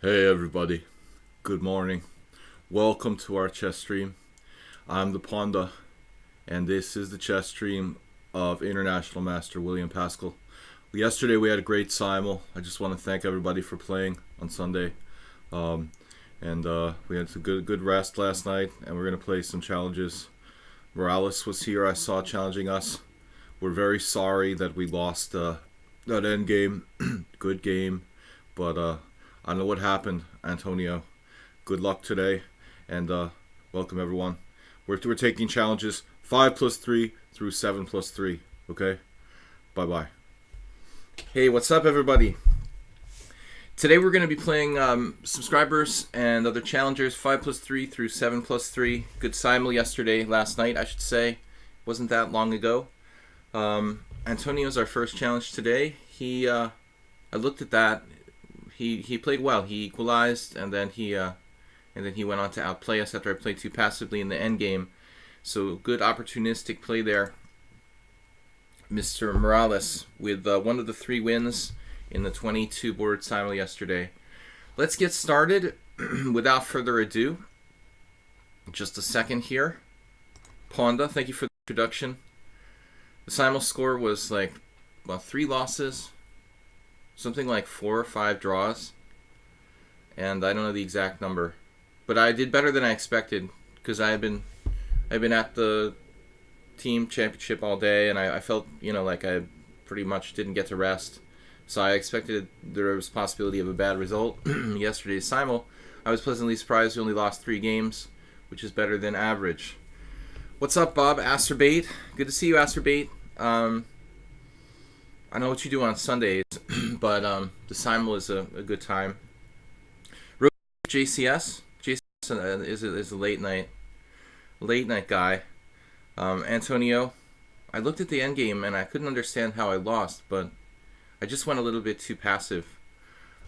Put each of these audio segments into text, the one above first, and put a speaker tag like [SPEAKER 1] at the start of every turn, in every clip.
[SPEAKER 1] Hey everybody, good morning. Welcome to our chess stream. I'm the Panda, and this is the chess stream of International Master William Paschall. Yesterday we had a great simul. I just want to thank everybody for playing on Sunday. And we had a good rest last night, and we're going to play some challenges. Morales was here, I saw, challenging us. We're very sorry that we lost that end game. Good game, but I don't know what happened, Antonio. Good luck today, and welcome everyone. We're taking challenges 5+3 through 7+3. Okay, bye bye. Hey, what's up, everybody? Today we're going to be playing subscribers and other challengers 5+3 through 7+3. Good simul yesterday, last night, I should say. Wasn't that long ago. Antonio's our first challenge today. I looked at that. He played well. He equalized, and then he went on to outplay us after I played too passively in the end game. So good opportunistic play there, Mr. Morales, with one of the 3 wins in the 22-board simul yesterday. Let's get started without further ado. Just a second here. Panda, thank you for the introduction. The simul score was like, well, 3 losses. Something like 4 or 5 draws, and I don't know the exact number, but I did better than I expected because I've been at the team championship all day, and I felt like I pretty much didn't get to rest, so I expected there was a possibility of a bad result. Yesterday's simul, I was pleasantly surprised we only lost 3 games, which is better than average. What's up, Bob? Asterbait, good to see you, Asterbait. I know what you do on Sundays, but the simul is a good time. JCS is a late night guy. Antonio, I looked at the end game and I couldn't understand how I lost, but I just went a little bit too passive.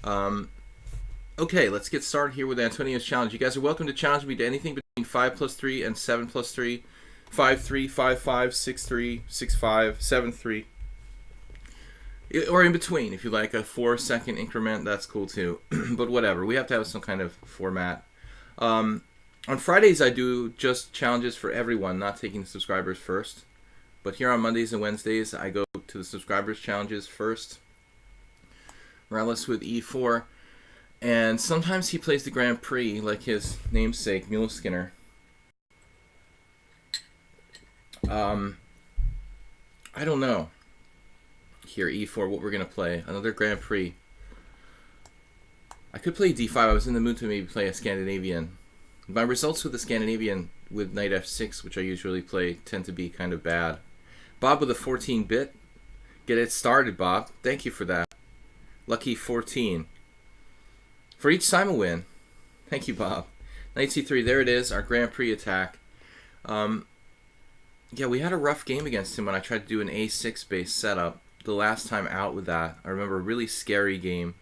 [SPEAKER 1] Okay, let's get started here with Antonio's challenge. You guys are welcome to challenge me to anything between 5+3 and 7+3, 5-3, 5-5, 6-3, 6-5, 7-3. Or in between, if you like a 4-second increment, that's cool too. But whatever, we have to have some kind of format. On Fridays, I do just challenges for everyone, not taking the subscribers first. But here on Mondays and Wednesdays, I go to the subscribers challenges first. Morales with E4. And sometimes he plays the Grand Prix, like his namesake, Mule Skinner. I don't know. Here, E4, what we're going to play. Another Grand Prix. I could play D5. I was in the mood to maybe play a Scandinavian. My results with the Scandinavian with Knight F6, which I usually play, tend to be kind of bad. Bob with a 14-bit. Get it started, Bob. Thank you for that. Lucky 14. For each simul win. Thank you, Bob. Knight C3, there it is, our Grand Prix attack. Yeah, we had a rough game against him when I tried to do an A6-based setup. The last time out with that, I remember a really scary game.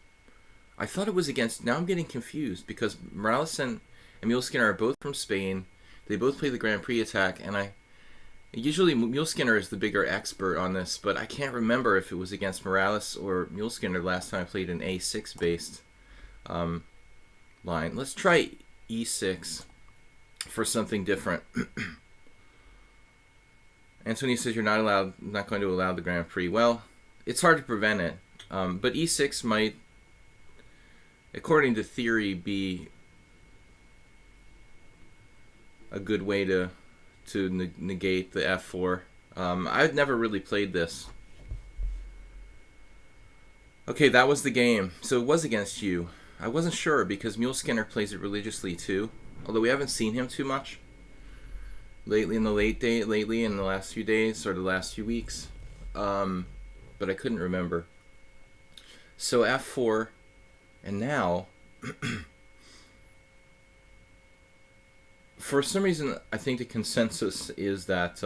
[SPEAKER 1] I thought it was against, now I'm getting confused because Morales and Mule Skinner are both from Spain. They both play the Grand Prix attack, and usually Mule Skinner is the bigger expert on this, but I can't remember if it was against Morales or Mule Skinner the last time I played an A6 based line. Let's try E6 for something different. Anthony says you're not going to allow the Grand Prix. Well, it's hard to prevent it, but E6 might, according to theory, be a good way to negate the F4. I've never really played this. Okay, that was the game. So it was against you. I wasn't sure because Mule Skinner plays it religiously too, although we haven't seen him too much lately in the last few days or the last few weeks, but I couldn't remember. So F4, and now for some reason I think the consensus is that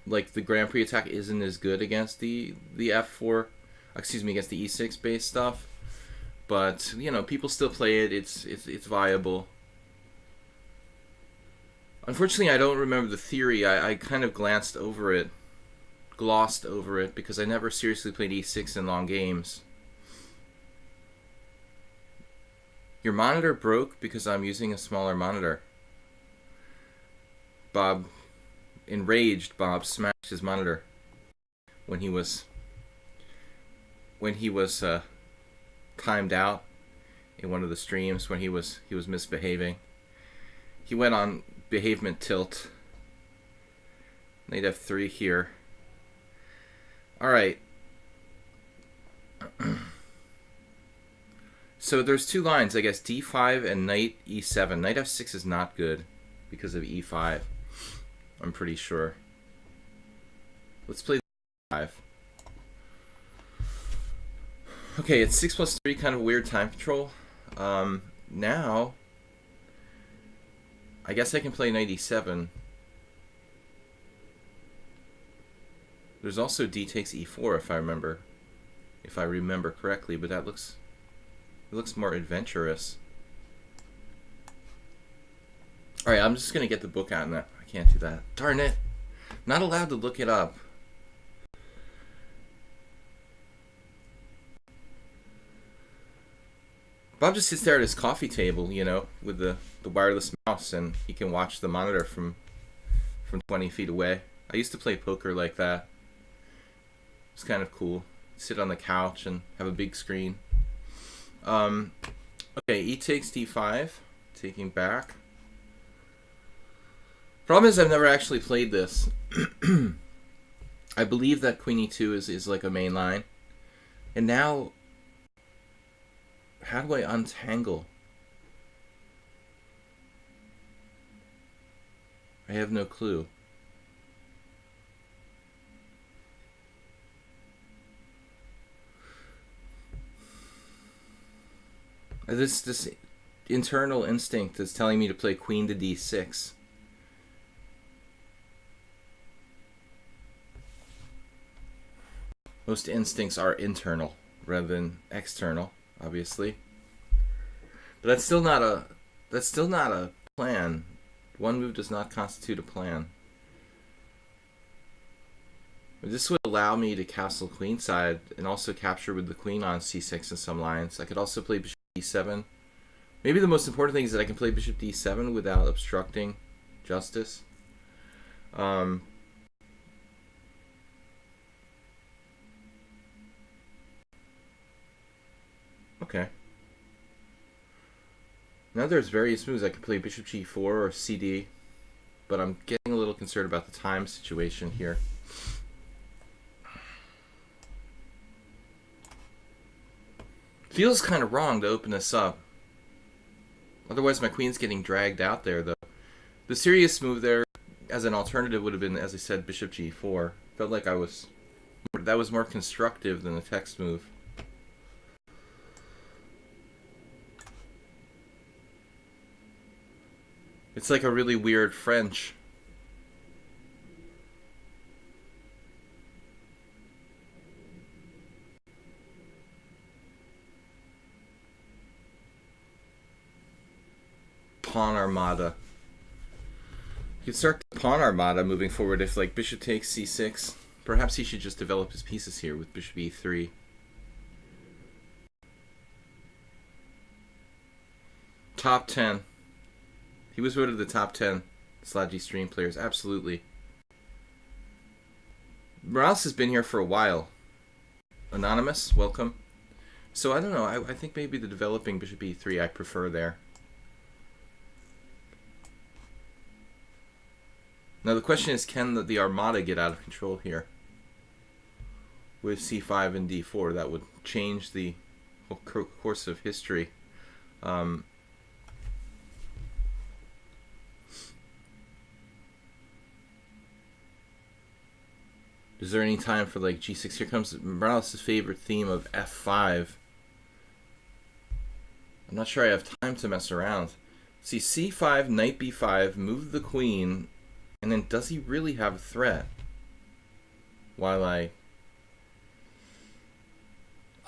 [SPEAKER 1] like the Grand Prix attack isn't as good against the F4, against the E6 based stuff, but people still play it. It's viable. Unfortunately, I don't remember the theory. I kind of glossed over it because I never seriously played e6 in long games. Your monitor broke because I'm using a smaller monitor. Bob, enraged, Bob smashed his monitor when he was timed out in one of the streams when he was misbehaving. He went on behavement tilt. Knight f3 here. All right. So there's two lines, I guess, d5 and knight e7. Knight f6 is not good because of e5. I'm pretty sure. Let's play d5. Okay, it's 6+3, kind of weird time control. Now, I guess I can play knight e7. There's also d takes e4 if I remember correctly, but it looks more adventurous. All right, I'm just gonna get the book out, and I can't do that. Darn it! Not allowed to look it up. Bob just sits there at his coffee table, you know, with the wireless mouse, and he can watch the monitor from 20 feet away. I used to play poker like that. It's kind of cool. Sit on the couch and have a big screen. Okay, e takes d5, taking back. Problem is I've never actually played this. I believe that queen e2 is like a main line. And now, how do I untangle? I have no clue. This internal instinct is telling me to play queen to d6. Most instincts are internal rather than external, obviously. But that's still not a plan. One move does not constitute a plan. But this would allow me to castle queenside and also capture with the queen on c6 in some lines. I could also play bishop d7. Maybe the most important thing is that I can play bishop d7 without obstructing justice. Okay. Now there's various moves. I could play bishop g4 or cd, but I'm getting a little concerned about the time situation here. Feels kind of wrong to open this up. Otherwise my queen's getting dragged out there, though. The serious move there as an alternative would have been, as I said, bishop g4. Felt like that was more constructive than the text move. It's like a really weird French. Pawn armada. You could start the pawn armada moving forward if, like, bishop takes c6. Perhaps he should just develop his pieces here with bishop e3. Top 10. He was voted the top 10 Sludgy stream players. Absolutely. Morales has been here for a while. Anonymous, welcome. So I don't know. I think maybe the developing bishop e3 I prefer there. Now the question is, can the armada get out of control here? With c5 and d4, that would change the whole course of history. Is there any time for, like, g6? Here comes Morales' favorite theme of f5. I'm not sure I have time to mess around. See, c5, knight b5, move the queen, and then does he really have a threat? While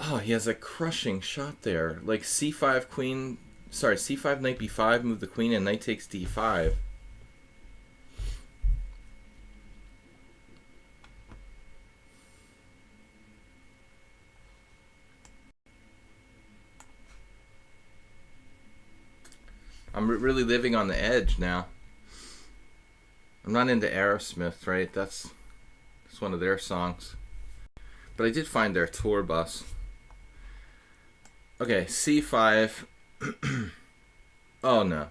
[SPEAKER 1] oh, he has a crushing shot there. Like c5 queen, sorry, c5 knight b5, move the queen, and knight takes d5. I'm really living on the edge now. I'm not into Aerosmith, right? That's one of their songs. But I did find their tour bus. Okay, C5. Oh no.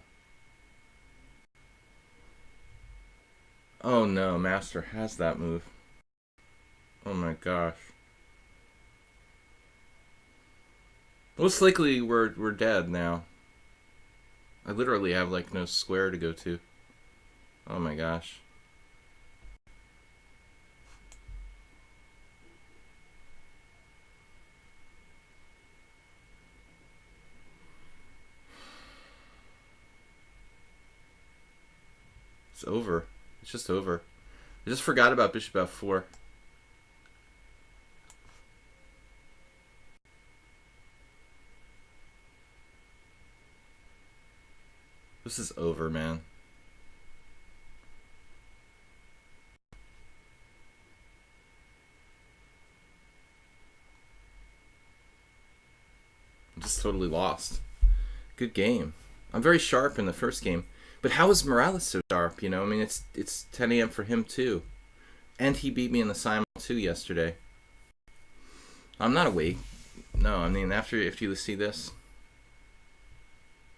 [SPEAKER 1] Oh no, Master has that move. Oh my gosh. Most likely we're dead now. I literally have like no square to go to. Oh my gosh. It's over. It's just over. I just forgot about bishop f4. This is over, man. I'm just totally lost. Good game. I'm very sharp in the first game. But how is Morales so sharp? You know, I mean, it's 10 a.m. for him too. And he beat me in the Simon 2 yesterday. I'm not awake. No, I mean, if you see this.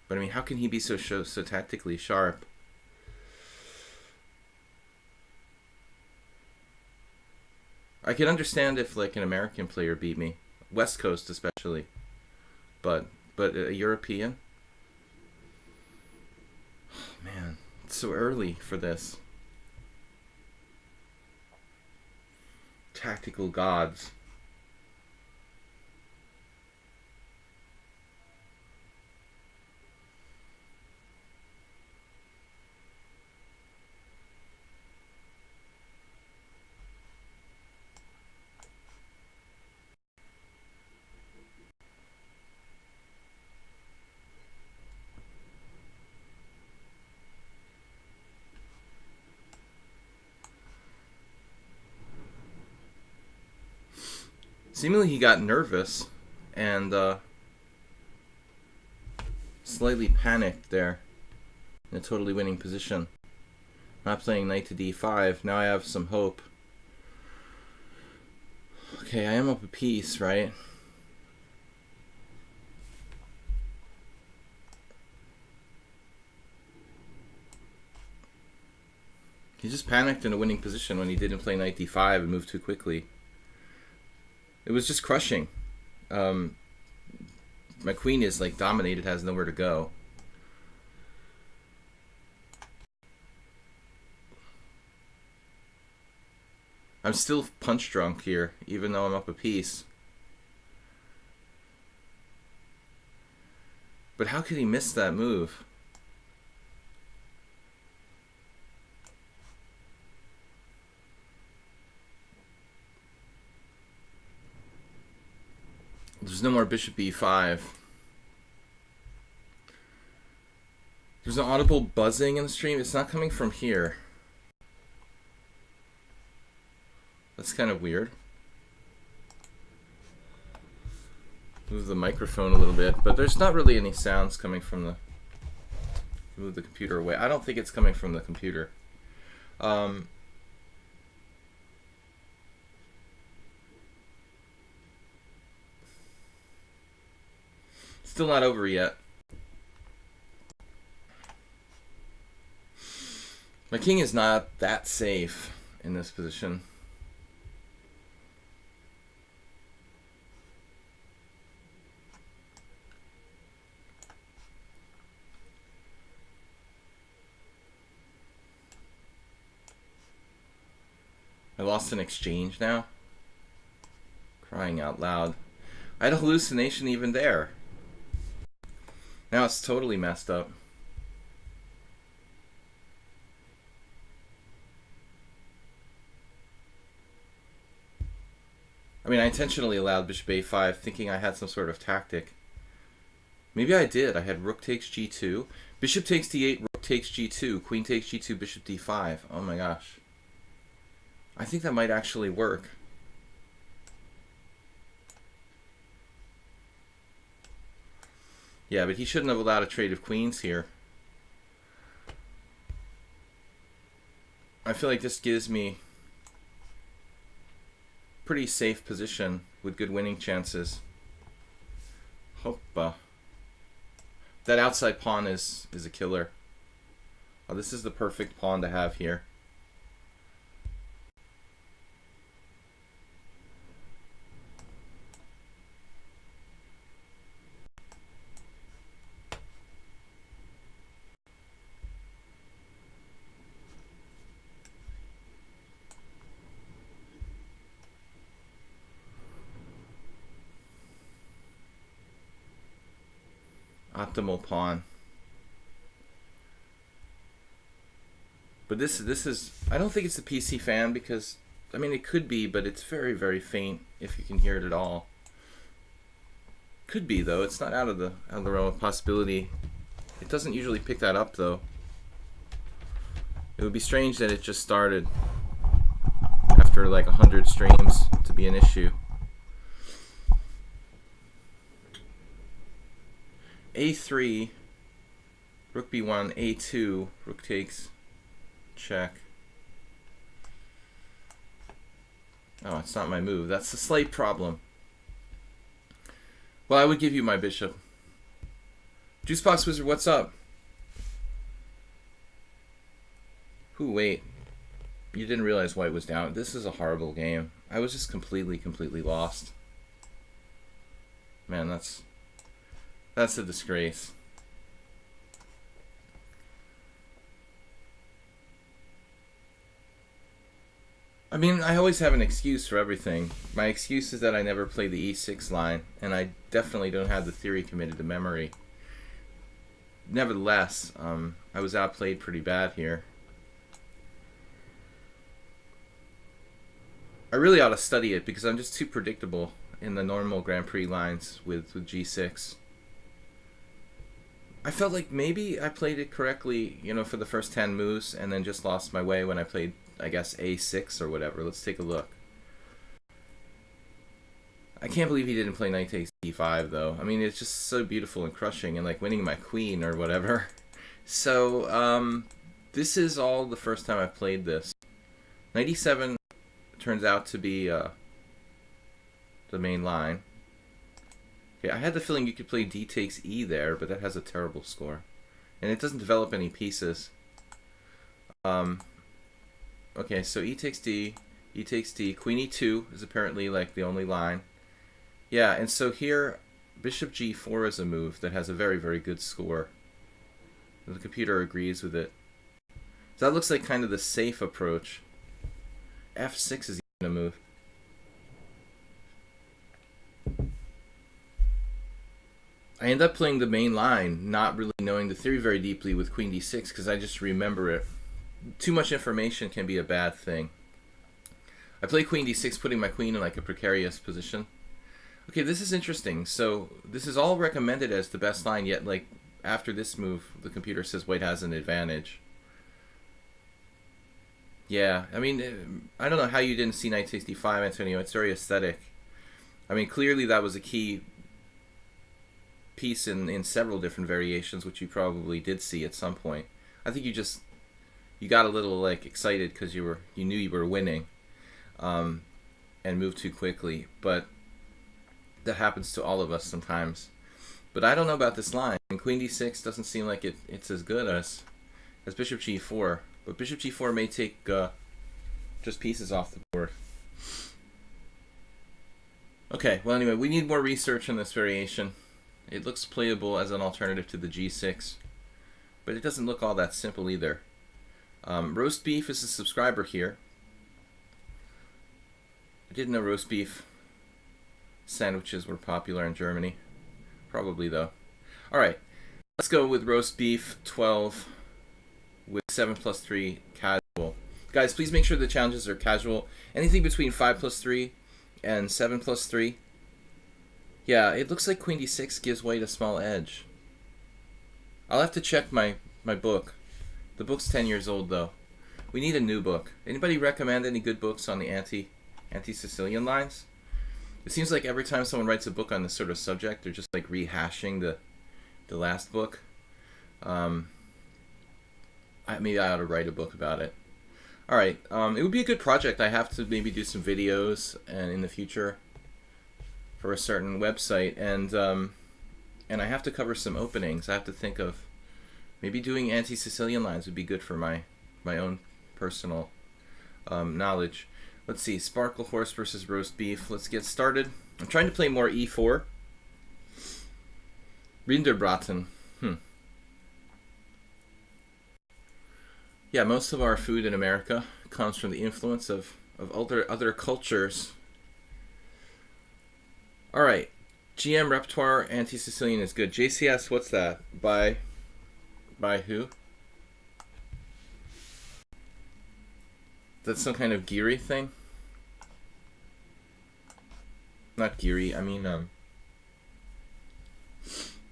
[SPEAKER 1] But I mean, how can he be so tactically sharp? I can understand if like an American player beat me, West Coast especially, but a European. Oh, man, it's so early for this. Tactical gods. Seemingly he got nervous and slightly panicked there in a totally winning position. Not playing knight to d5. Now I have some hope. Okay, I am up a piece, right? He just panicked in a winning position when he didn't play knight d5 and moved too quickly. It was just crushing. My queen is like dominated, has nowhere to go. I'm still punch drunk here, even though I'm up a piece. But how could he miss that move? There's no more bishop e5. There's an audible buzzing in the stream. It's not coming from here. That's kind of weird. Move the microphone a little bit, but there's not really any sounds coming from the... Move the computer away. I don't think it's coming from the computer. Still not over yet. My king is not that safe in this position. I lost an exchange now. Crying out loud. I had a hallucination even there. Now it's totally messed up. I mean, I intentionally allowed bishop a5 thinking I had some sort of tactic. Maybe I did. I had rook takes g2, bishop takes d8, rook takes g2, queen takes g2, bishop d5. Oh my gosh. I think that might actually work. Yeah, but he shouldn't have allowed a trade of queens here. feel like this gives me pretty safe position with good winning chances. Hoppa. That outside pawn is a killer. Oh, this is the perfect pawn to have here. Optimal pawn. But this is, I don't think it's the PC fan, because I mean it could be, but it's very, very faint if you can hear it at all. Could be though. It's not out of the realm of possibility. It doesn't usually pick that up though. It would be strange that it just started after like 100 streams to be an issue. A3, rook b1, a2, rook takes, check. Oh, it's not my move. That's a slight problem. Well, I would give you my bishop. Juicebox Wizard, what's up? Who, wait. You didn't realize white was down. This is a horrible game. I was just completely lost. Man, that's a disgrace. I mean, I always have an excuse for everything. My excuse is that I never play the e6 line, and I definitely don't have the theory committed to memory. Nevertheless, I was outplayed pretty bad here. I really ought to study it because I'm just too predictable in the normal Grand Prix lines with g6. I felt like maybe I played it correctly, you know, for the first 10 moves, and then just lost my way when I played, I guess, a6 or whatever. Let's take a look. I can't believe he didn't play knight takes d5 though. I mean, it's just so beautiful and crushing, and like winning my queen or whatever. So this is all the first time I've played this. Knight e7 turns out to be the main line. Okay, I had the feeling you could play d takes e there, but that has a terrible score, and it doesn't develop any pieces. Okay, so e takes d, queen e2 is apparently like the only line. Yeah, and so here, bishop g4 is a move that has a very, very good score. The computer agrees with it. So that looks like kind of the safe approach. f6 is even a move. I end up playing the main line, not really knowing the theory very deeply with queen d6 because I just remember it. Too much information can be a bad thing. I play queen d6, putting my queen in like a precarious position. Okay, this is interesting. So this is all recommended as the best line, yet like after this move, the computer says white has an advantage. Yeah, I mean, I don't know how you didn't see knight takes d5, Antonio. It's very aesthetic. I mean, clearly that was a key piece in several different variations, which you probably did see at some point. I think you got a little like excited because you knew you were winning, and moved too quickly. But that happens to all of us sometimes. But I don't know about this line. And queen d6 doesn't seem like it's as good as bishop g4. But bishop g4 may take just pieces off the board. Okay, well anyway, we need more research on this variation. It looks playable as an alternative to the g6, but it doesn't look all that simple either. Roast beef is a subscriber here. I didn't know roast beef sandwiches were popular in Germany. Probably though. Alright, let's go with roast beef 12 with 7+3 casual. Guys, please make sure the challenges are casual. Anything between 5+3 and 7+3. Yeah, it looks like queen d6 gives white a small edge. I'll have to check my book. The book's 10 years old though. We need a new book. Anybody recommend any good books on the anti-Sicilian lines? It seems like every time someone writes a book on this sort of subject, they're just like rehashing the last book. Maybe I ought to write a book about it. All right. It would be a good project. I have to maybe do some videos and in the future for a certain website, and I have to cover some openings. I have to think of maybe doing anti-Sicilian lines would be good for my own personal knowledge. Let's see. Sparkle horse versus roast beef. Let's get started. I'm trying to play more e4. Rinderbraten. Yeah, most of our food in America comes from the influence of other cultures. All right, GM repertoire anti-Sicilian is good. JCS, what's that? By who? That's some kind of Geary thing? Not Geary, I mean,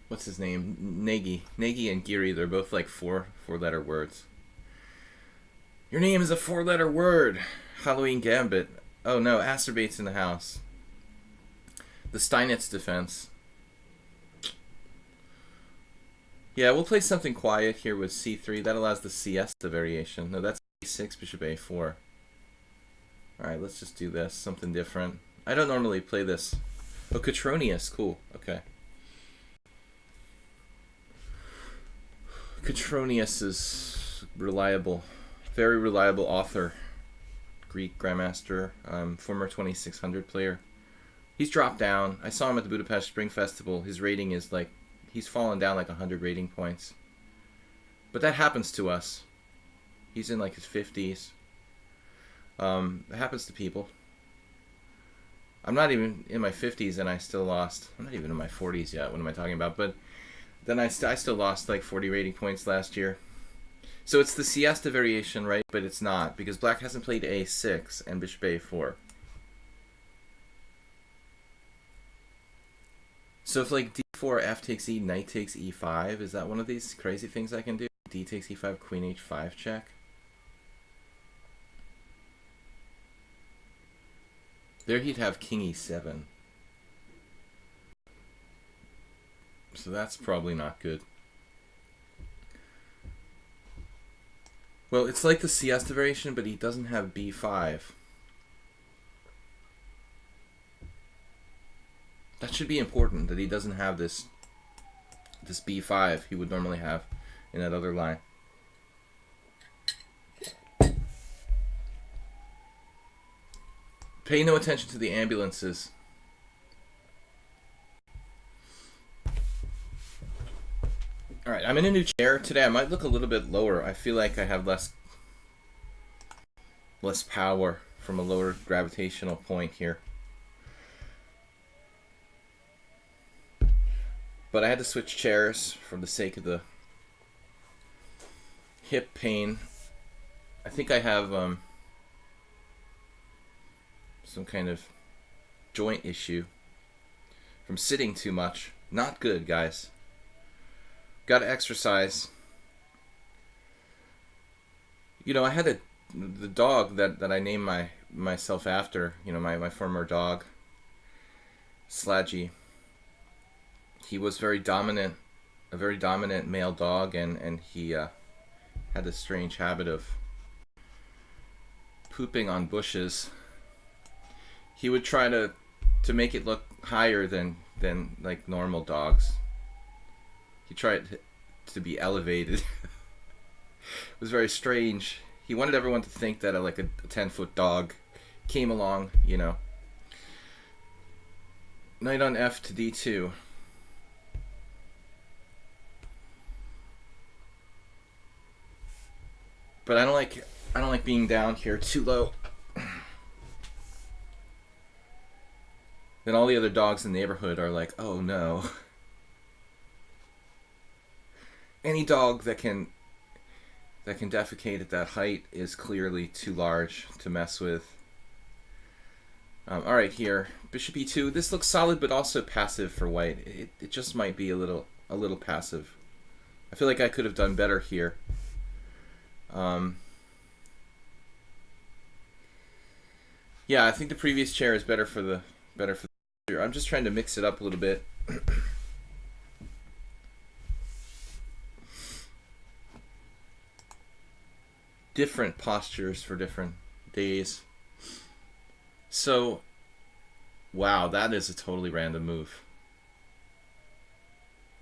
[SPEAKER 1] what's his name? Nagy. Nagy and Geary, they're both like four-letter words. Your name is a four-letter word. Halloween Gambit. Oh no, Acerbate's in the house. The Steinitz defense. Yeah, we'll play something quiet here with c3. That allows the siesta variation. No, that's e6, bishop a4. Alright, let's just do this. Something different. I don't normally play this. Oh, Catronius. Cool. Okay. Catronius is reliable. Very reliable author. Greek grandmaster. Former 2600 player. He's dropped down. I saw him at the Budapest Spring Festival. His rating is like, he's fallen down like 100 rating points. But that happens to us. He's in like his 50s. It happens to people. I'm not even in my 50s and I still lost. I'm not even in my 40s yet. What am I talking about? But then I still lost like 40 rating points last year. So it's the siesta variation, right? But it's not, because black hasn't played a6 and bishop a4. So if like d4, f takes e, knight takes e5, is that one of these crazy things I can do? D takes e5, queen h5 check. There he'd have king e7. So that's probably not good. Well, it's like the siesta variation, but he doesn't have b5. That should be important, that he doesn't have this b5 he would normally have in that other line. Pay no attention to the ambulances. Alright, I'm in a new chair today. I might look a little bit lower. I feel like I have less power from a lower gravitational point here. But I had to switch chairs for the sake of the hip pain. I think I have some kind of joint issue from sitting too much. Not good, guys. Gotta exercise. You know, I had the dog that I named myself after, you know, my former dog, Sludgy. He was very dominant, a very dominant male dog, and he had this strange habit of pooping on bushes. He would try to make it look higher than like normal dogs. He tried to be elevated. It was very strange. He wanted everyone to think that like a 10-foot dog came along, you know. Knight on f to d2. But I don't like being down here too low. Then all the other dogs in the neighborhood are like, oh no. Any dog that can defecate at that height is clearly too large to mess with. Alright, here. Bishop e2. This looks solid but also passive for white. It just might be a little passive. I feel like I could have done better here. Yeah, I think the previous chair is better for the I'm just trying to mix it up a little bit. different postures for different days. So, wow, that is a totally random move.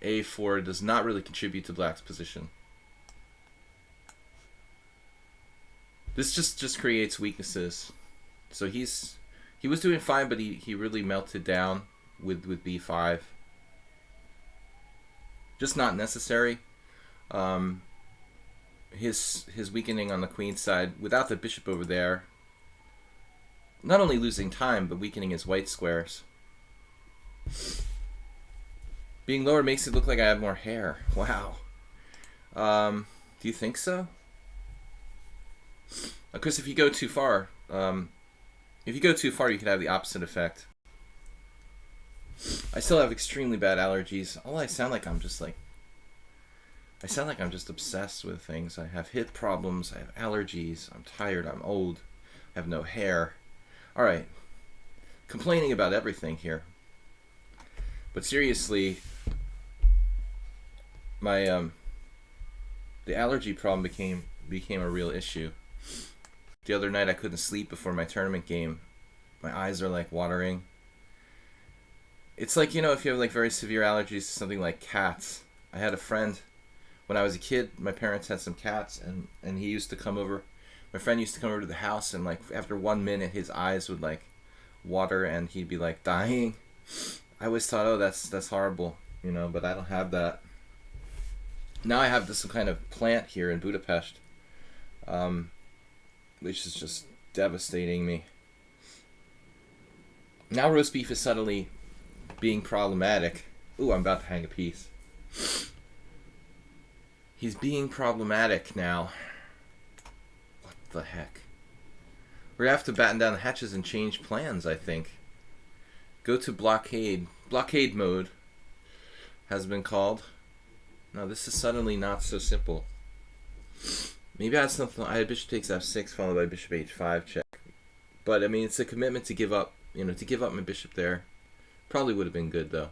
[SPEAKER 1] A4 does not really contribute to black's position. This just creates weaknesses. So he was doing fine, but he really melted down with b5. Just not necessary. His weakening on the queen side without the bishop over there, not only losing time but weakening his white squares. Being lower makes it look like I have more hair. Wow. Do you think so? Of course, if you go too far, you could have the opposite effect. I still have extremely bad allergies. I sound like I'm just obsessed with things. I have hip problems. I have allergies. I'm tired. I'm old. I have no hair. All right, complaining about everything here. But seriously, my the allergy problem became a real issue. The other night I couldn't sleep before my tournament game. My eyes are like watering. It's like, you know, if you have like very severe allergies to something like cats. I had a friend when I was a kid. My parents had some cats, and he used to come over. My friend used to come over to the house, and like after 1 minute his eyes would like water and he'd be like dying. I always thought, oh, that's horrible, you know, but I don't have that. Now I have this kind of plant here in Budapest, which is just devastating me. Now roast beef is suddenly being problematic. Ooh, I'm about to hang a piece. He's being problematic now. What the heck? We're gonna have to batten down the hatches and change plans, I think. Go to blockade. Blockade mode has been called. No, this is suddenly not so simple. Maybe I had something. I had bishop takes f6 followed by bishop h5 check. But I mean, it's a commitment to give up. You know, to give up my bishop there. Probably would have been good though.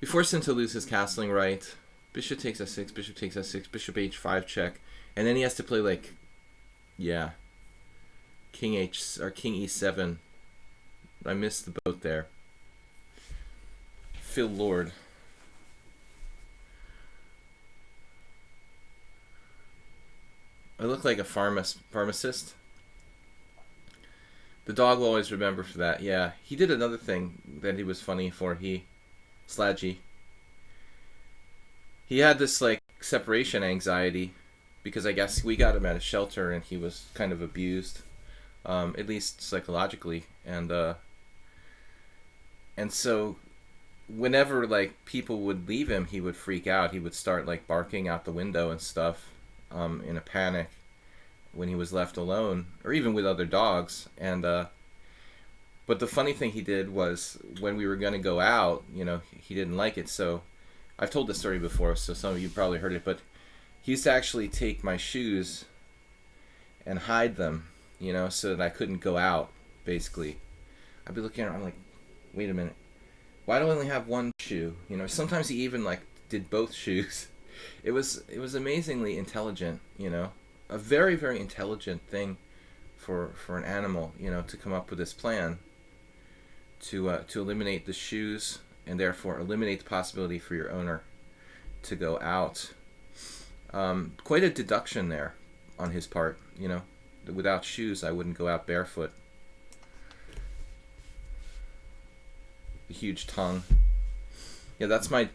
[SPEAKER 1] We forced him to lose his castling right. Bishop takes f6, bishop takes f6, bishop h5 check, and then he has to play like, yeah, king e7. I missed the boat there. Phil Lord. I look like a pharmacist. The dog will always remember for that. Yeah, he did another thing that he was funny for. Slaggy. He had this like separation anxiety because I guess we got him at a shelter and he was kind of abused, at least psychologically, and so whenever like people would leave him, he would freak out. He would start like barking out the window and stuff, in a panic when he was left alone, or even with other dogs. And but the funny thing he did was when we were going to go out, you know, he didn't like it. So I've told this story before, so some of you probably heard it, but he used to actually take my shoes and hide them, you know, so that I couldn't go out, basically. I'd be looking around, I'm like, wait a minute, why do I only have one shoe? You know, sometimes he even like did both shoes. It was amazingly intelligent, you know, a very, very intelligent thing for an animal, you know, to come up with this plan to eliminate the shoes and therefore eliminate the possibility for your owner to go out. Quite a deduction there on his part, you know. Without shoes, I wouldn't go out barefoot. The huge tongue. Yeah, that's my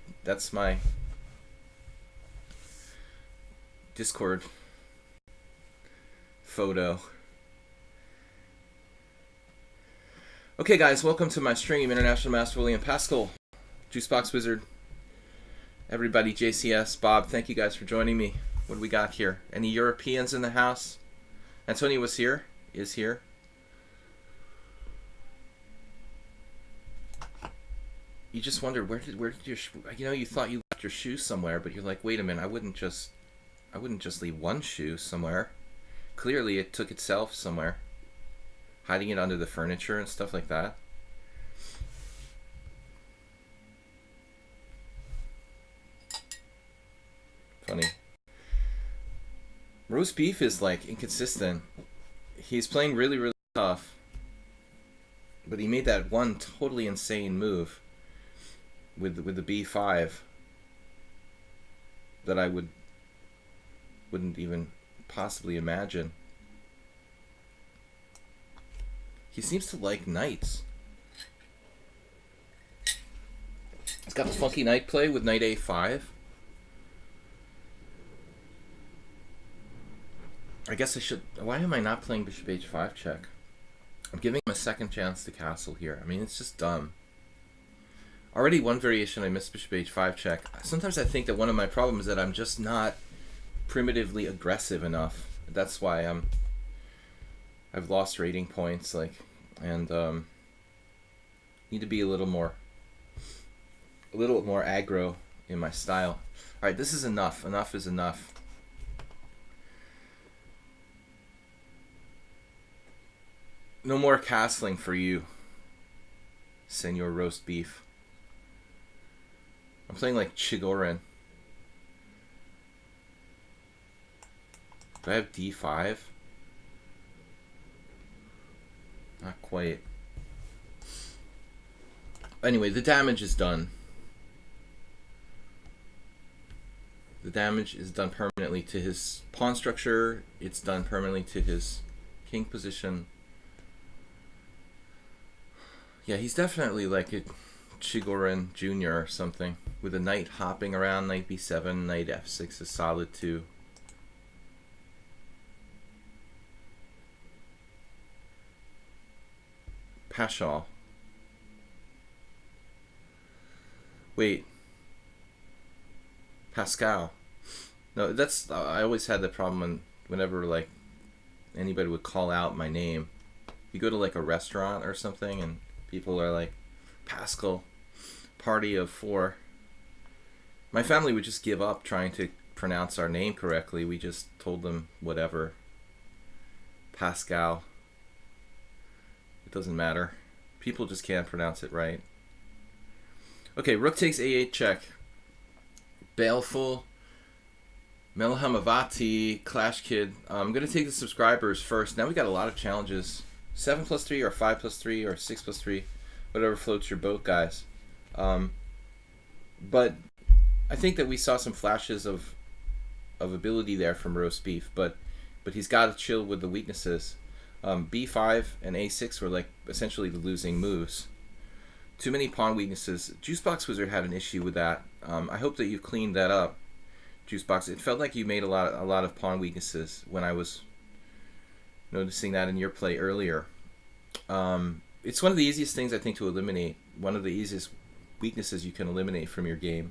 [SPEAKER 1] Discord photo. Okay, guys, welcome to my stream. International Master William Paschall, Juicebox Wizard, everybody, JCS, Bob. Thank you guys for joining me. What do we got here? Any Europeans in the house? Antonio was here. Is here. You just wondered where did your, you know, you thought you left your shoes somewhere, but you're like, wait a minute, I wouldn't just leave one shoe somewhere. Clearly, it took itself somewhere. Hiding it under the furniture and stuff like that. Funny. Roast beef is like inconsistent. He's playing really, really tough, but he made that one totally insane move with the b5 that I wouldn't even possibly imagine. He seems to like knights. He's got the funky knight play with knight a5. I guess I should... Why am I not playing bishop h5 check? I'm giving him a second chance to castle here. I mean, it's just dumb. Already one variation I missed bishop h5 check. Sometimes I think that one of my problems is that I'm just not primitively aggressive enough. That's why I've lost rating points, like, and need to be a little more aggro in my style. All right, this is enough. Enough is enough. No more castling for you, Senor Roast Beef. I'm playing like Chigorin. Do I have d5? Not quite. Anyway, the damage is done. The damage is done permanently to his pawn structure. It's done permanently to his king position. Yeah, he's definitely like a Chigorin Jr. or something. With a knight hopping around, knight b7, knight f6 is solid too. Paschall. Wait. Pascal. No, that's... I always had that problem whenever, like, anybody would call out my name. You go to, like, a restaurant or something, and people are like, Pascal, party of 4. My family would just give up trying to pronounce our name correctly. We just told them whatever. Pascal. It doesn't matter. People just can't pronounce it right. Okay, rook takes a8 check. Baleful. Melhamavati, Clash Kid. I'm going to take the subscribers first. Now we got a lot of challenges. 7+3 or 5+3 or 6+3. Whatever floats your boat, guys. But I think that we saw some flashes of ability there from Roast Beef. But he's got to chill with the weaknesses. B5 and A6 were like essentially the losing moves. Too many pawn weaknesses. Juicebox Wizard had an issue with that. I hope that you cleaned that up, Juicebox. It felt like you made a lot of pawn weaknesses when I was noticing that in your play earlier. It's one of the easiest things I think to eliminate. One of the easiest weaknesses you can eliminate from your game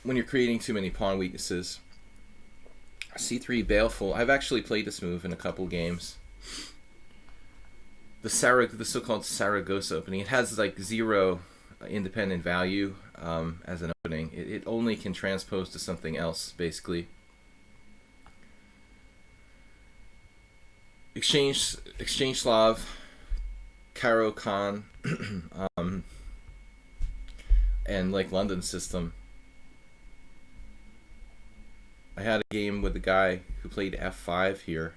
[SPEAKER 1] when you're creating too many pawn weaknesses. C3 Baleful. I've actually played this move in a couple games. The so-called Saragossa opening. It has like 0 independent value as an opening. It only can transpose to something else, basically. Exchange Slav, Karo Khan, and like London System. I had a game with a guy who played f5 here,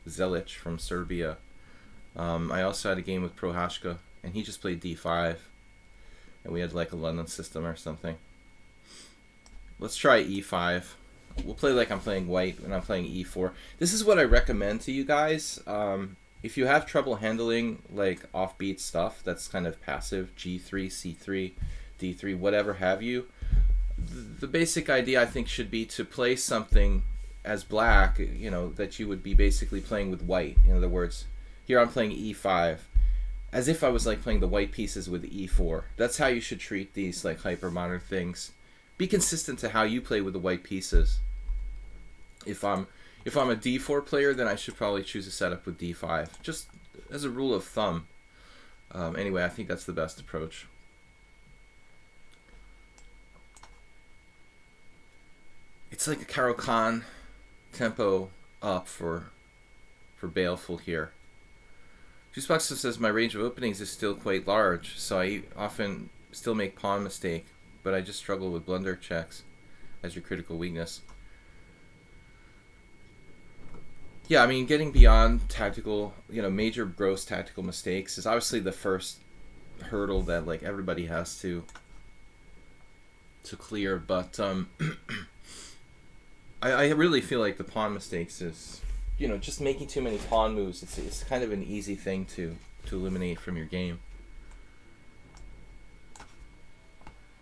[SPEAKER 1] Zelic from Serbia. I also had a game with Prohashka, and he just played d5, and we had like a London System or something. Let's try e5. We'll play like I'm playing white and I'm playing e4. This is what I recommend to you guys. If you have trouble handling like offbeat stuff that's kind of passive, g3, c3, d3, whatever have you, the basic idea I think should be to play something as black, you know, that you would be basically playing with white. In other words, here I'm playing e5, as if I was like playing the white pieces with e4. That's how you should treat these like hyper modern things. Be consistent to how you play with the white pieces. If I'm a d4 player, then I should probably choose a setup with d5, just as a rule of thumb. Anyway, I think that's the best approach. It's like a Karo Khan tempo up for Baleful here. Juicebox says my range of openings is still quite large, so I often still make pawn mistake, but I just struggle with blunder checks as your critical weakness. Yeah, I mean, getting beyond tactical, major gross tactical mistakes is obviously the first hurdle that like everybody has to clear. But I really feel like the pawn mistakes is, just making too many pawn moves. It's kind of an easy thing to eliminate from your game.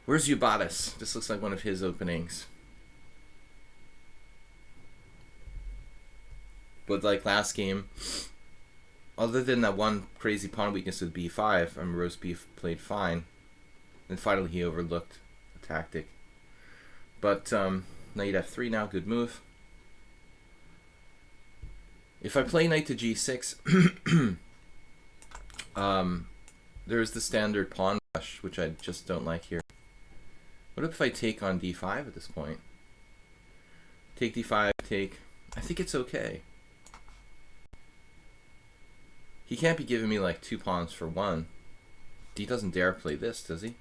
[SPEAKER 1] Where's Ubatis? This looks like one of his openings. But like last game, other than that one crazy pawn weakness with b5, roast beef played fine. And finally he overlooked a tactic. But knight f3 now, good move. If I play knight to g6, there's the standard pawn rush, which I just don't like here. What if I take on d5 at this point? Take d5, take... I think it's okay. He can't be giving me like 2 pawns for 1. He doesn't dare play this, does he?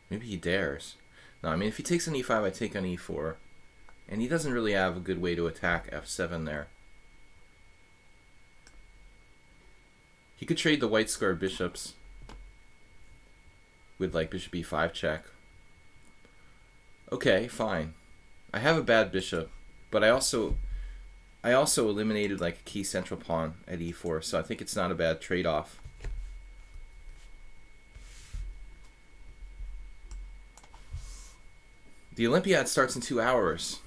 [SPEAKER 1] Maybe he dares. No, I mean, if he takes on e5, I take on e4. And he doesn't really have a good way to attack f7 there. He could trade the white square bishops with like bishop e5 check. Okay, fine. I have a bad bishop, but I also eliminated like a key central pawn at e4, so I think it's not a bad trade-off. The Olympiad starts in 2 hours.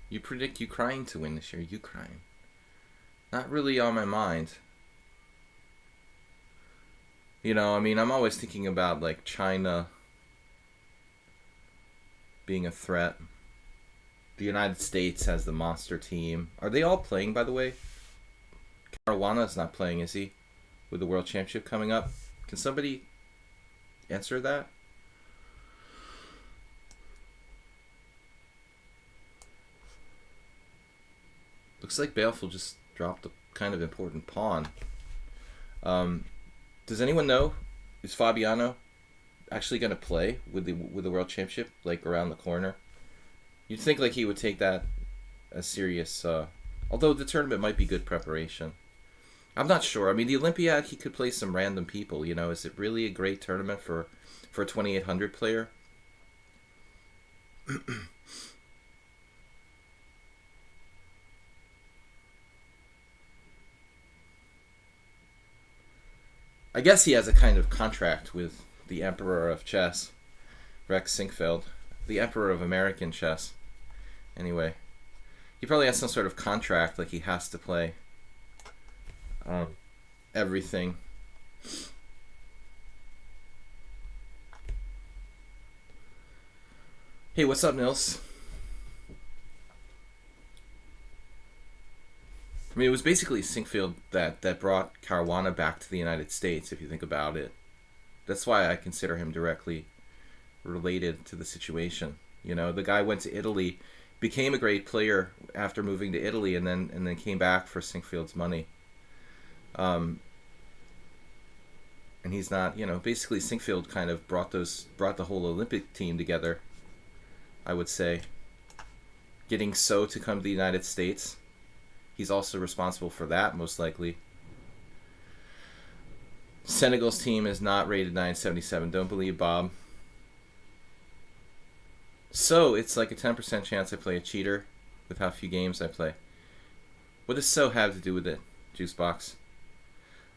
[SPEAKER 1] You predict Ukraine to win this year. Ukraine. Not really on my mind. I mean, I'm always thinking about like China being a threat. The United States has the monster team. Are they all playing, by the way? Caruana's not playing, is he? With the World Championship coming up? Can somebody answer that? Looks like Baleful just dropped a kind of important pawn. Does anyone know? Is Fabiano actually going to play with the World Championship, like around the corner? You'd think like he would take that as serious. Although the tournament might be good preparation. I'm not sure. I mean, the Olympiad, he could play some random people. Is it really a great tournament for a 2800 player? I guess he has a kind of contract with the Emperor of Chess, Rex Sinkfeld, the Emperor of American Chess. Anyway, he probably has some sort of contract, like he has to play everything. Hey, what's up, Nils? I mean, it was basically Sinkfield that brought Caruana back to the United States, if you think about it. That's why I consider him directly related to the situation. The guy went to Italy, became a great player after moving to Italy, and then came back for Sinkfield's money. And he's not, basically Sinkfield kind of brought the whole Olympic team together, I would say. Getting So to come to the United States. He's also responsible for that, most likely. Senegal's team is not rated 977. Don't believe Bob. So it's like a 10% chance I play a cheater with how few games I play. What does So have to do with it, Juicebox?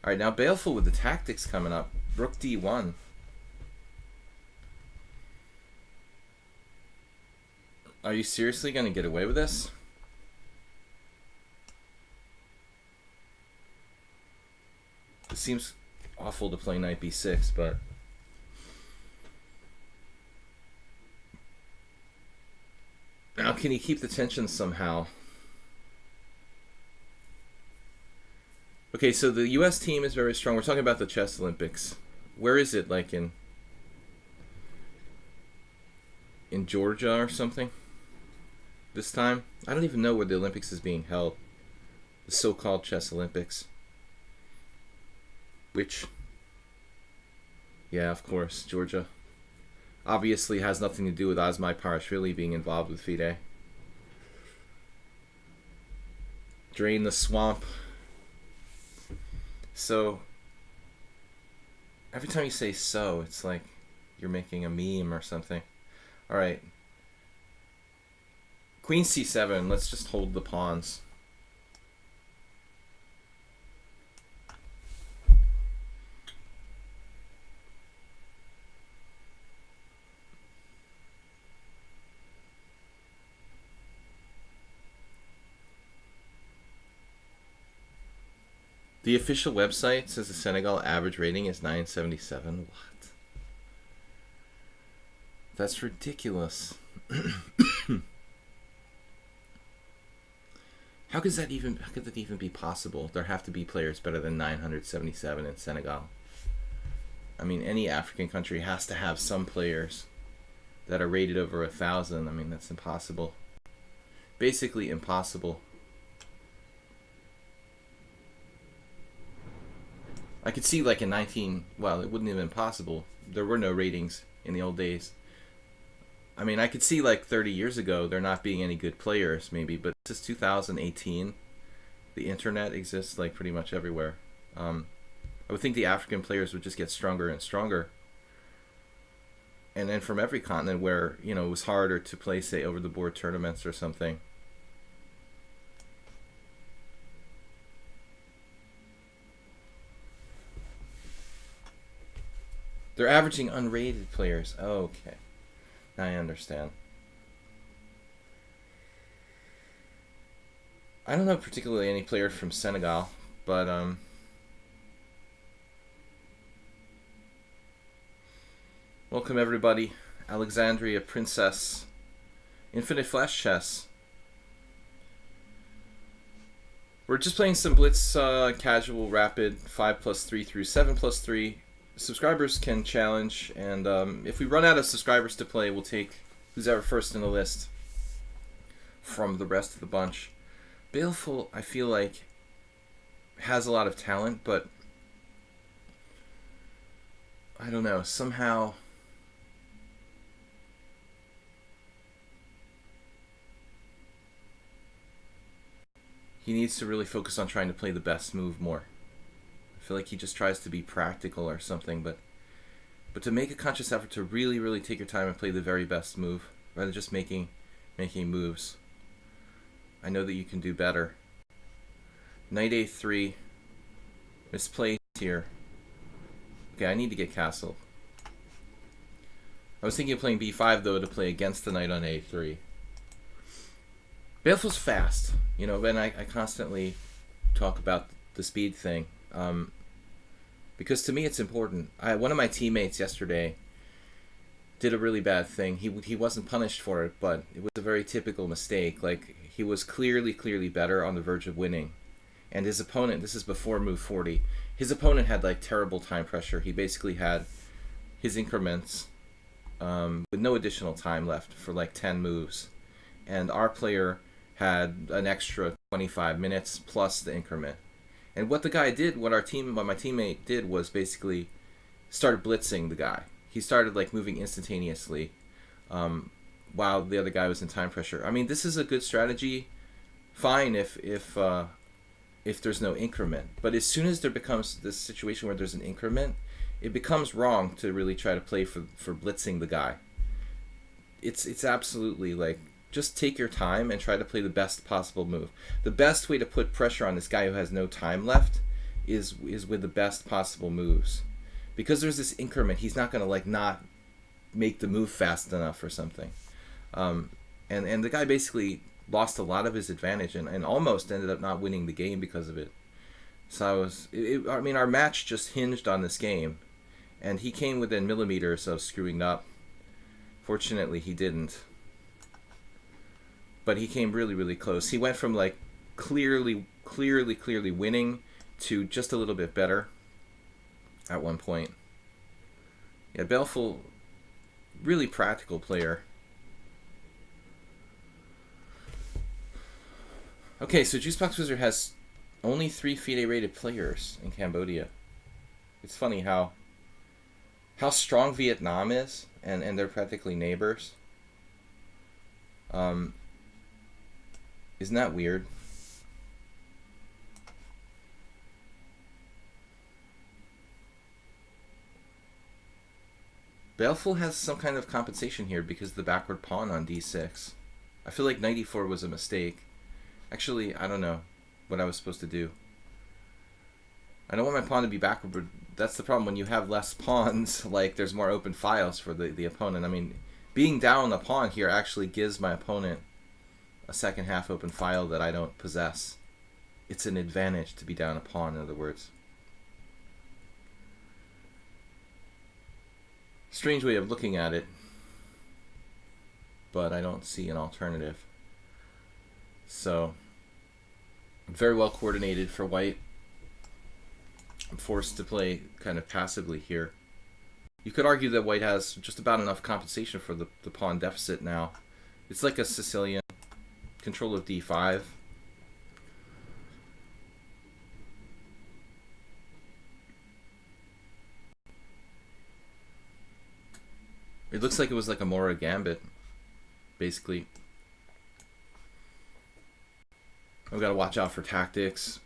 [SPEAKER 1] Alright, now Baleful with the tactics coming up. Rook d1. Are you seriously going to get away with this? It seems awful to play knight b6, but now can he keep the tension somehow? Okay, so the US team is very strong. We're talking about the Chess Olympics. Where is it? Like in Georgia or something? This time? I don't even know where the Olympics is being held. The so-called Chess Olympics. Which, yeah, of course, Georgia. Obviously has nothing to do with Asmai Parashvili being involved with FIDE. Drain the swamp. So, every time you say so, it's like you're making a meme or something. Alright. Queen c7. Let's just hold the pawns. The official website says the Senegal average rating is 977. What? That's ridiculous. How could that even be possible? There have to be players better than 977 in Senegal. I mean, any African country has to have some players that are rated over 1,000. I mean, that's impossible. Basically impossible. I could see like in well, it wouldn't have been possible. There were no ratings in the old days. I mean, I could see like 30 years ago there not being any good players maybe, but this is 2018. The internet exists like pretty much everywhere. I would think the African players would just get stronger and stronger. And then from every continent where, you know, it was harder to play, say, over-the-board tournaments or something. They're averaging unrated players. Oh, okay. Now I understand. I don't know particularly any player from Senegal, but welcome everybody. Alexandria Princess. Infinite Flash Chess. We're just playing some blitz, casual, rapid, 5+3 through 7+3. Subscribers can challenge, and if we run out of subscribers to play, we'll take who's ever first in the list from the rest of the bunch. Baleful, I feel like, has a lot of talent, but I don't know, somehow he needs to really focus on trying to play the best move more. I feel like he just tries to be practical or something, but to make a conscious effort to really, really take your time and play the very best move, rather than just making moves. I know that you can do better. Knight A3. Misplaced here. Okay, I need to get castled. I was thinking of playing B5, though, to play against the knight on A3. Baleful's fast. You know, and I constantly talk about the speed thing. Because to me it's important. One of my teammates yesterday did a really bad thing. He wasn't punished for it, but it was a very typical mistake. Like, he was clearly better on the verge of winning. And his opponent, this is before move 40, his opponent had like terrible time pressure. He basically had his increments with no additional time left for like 10 moves. And our player had an extra 25 minutes plus the increment. And what my teammate did was basically started blitzing the guy. He started like moving instantaneously while the other guy was in time pressure. I mean, this is a good strategy, fine if there's no increment. But as soon as there becomes this situation where there's an increment, it becomes wrong to really try to play for blitzing the guy. It's absolutely like, just take your time and try to play the best possible move. The best way to put pressure on this guy who has no time left is with the best possible moves. Because there's this increment, he's not going to like not make the move fast enough or something. And the guy basically lost a lot of his advantage and almost ended up not winning the game because of it. So I mean, our match just hinged on this game. And he came within millimeters of screwing up. Fortunately, he didn't. But he came really, really close. He went from like clearly winning to just a little bit better at one point. Yeah, Baleful, really practical player. Okay, so Juicebox Wizard has only 3 FIDE rated players in Cambodia. It's funny how strong Vietnam is, and they're practically neighbors. Isn't that weird? Baleful has some kind of compensation here because of the backward pawn on d6. I feel like knight e4 was a mistake. Actually, I don't know what I was supposed to do. I don't want my pawn to be backward, but that's the problem. When you have less pawns, like, there's more open files for the opponent. I mean, being down a pawn here actually gives my opponent a second half open file that I don't possess. It's an advantage to be down a pawn, in other words. Strange way of looking at it, but I don't see an alternative. So, very well coordinated for white. I'm forced to play kind of passively here. You could argue that white has just about enough compensation for the pawn deficit now. It's like a Sicilian control of d5. It looks like it was like a Mora gambit, basically. I've got to watch out for tactics.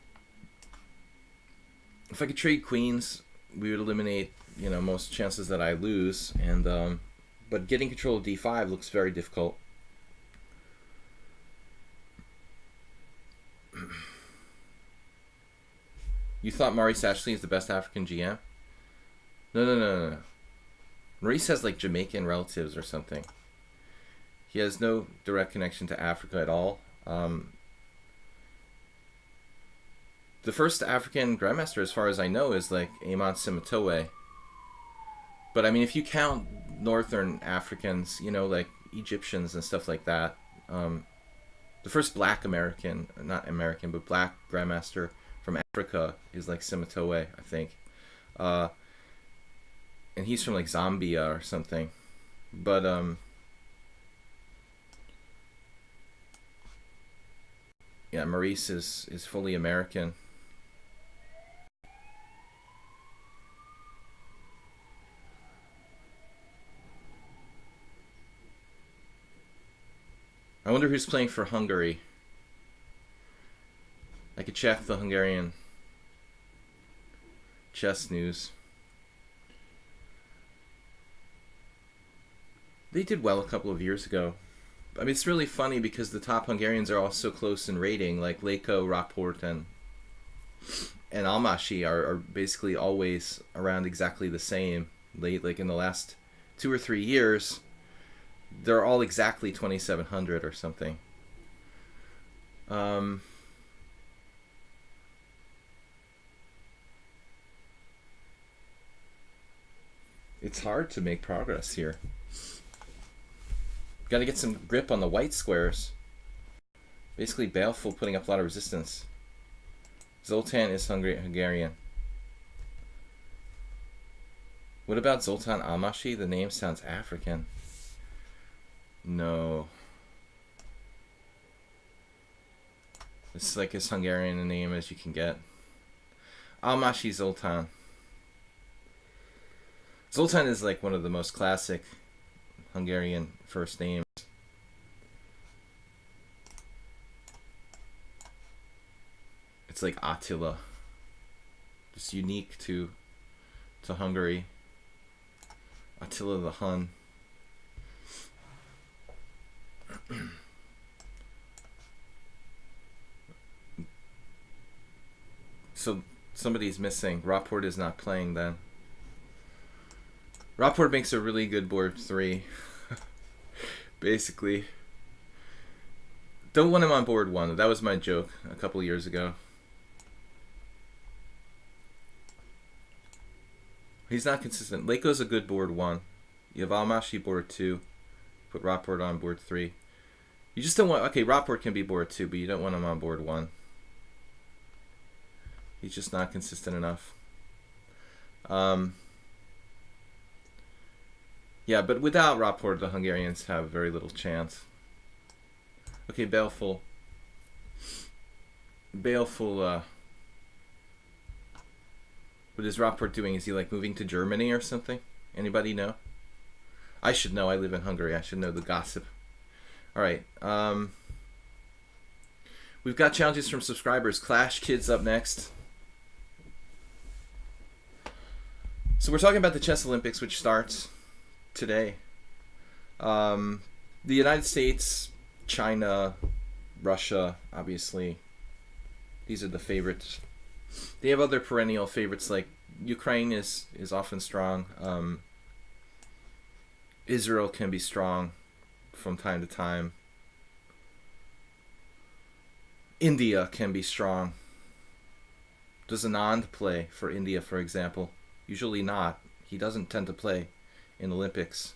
[SPEAKER 1] If I could trade queens, we would eliminate, you know, most chances that I lose. And but getting control of d5 looks very difficult. You thought Maurice Ashley is the best African GM? No. Maurice has like Jamaican relatives or something. He has no direct connection to Africa at all. The first African Grandmaster, as far as I know, is like Amon Simatowe. But I mean, if you count Northern Africans, you know, like Egyptians and stuff like that, the first black American, not American, but black Grandmaster from Africa is like Simatowe, I think. And he's from like Zambia or something. But yeah, Maurice is fully American. I wonder who's playing for Hungary. I could check the Hungarian chess news. They did well a couple of years ago. I mean, it's really funny because the top Hungarians are all so close in rating, like Leko, Rapport, and Almashi are basically always around exactly the same. Like in the last 2 or 3 years, they're all exactly 2,700 or something. It's hard to make progress here. Got to get some grip on the white squares. Basically, Baleful putting up a lot of resistance. Zoltan is Hungarian. What about Zoltan Almashi? The name sounds African. No. It's like as Hungarian a name as you can get. Almashi Zoltan. Zoltan is like one of the most classic Hungarian first names. It's like Attila. Just unique to Hungary. Attila the Hun. So somebody's missing. Rapport is not playing then. Rapport makes a really good board 3. Basically. Don't want him on board 1. That was my joke a couple years ago. He's not consistent. Leko's a good board 1. You have Almashi board 2. Put Rapport on board 3. You just don't want... Okay, Rapport can be board 2, but you don't want him on board 1. He's just not consistent enough. Yeah, but without Rapport, the Hungarians have very little chance. Okay, Baleful. What is Rapport doing? Is he like moving to Germany or something? Anybody know? I should know. I live in Hungary. I should know the gossip. All right. We've got challenges from subscribers. Clash Kids up next. So we're talking about the Chess Olympics, which starts today. The United States, China, Russia, obviously, these are the favorites. They have other perennial favorites, like Ukraine is often strong. Israel can be strong from time to time. India can be strong. Does Anand play for India, for example? Usually not. He doesn't tend to play in Olympics.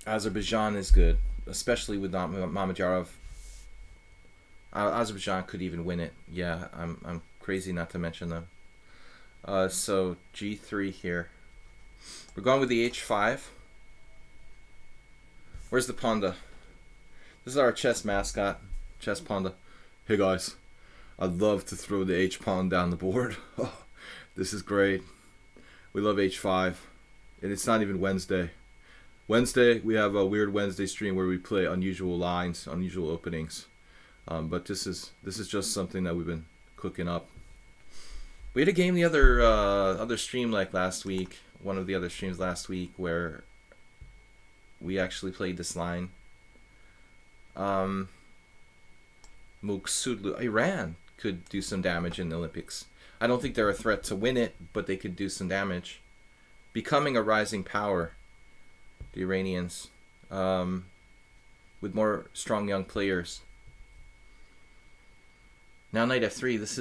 [SPEAKER 1] Azerbaijan is good, especially with Mamedyarov. Azerbaijan could even win it. Yeah, I'm crazy not to mention them. So G3 here. We're going with the H5. Where's the panda? This is our chess mascot, chess panda. Hey guys, I'd love to throw the H pawn down the board. Oh, this is great. We love H5, and it's not even Wednesday. Wednesday we have a weird Wednesday stream where we play unusual lines, unusual openings. But this is just something that we've been cooking up. We had a game the other stream like last week, one of the other streams last week, where we actually played this line. Muksudlu, Iran could do some damage in the Olympics. I don't think they're a threat to win it, but they could do some damage. Becoming a rising power, the Iranians, with more strong young players. Now knight f3. This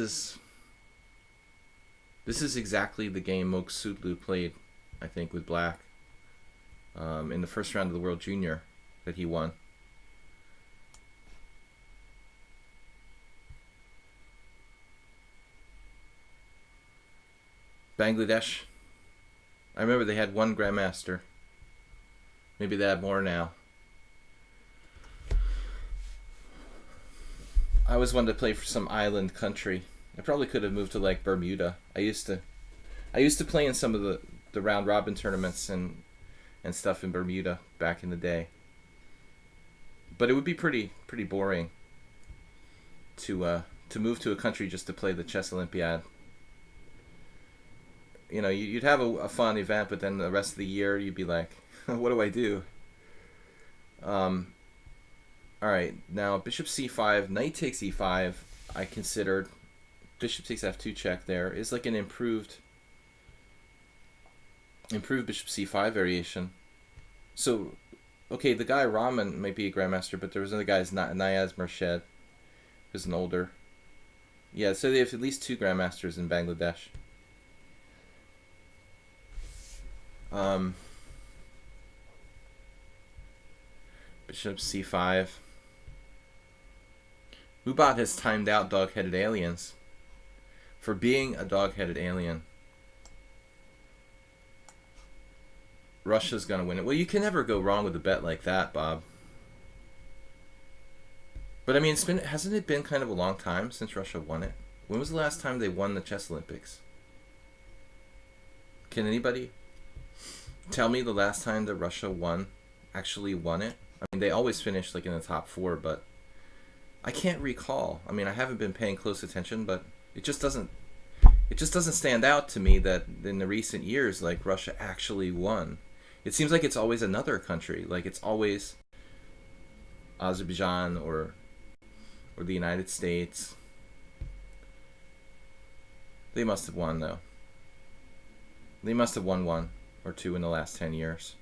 [SPEAKER 1] is exactly the game Muksudlu played, I think, with black in the first round of the World Junior that he won. Bangladesh. I remember they had one grandmaster. Maybe they have more now. I always wanted to play for some island country. I probably could have moved to like Bermuda. I used to play in some of the round robin tournaments and stuff in Bermuda back in the day. But it would be pretty boring to move to a country just to play the chess Olympiad. You know, you'd have a fun event, but then the rest of the year you'd be like, what do I do? Alright, now bishop c5, knight takes e5. I considered bishop takes f2 check there is like an improved bishop c5 variation. So, okay, the guy Rahman might be a grandmaster, but there was another guy, Nayaz Murshid, who's an older. Yeah, so they have at least two grandmasters in Bangladesh. Bishop c5. Mubat has timed out dog-headed aliens for being a dog-headed alien. Russia's gonna win it. Well, you can never go wrong with a bet like that, Bob. But I mean, hasn't it been kind of a long time since Russia won it? When was the last time they won the chess Olympics? Can anybody tell me the last time that Russia actually won it? I mean, they always finish like in the top 4, but I can't recall. I mean, I haven't been paying close attention, but it just doesn't stand out to me that in the recent years, like, Russia actually won. It seems like it's always another country. Like, it's always Azerbaijan or the United States. They must have won, though. They must have won one or two in the last 10 years.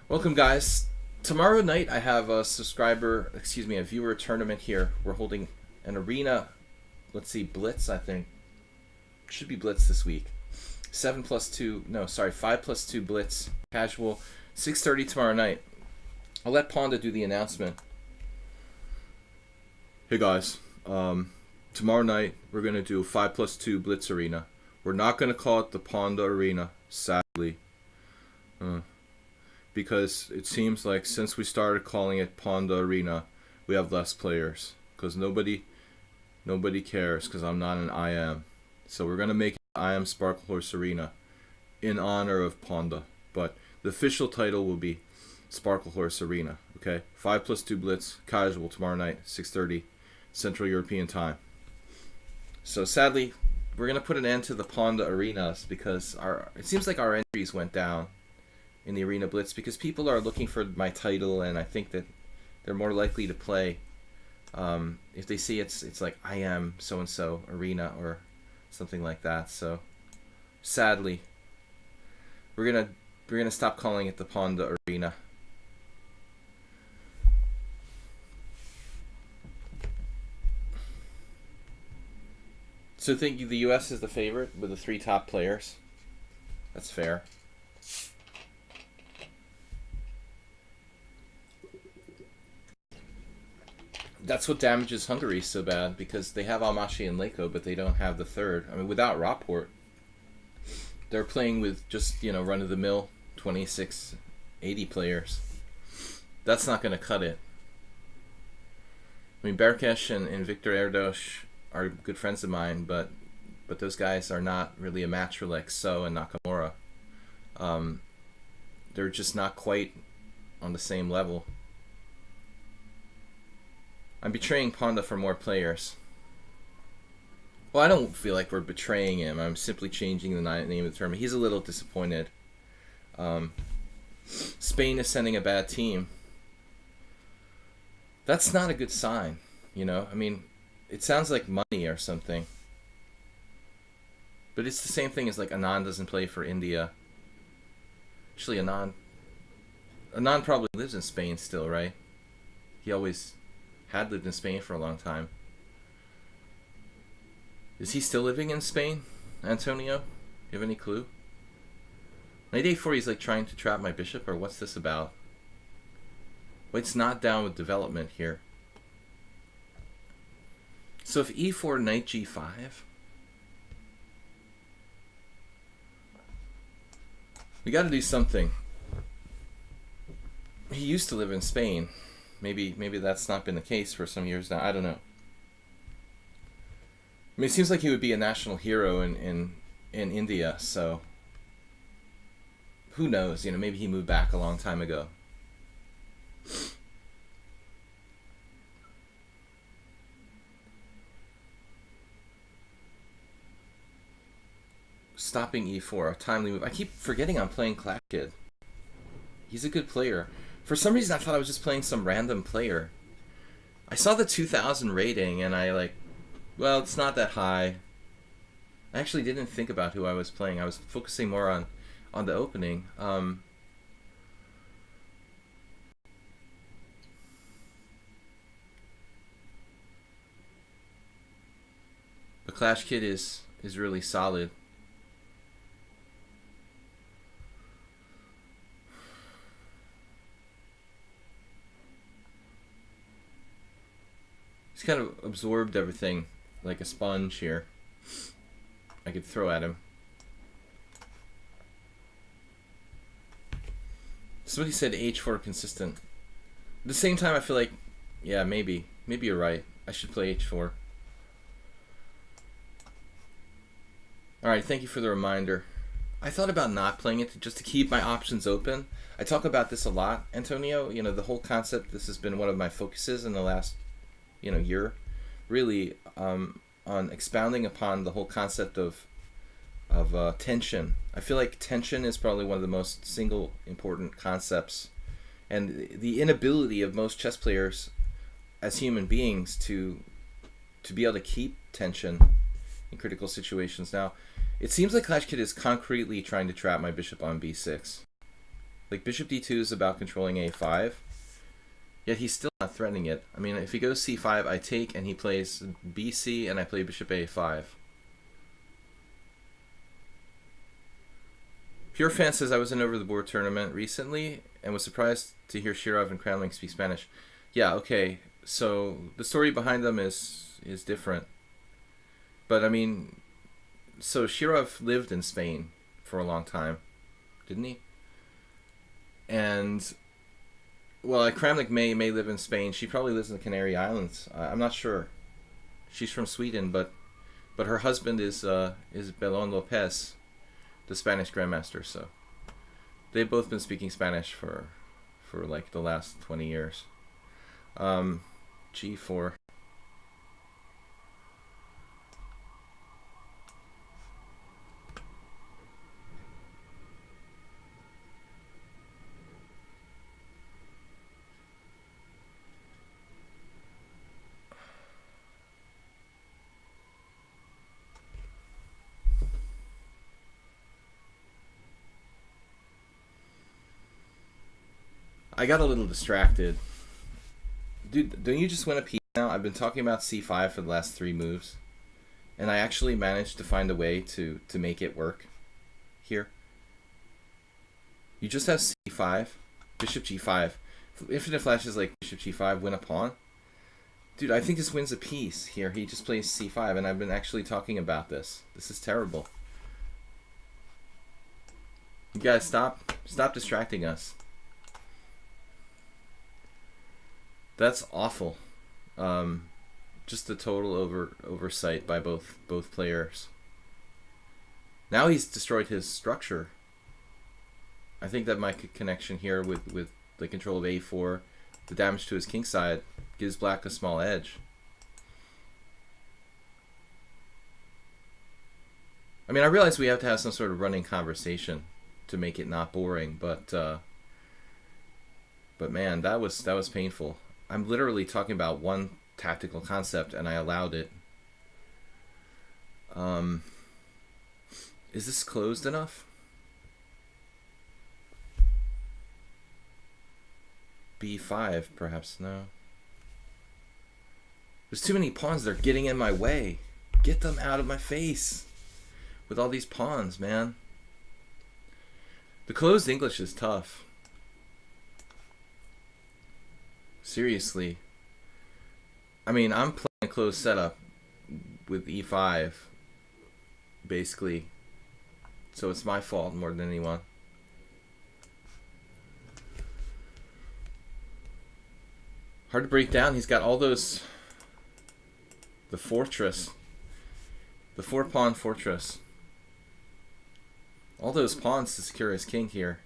[SPEAKER 1] Welcome, guys. Tomorrow night I have a viewer tournament here. We're holding an arena, let's see, blitz, I think. Should be blitz this week. 5 plus 2 blitz, casual, 6:30 tomorrow night. I'll let Ponda do the announcement. Hey guys, tomorrow night we're going to do 5 plus 2 blitz arena. We're not going to call it the Ponda arena, sadly. Because it seems like since we started calling it Ponda Arena, we have less players. Because nobody cares, because I'm not an IM. So we're going to make it IM Sparkle Horse Arena in honor of Ponda. But the official title will be Sparkle Horse Arena. Okay? 5 plus 2 blitz, casual, tomorrow night, 6:30. Central European time. So sadly, we're going to put an end to the Ponda arenas because it seems like our entries went down in the arena blitz because people are looking for my title, and I think that they're more likely to play if they see it's like I am so and so arena or something like that. So sadly, we're gonna stop calling it the Ponda arena. So think the U.S. is the favorite with the 3 top players. That's fair. That's what damages Hungary so bad, because they have Almaty and Leko, but they don't have the third. I mean, without Rapport, they're playing with just, run-of-the-mill 2680 players. That's not going to cut it. I mean, Berkesh and Victor Erdos are good friends of mine, but those guys are not really a match for like So and Nakamura. They're just not quite on the same level. I'm betraying Ponda for more players. Well, I don't feel like we're betraying him. I'm simply changing the name of the tournament. He's a little disappointed. Spain is sending a bad team. That's not a good sign, I mean, it sounds like money or something. But it's the same thing as like Anand doesn't play for India. Actually, Anand probably lives in Spain still, right? He always had lived in Spain for a long time. Is he still living in Spain, Antonio? You have any clue? Knight a4, he's like trying to trap my bishop, or what's this about? White's not down with development here. So if e4, knight g5... we got to do something. He used to live in Spain. Maybe that's not been the case for some years now. I don't know. I mean, it seems like he would be a national hero in India, so who knows? Maybe he moved back a long time ago. Stopping e4, a timely move. I keep forgetting I'm playing Clash Kid. He's a good player. For some reason, I thought I was just playing some random player. I saw the 2000 rating, and well, it's not that high. I actually didn't think about who I was playing. I was focusing more on the opening. The Clash Kid is really solid. He's kind of absorbed everything like a sponge here. I could throw at him. Somebody said h4 consistent. At the same time, I feel like, yeah, maybe you're right. I should play h4. Alright, thank you for the reminder. I thought about not playing it just to keep my options open. I talk about this a lot, Antonio. The whole concept, this has been one of my focuses in the last year, really, on expounding upon the whole concept of tension. I feel like tension is probably one of the most single important concepts, and the inability of most chess players as human beings to be able to keep tension in critical situations. Now, it seems like Clash Kid is concretely trying to trap my bishop on b6. Like bishop d2 is about controlling a5. Yet he's still not threatening it. I mean, if he goes c5, I take, and he plays bc, and I play bishop a5. Pure Fan says, I was in Over the Board tournament recently and was surprised to hear Shirov and Kramling speak Spanish. Yeah, okay. So the story behind them is different. But I mean, so Shirov lived in Spain for a long time, didn't he? And well, Kramnik may live in Spain. She probably lives in the Canary Islands. I'm not sure. She's from Sweden, but her husband is Belon Lopez, the Spanish grandmaster. So they've both been speaking Spanish for like the last 20 years. G4. I got a little distracted. Dude, don't you just win a piece now? I've been talking about c5 for the last 3 moves. And I actually managed to find a way to make it work here. You just have c5, bishop g5. Infinite flashes like bishop g5, win a pawn. Dude, I think this wins a piece here. He just plays c5, and I've been actually talking about this. This is terrible. You guys, stop distracting us. That's awful. Just a total oversight by both players. Now he's destroyed his structure. I think that my connection here with the control of a4, the damage to his king side, gives black a small edge. I mean, I realize we have to have some sort of running conversation to make it not boring, but man, that was painful. I'm literally talking about one tactical concept, and I allowed it. Is this closed enough? b5, perhaps. No. There's too many pawns. They're getting in my way. Get them out of my face with all these pawns, man. The closed English is tough. Seriously. I mean, I'm playing a closed setup with e5, basically. So it's my fault more than anyone. Hard to break down. He's got all those... The fortress. The 4-pawn fortress. All those pawns to secure his king here.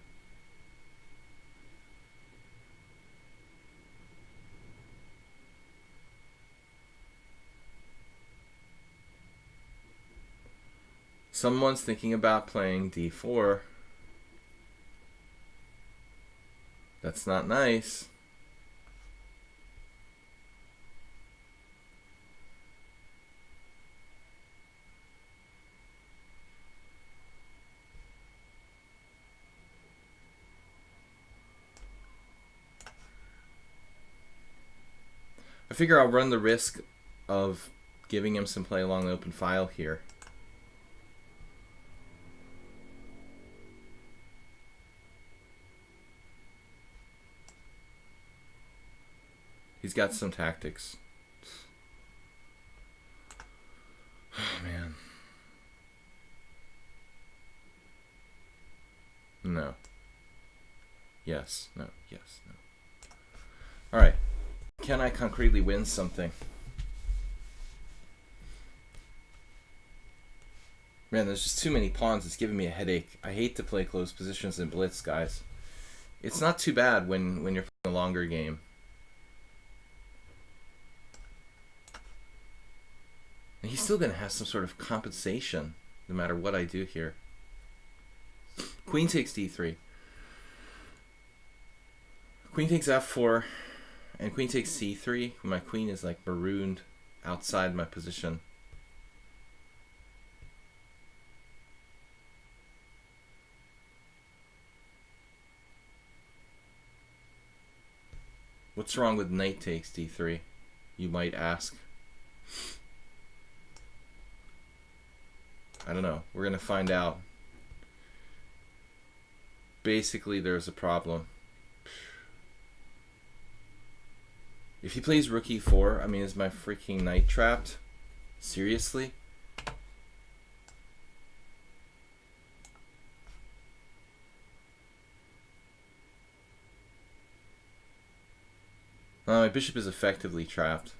[SPEAKER 1] Someone's thinking about playing d4. That's not nice. I figure I'll run the risk of giving him some play along the open file here. He's got some tactics. Oh, man. No. Yes. No. Yes. No. All right. Can I concretely win something? Man, there's just too many pawns. It's giving me a headache. I hate to play close positions in blitz, guys. It's not too bad when you're playing a longer game. And he's still going to have some sort of compensation no matter what I do here. Queen takes d3. Queen takes f4. And queen takes c3. My queen is like marooned outside my position. What's wrong with knight takes d3? You might ask. I don't know. We're going to find out. Basically, there's a problem. If he plays rook e4, I mean, is my freaking knight trapped? Seriously? My bishop is effectively trapped.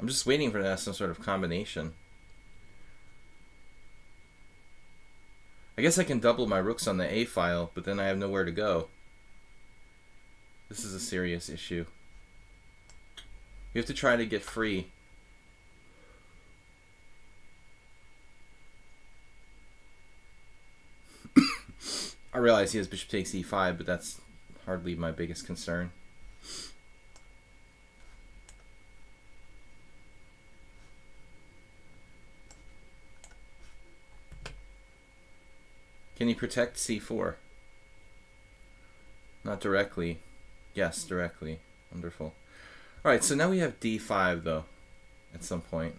[SPEAKER 1] I'm just waiting for that some sort of combination. I guess I can double my rooks on the A file, but then I have nowhere to go. This is a serious issue. You have to try to get free. I realize he has bishop takes e5, but that's hardly my biggest concern. Can he protect c4? Not directly. Yes, directly. Wonderful. Alright, so now we have d5, though, at some point.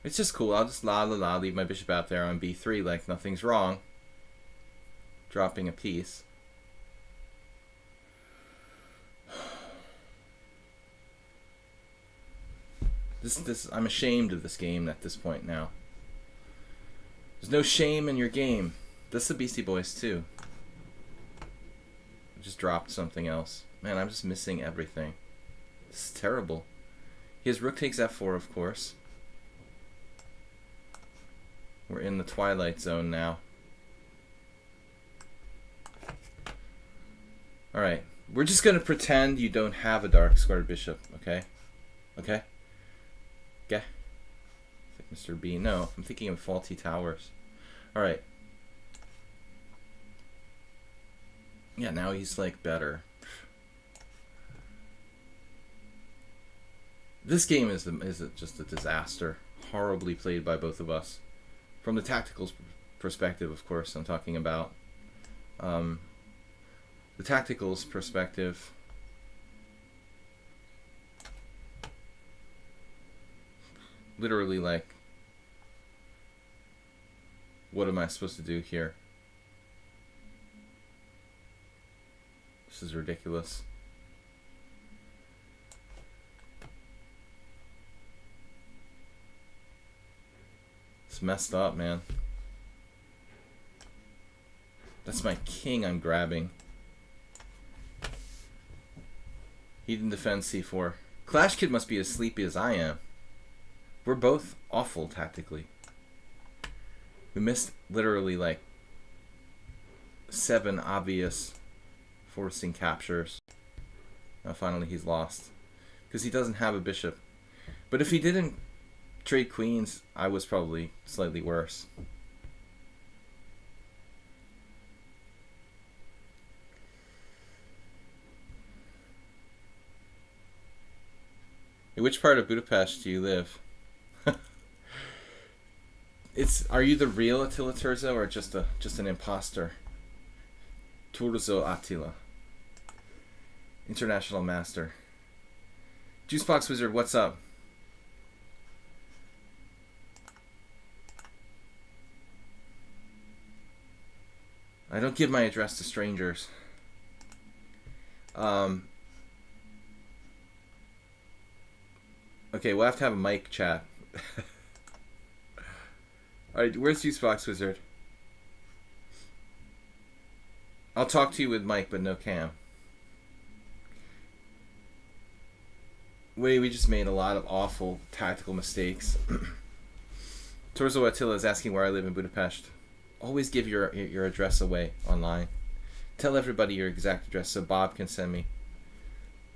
[SPEAKER 1] It's just cool. I'll just leave my bishop out there on b3 like nothing's wrong. Dropping a piece. I'm ashamed of this game at this point now. There's no shame in your game. This is the Beastie Boys too. I just dropped something else. Man, I'm just missing everything. This is terrible. He has rook takes f4, of course. We're in the twilight zone now. Alright. We're just going to pretend you don't have a dark squared bishop, okay? Okay? Okay? It's like Mr. B. No, I'm thinking of faulty towers. Alright. Yeah, now he's like better. This game is just a disaster. Horribly played by both of us. From the tactical perspective, of course, I'm talking about. The tacticals perspective. Literally, like, what am I supposed to do here? This is ridiculous. It's messed up, man. That's my king I'm grabbing. He didn't defend c4. Clash Kid must be as sleepy as I am. We're both awful tactically. We missed literally like 7 obvious forcing captures. Now finally he's lost. Because he doesn't have a bishop. But if he didn't trade queens, I was probably slightly worse. In which part of Budapest do you live? Are you the real Attila Turzo or just an imposter? Turzo Attila. International Master. Juicebox Wizard, what's up? I don't give my address to strangers. Okay, we'll have to have a mic chat. Alright, where's Juicebox Wizard? I'll talk to you with mic, but no cam. We just made a lot of awful tactical mistakes. Torzo Attila is asking where I live in Budapest. Always give your address away online. Tell everybody your exact address so Bob can send me,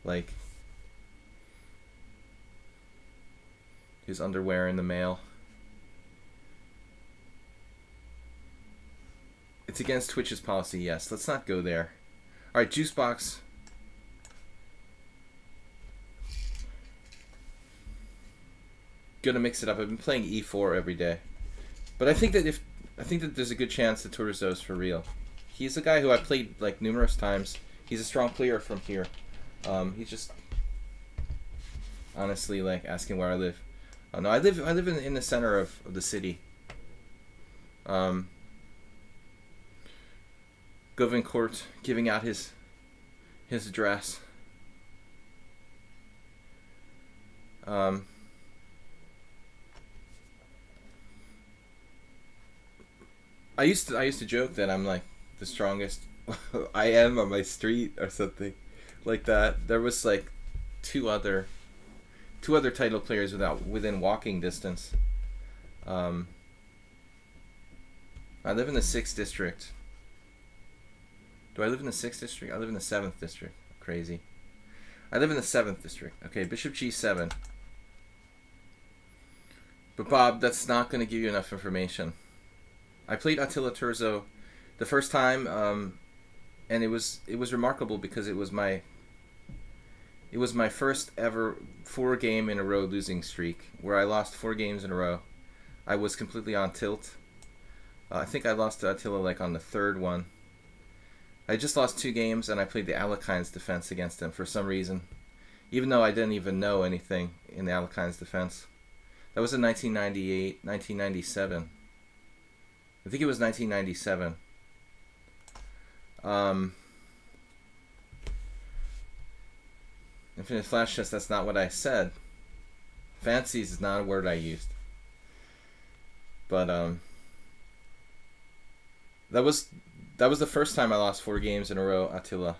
[SPEAKER 1] like, his underwear in the mail. It's against Twitch's policy, yes. Let's not go there. Alright, Juicebox. Gonna mix it up. I've been playing e4 every day. But I think that there's a good chance that Torzo's for real. He's a guy who I played like numerous times. He's a strong player from here. He's just honestly like asking where I live. No, I live in the center of the city. Govincourt giving out his address. I used to joke that I'm like the strongest I am on my street or something like that. There was like two other title players within walking distance. I live in the 6th district. Do I live in the 6th district? I live in the 7th district. Crazy. I live in the 7th district. Okay, bishop g7. But Bob, that's not going to give you enough information. I played Attila Turzo the first time, and it was remarkable because it was my It was my first ever 4 game in a row losing streak where I lost 4 games in a row. I was completely on tilt. I think I lost to Attila like on the third one. I just lost 2 games and I played the Alekhines defense against him for some reason, even though I didn't even know anything in the Alekhines defense. That was in 1998, 1997. I think it was 1997. Infinite Flash Chess, that's not what I said. Fancies is not a word I used. But that was the first time I lost 4 games in a row, Attila,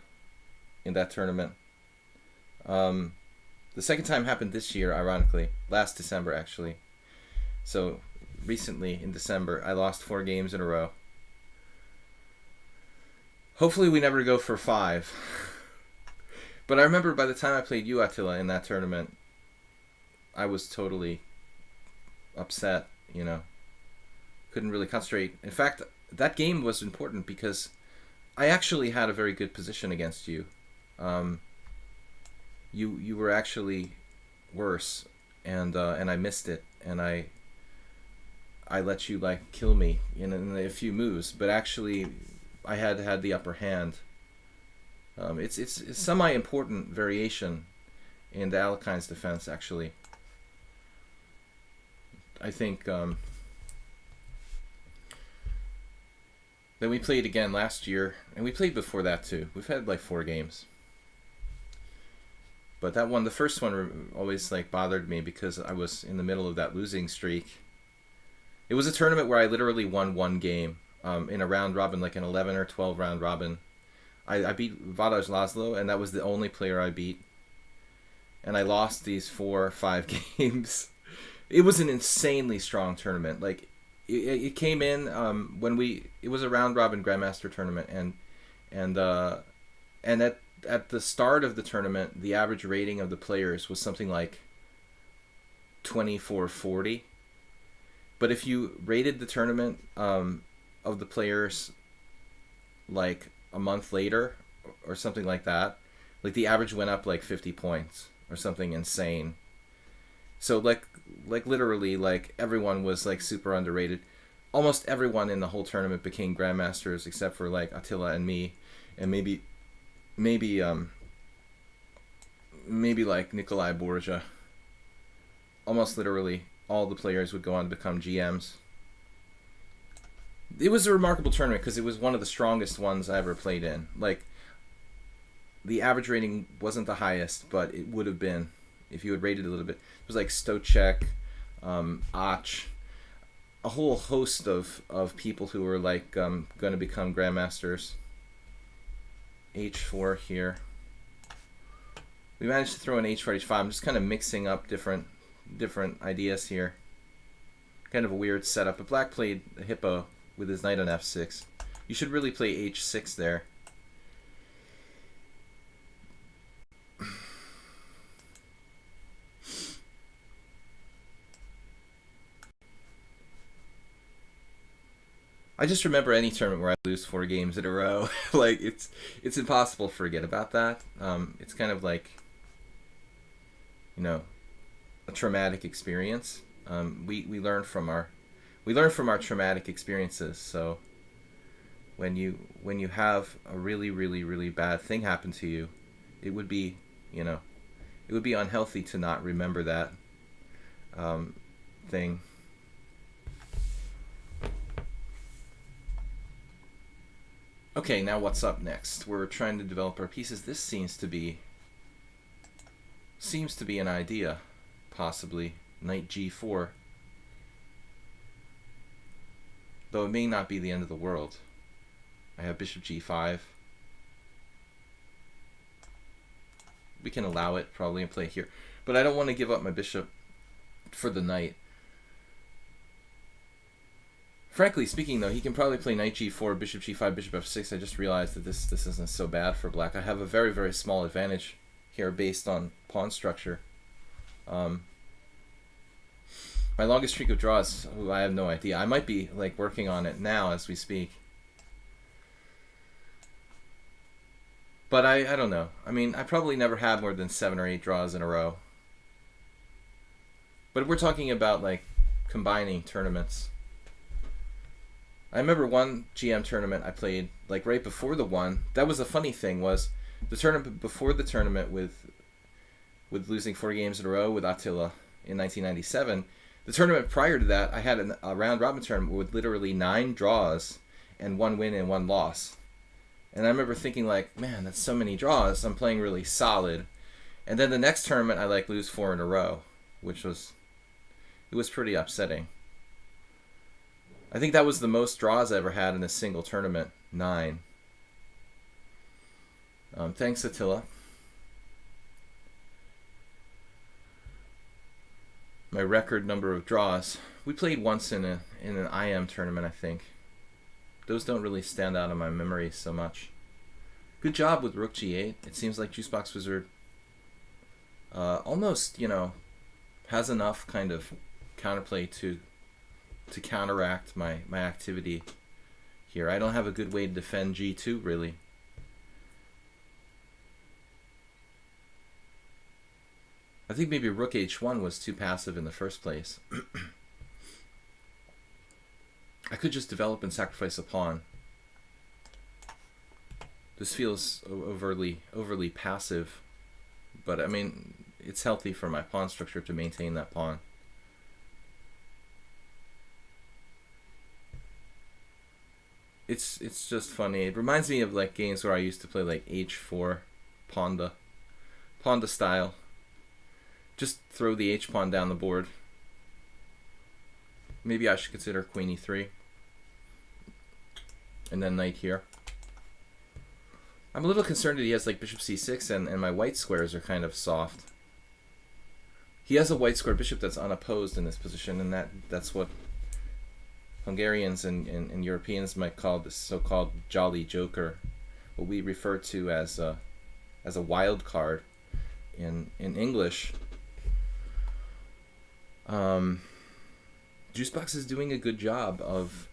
[SPEAKER 1] in that tournament. The second time happened this year, ironically, last December actually. So recently in December, I lost 4 games in a row. Hopefully we never go for 5. But I remember by the time I played you, Attila, in that tournament, I was totally upset, you know. Couldn't really concentrate. In fact, that game was important because I actually had a very good position against you. You were actually worse, and I missed it, and I let you like kill me in a few moves, but actually I had the upper hand. It's a semi-important variation in the Alekhines defense, actually. I think then we played again last year, and we played before that too. We've had like 4 games. But that one, the first one, always like bothered me because I was in the middle of that losing streak. It was a tournament where I literally won 1 game in a round robin, like an 11 or 12 round robin. I beat Vadaj Laszlo, and that was the only player I beat. And I lost these 4 or 5 games. It was an insanely strong tournament. Like it came in when it was a round robin Grandmaster tournament, and at the start of the tournament, the average rating of the players was something like 2440. But if you rated the tournament of the players like a month later or something like that, like the average went up like 50 points or something insane. So like literally like everyone was like super underrated. Almost everyone in the whole tournament became grandmasters except for like Attila and me, and maybe like Nikolai Borja. Almost literally all the players would go on to become GMs. It was a remarkable tournament because it was one of the strongest ones I ever played in. Like, the average rating wasn't the highest, but it would have been if you had rated a little bit. It was like Stochek, Och, a whole host of people who were like going to become grandmasters. H4 here. We managed to throw an H4, H5. I'm just kind of mixing up different ideas here. Kind of a weird setup. But Black played a hippo with his knight on F6. You should really play H6 there. I just remember any tournament where I lose 4 games in a row. Like it's impossible to forget about that. It's kind of like, you know, a traumatic experience. We learn from our traumatic experiences. So when you have a really really really bad thing happen to you, it would be unhealthy to not remember that thing. Okay, now what's up next? We're trying to develop our pieces. This seems to be an idea, possibly. Knight G4. Though it may not be the end of the world. I have Bishop G5. We can allow it probably and play here. But I don't want to give up my bishop for the knight. Frankly speaking, though, he can probably play knight G4, bishop G5, bishop F6. I just realized that this isn't so bad for black. I have a very, very small advantage here based on pawn structure. My longest streak of draws, I have no idea. I might be like working on it now as we speak. But I don't know. I mean, I probably never had more than 7 or 8 draws in a row. But we're talking about like combining tournaments. I remember one GM tournament I played like right before the one. That was a funny thing was the tournament before the tournament with losing 4 games in a row with Attila in 1997. The tournament prior to that, I had a round robin tournament with literally 9 draws and 1 win and 1 loss. And I remember thinking like, man, that's so many draws. I'm playing really solid. And then the next tournament, I like lose 4 in a row, which was pretty upsetting. I think that was the most draws I ever had in a single tournament, 9. Thanks, Attila. My record number of draws. We played once in an IM tournament, I think. Those don't really stand out in my memory so much. Good job with Rook G8. It seems like Juicebox Wizard almost, has enough kind of counterplay to counteract my activity here. I don't have a good way to defend G2, really. I think maybe Rook H1 was too passive in the first place. I could just develop and sacrifice a pawn. This feels overly passive, but I mean, it's healthy for my pawn structure to maintain that pawn. It's just funny. It reminds me of like games where I used to play like H4 Ponda style. Just throw the H pawn down the board. Maybe I should consider Queen E3. And then knight here. I'm a little concerned that he has like bishop c6 and my white squares are kind of soft. He has a white square bishop that's unopposed in this position, and that's what Hungarians and Europeans might call this so-called jolly joker, what we refer to as a wild card in English. Juicebox is doing a good job of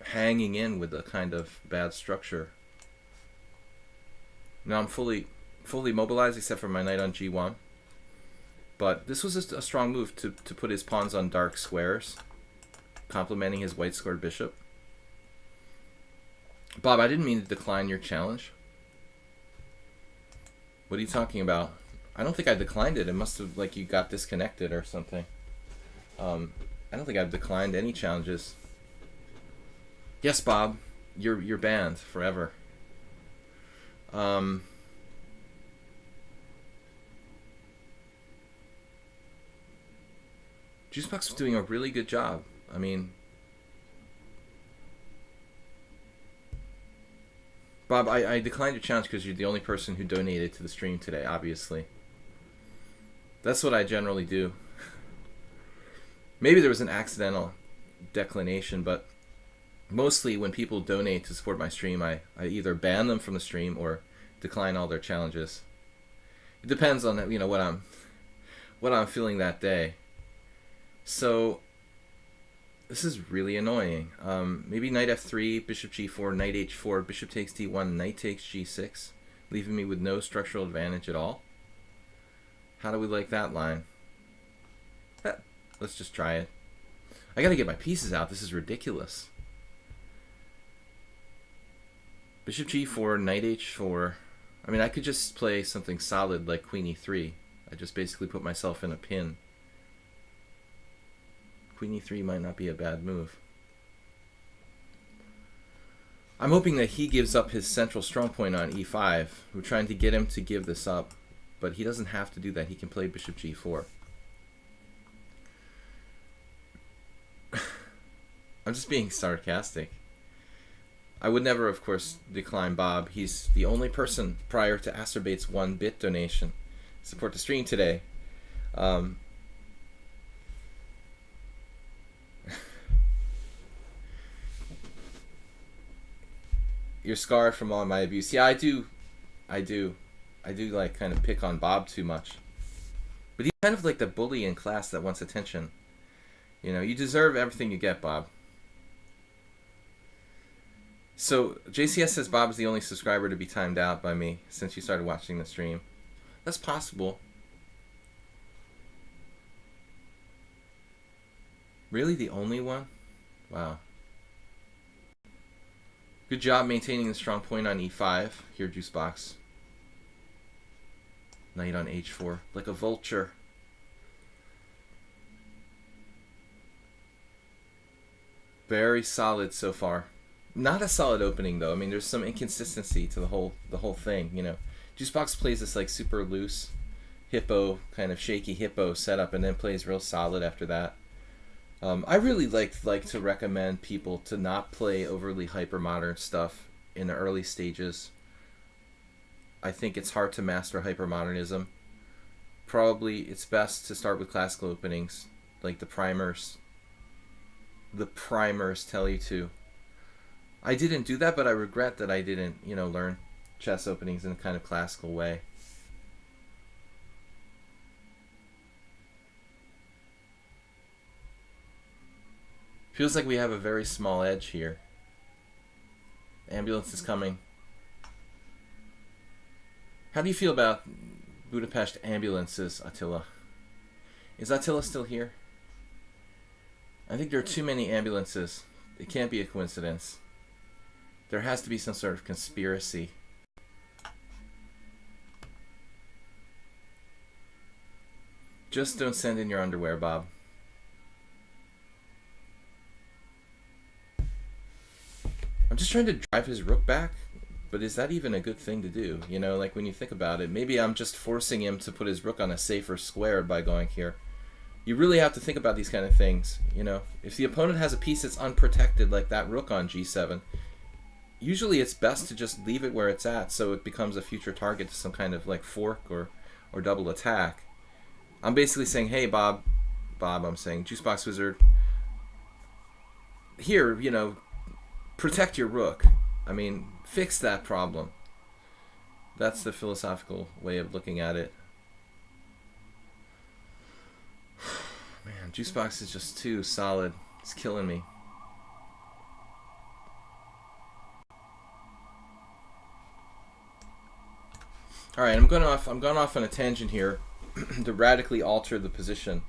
[SPEAKER 1] hanging in with a kind of bad structure. Now I'm fully mobilized except for my knight on g1. But this was just a strong move to put his pawns on dark squares, complementing his white squared bishop. Bob, I didn't mean to decline your challenge. What are you talking about? I don't think I declined it. It must have, like, you got disconnected or something. I don't think I've declined any challenges. Yes, Bob, you're banned forever. Juicebox was doing a really good job. I mean, Bob, I declined your challenge because you're the only person who donated to the stream today, obviously. That's what I generally do. Maybe there was an accidental declination, but mostly when people donate to support my stream, I either ban them from the stream or decline all their challenges. It depends on what I'm feeling that day. So this is really annoying. Maybe knight f3, bishop g4, knight h4, bishop takes d1, knight takes g6, leaving me with no structural advantage at all. How do we like that line? Let's just try it. I gotta get my pieces out. This is ridiculous. Bishop g4, knight h4. I mean, I could just play something solid like queen e3. I just basically put myself in a pin. Queen e3 might not be a bad move. I'm hoping that he gives up his central strong point on e5. We're trying to get him to give this up, but he doesn't have to do that. He can play bishop g4. I'm just being sarcastic. I would never, of course, decline Bob. He's the only person prior to Acerbate's 1-bit donation support the stream today. You're scarred from all my abuse. Yeah, I do like kind of pick on Bob too much. But he's kind of like the bully in class that wants attention. You know, you deserve everything you get, Bob.
[SPEAKER 2] So JCS says Bob is the only subscriber to be timed out by me since you started watching the stream. That's possible. Really, the only one? Wow. Good job maintaining the strong point on e5. Here, Juicebox. Knight on h4, like a vulture. Very solid so far. Not a solid opening though. I mean, there's some inconsistency to the whole thing. You know, Juicebox plays this like super loose hippo, kind of shaky hippo setup, and then plays real solid after that. I really like to recommend people to not play overly hypermodern stuff in the early stages. I think it's hard to master hypermodernism. Probably it's best to start with classical openings, like the primers. The primers tell you to. I didn't do that, but I regret that I didn't, learn chess openings in a kind of classical way. Feels like we have a very small edge here. Ambulance is coming. How do you feel about Budapest ambulances, Attila? Is Attila still here? I think there are too many ambulances. It can't be a coincidence. There has to be some sort of conspiracy. Just don't send in your underwear, Bob. I'm just trying to drive his rook back, but is that even a good thing to do? Like when you think about it, maybe I'm just forcing him to put his rook on a safer square by going here. You really have to think about these kind of things, If the opponent has a piece that's unprotected, like that rook on g7, usually it's best to just leave it where it's at so it becomes a future target to some kind of like fork or double attack. I'm basically saying, hey, Bob, I'm saying, Juicebox Wizard, here, protect your rook. I mean, fix that problem. That's the philosophical way of looking at it. Man, Juicebox is just too solid. It's killing me. All right, I'm going off on a tangent here to radically alter the position.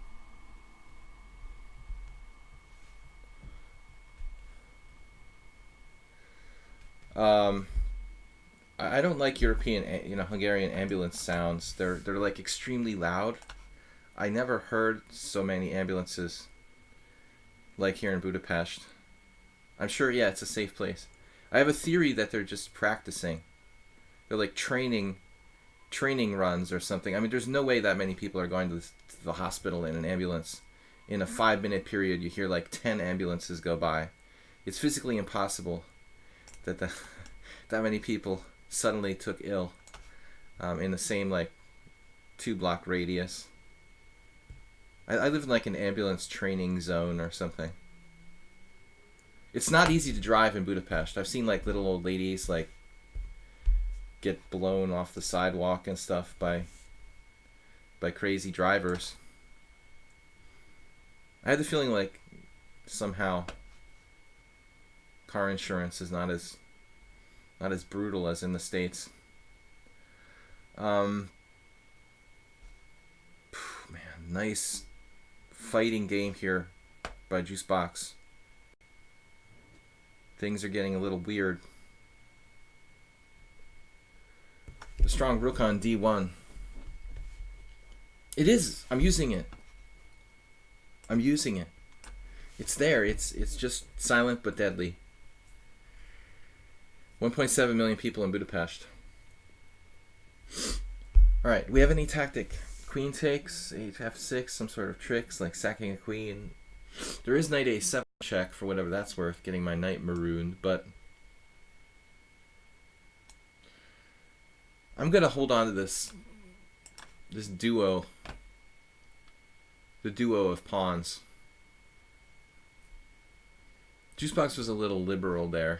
[SPEAKER 2] I don't like European, Hungarian ambulance sounds. They're like extremely loud. I never heard so many ambulances like here in Budapest. I'm sure, yeah, it's a safe place. I have a theory that they're just practicing. They're like training runs or something. I mean, there's no way that many people are going to the hospital in an ambulance. In a 5-minute period, you hear like 10 ambulances go by. It's physically impossible that that many people suddenly took ill in the same like 2-block radius. I live in like an ambulance training zone or something. It's not easy to drive in Budapest. I've seen like little old ladies like get blown off the sidewalk and stuff by crazy drivers. I had the feeling like somehow car insurance is not as brutal as in the States. Man, nice fighting game here by Juicebox. Things are getting a little weird. The strong rook on d1. It is. I'm using it. It's there. It's just silent but deadly. 1.7 million people in Budapest. All right. Do we have any tactic? Queen takes, h6, some sort of tricks like sacking a queen. There is knight a7 check for whatever that's worth, getting my knight marooned, but I'm going to hold on to this duo. The duo of pawns. Juicebox was a little liberal there,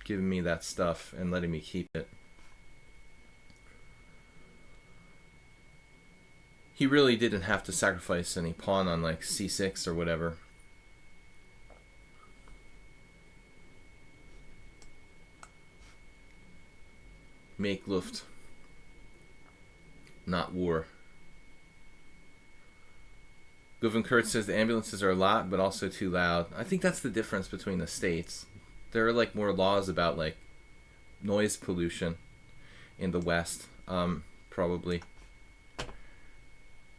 [SPEAKER 2] giving me that stuff and letting me keep it. He really didn't have to sacrifice any pawn on like c6 or whatever. Make Luft, not war. Govan Kurt says the ambulances are a lot, but also too loud. I think that's the difference between the states. There are like more laws about like noise pollution in the West, probably.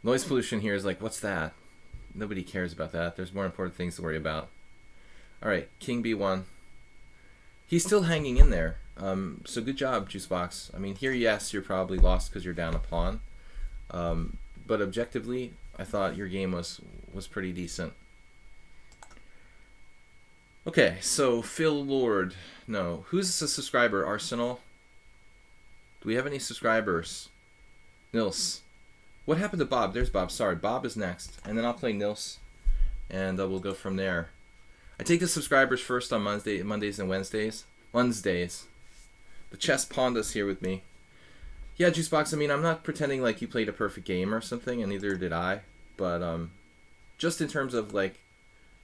[SPEAKER 2] Noise pollution here is like, what's that? Nobody cares about that. There's more important things to worry about. All right, King B1. He's still hanging in there. So good job, Juicebox. I mean, here, yes, you're probably lost because you're down a pawn. But objectively, I thought your game was pretty decent. Okay, so Phil Lord. No. Who's a subscriber? Arsenal? Do we have any subscribers? Nils. What happened to Bob? There's Bob. Sorry, Bob is next. And then I'll play Nils. And we'll go from there. I take the subscribers first on Mondays and Wednesdays. The Chess Ponda's here with me. Yeah, Juicebox, I mean, I'm not pretending like you played a perfect game or something, and neither did I. But just in terms of, like,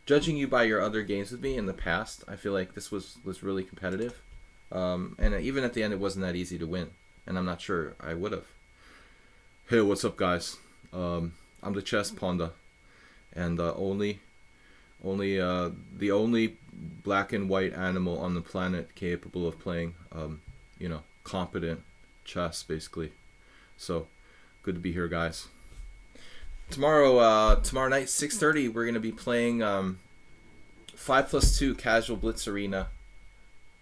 [SPEAKER 2] judging you by your other games with me in the past, I feel like this was really competitive. And even at the end, it wasn't that easy to win. And I'm not sure I would have. Hey, what's up, guys? I'm the Chess Ponda. And the only black and white animal on the planet capable of playing, competent chess, basically. So, good to be here, guys. Tomorrow night, 6:30, we're gonna be playing 5+2 casual blitz arena,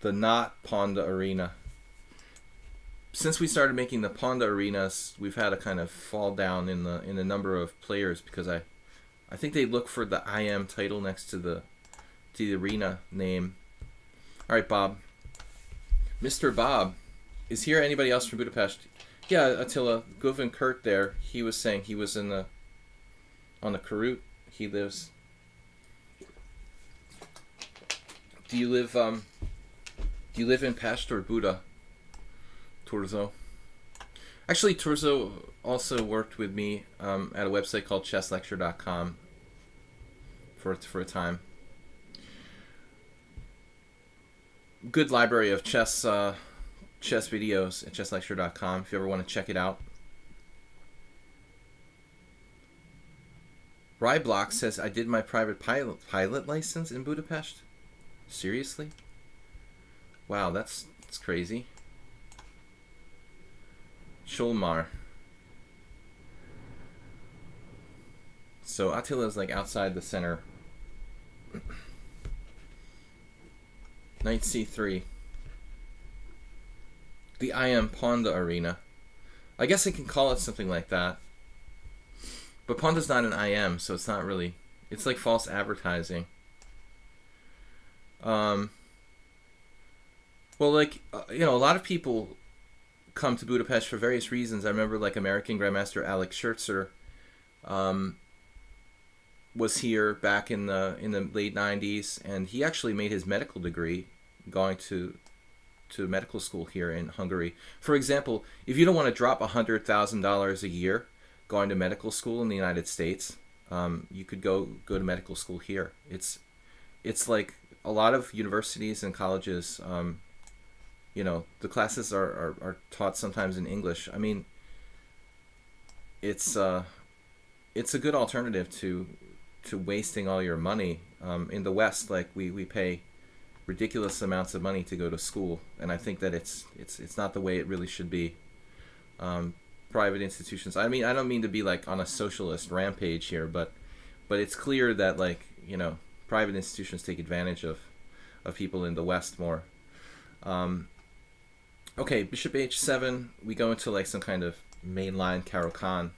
[SPEAKER 2] the not Ponda arena. Since we started making the Ponda arenas, we've had a kind of fall down in the number of players because I think they look for the IM title next to the arena name. All right, Bob. Mr. Bob. Is here anybody else from Budapest? Yeah, Attila. Govan Kurt there. He was saying he was on the Karut. He lives. Do you live in Pest or Buda? Torzo. Actually, Torzo also worked with me at a website called chesslecture.com for a time. Good library of chess videos at chesslecture.com if you ever want to check it out. Ryblock says, I did my private pilot license in Budapest. Seriously? Wow, that's crazy. Sholmar. So Attila's like outside the center. Knight c3. The IM Ponda arena. I guess I can call it something like that. But Ponda's not an IM, so it's not really... It's like false advertising. Well, like, a lot of people come to Budapest for various reasons. I remember, like, American Grandmaster Alex Scherzer was here back in the late 90s, and he actually made his medical degree going to medical school here in Hungary. For example, if you don't want to drop $100,000 a year going to medical school in the United States, you could go to medical school here. It's like a lot of universities and colleges, the classes are taught sometimes in English. I mean, it's a good alternative to wasting all your money. In the West, like we pay ridiculous amounts of money to go to school, and I think that it's not the way it really should be. Private institutions. I mean, I don't mean to be like on a socialist rampage here, but it's clear that, like, private institutions take advantage of people in the West more. Okay, bishop h7. We go into like some kind of mainline Caro-Kann.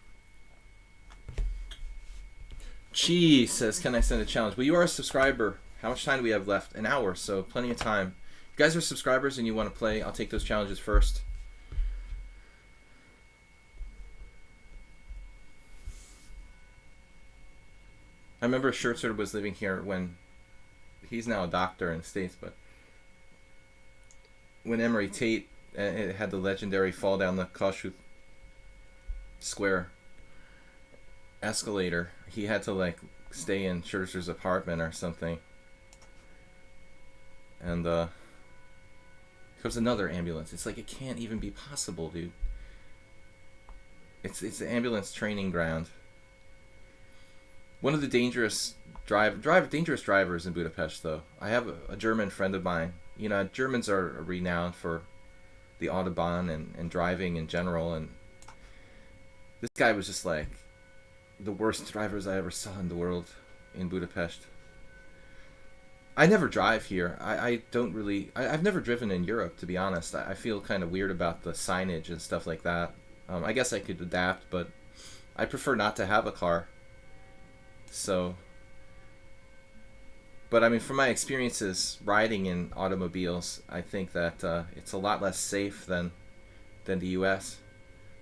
[SPEAKER 2] Chi says, can I send a challenge? Well, you are a subscriber. How much time do we have left? An hour, so plenty of time. If you guys are subscribers and you want to play, I'll take those challenges first. I remember Scherzer was living here when... He's now a doctor in the States, but... When Emory Tate had the legendary fall down the Kossuth Square escalator, he had to, like, stay in Scherzer's apartment or something. And Comes another ambulance. It's like it can't even be possible, dude. It's the ambulance training ground. One of the dangerous drivers in Budapest, though. I have a German friend of mine. You know, Germans are renowned for the Autobahn and driving in general, and this guy was just like the worst drivers I ever saw in the world in Budapest. I never drive here. I don't really... I've never driven in Europe, to be honest. I feel kind of weird about the signage and stuff like that. I guess I could adapt, but I prefer not to have a car. So... But I mean, from my experiences riding in automobiles, I think that it's a lot less safe than the U.S.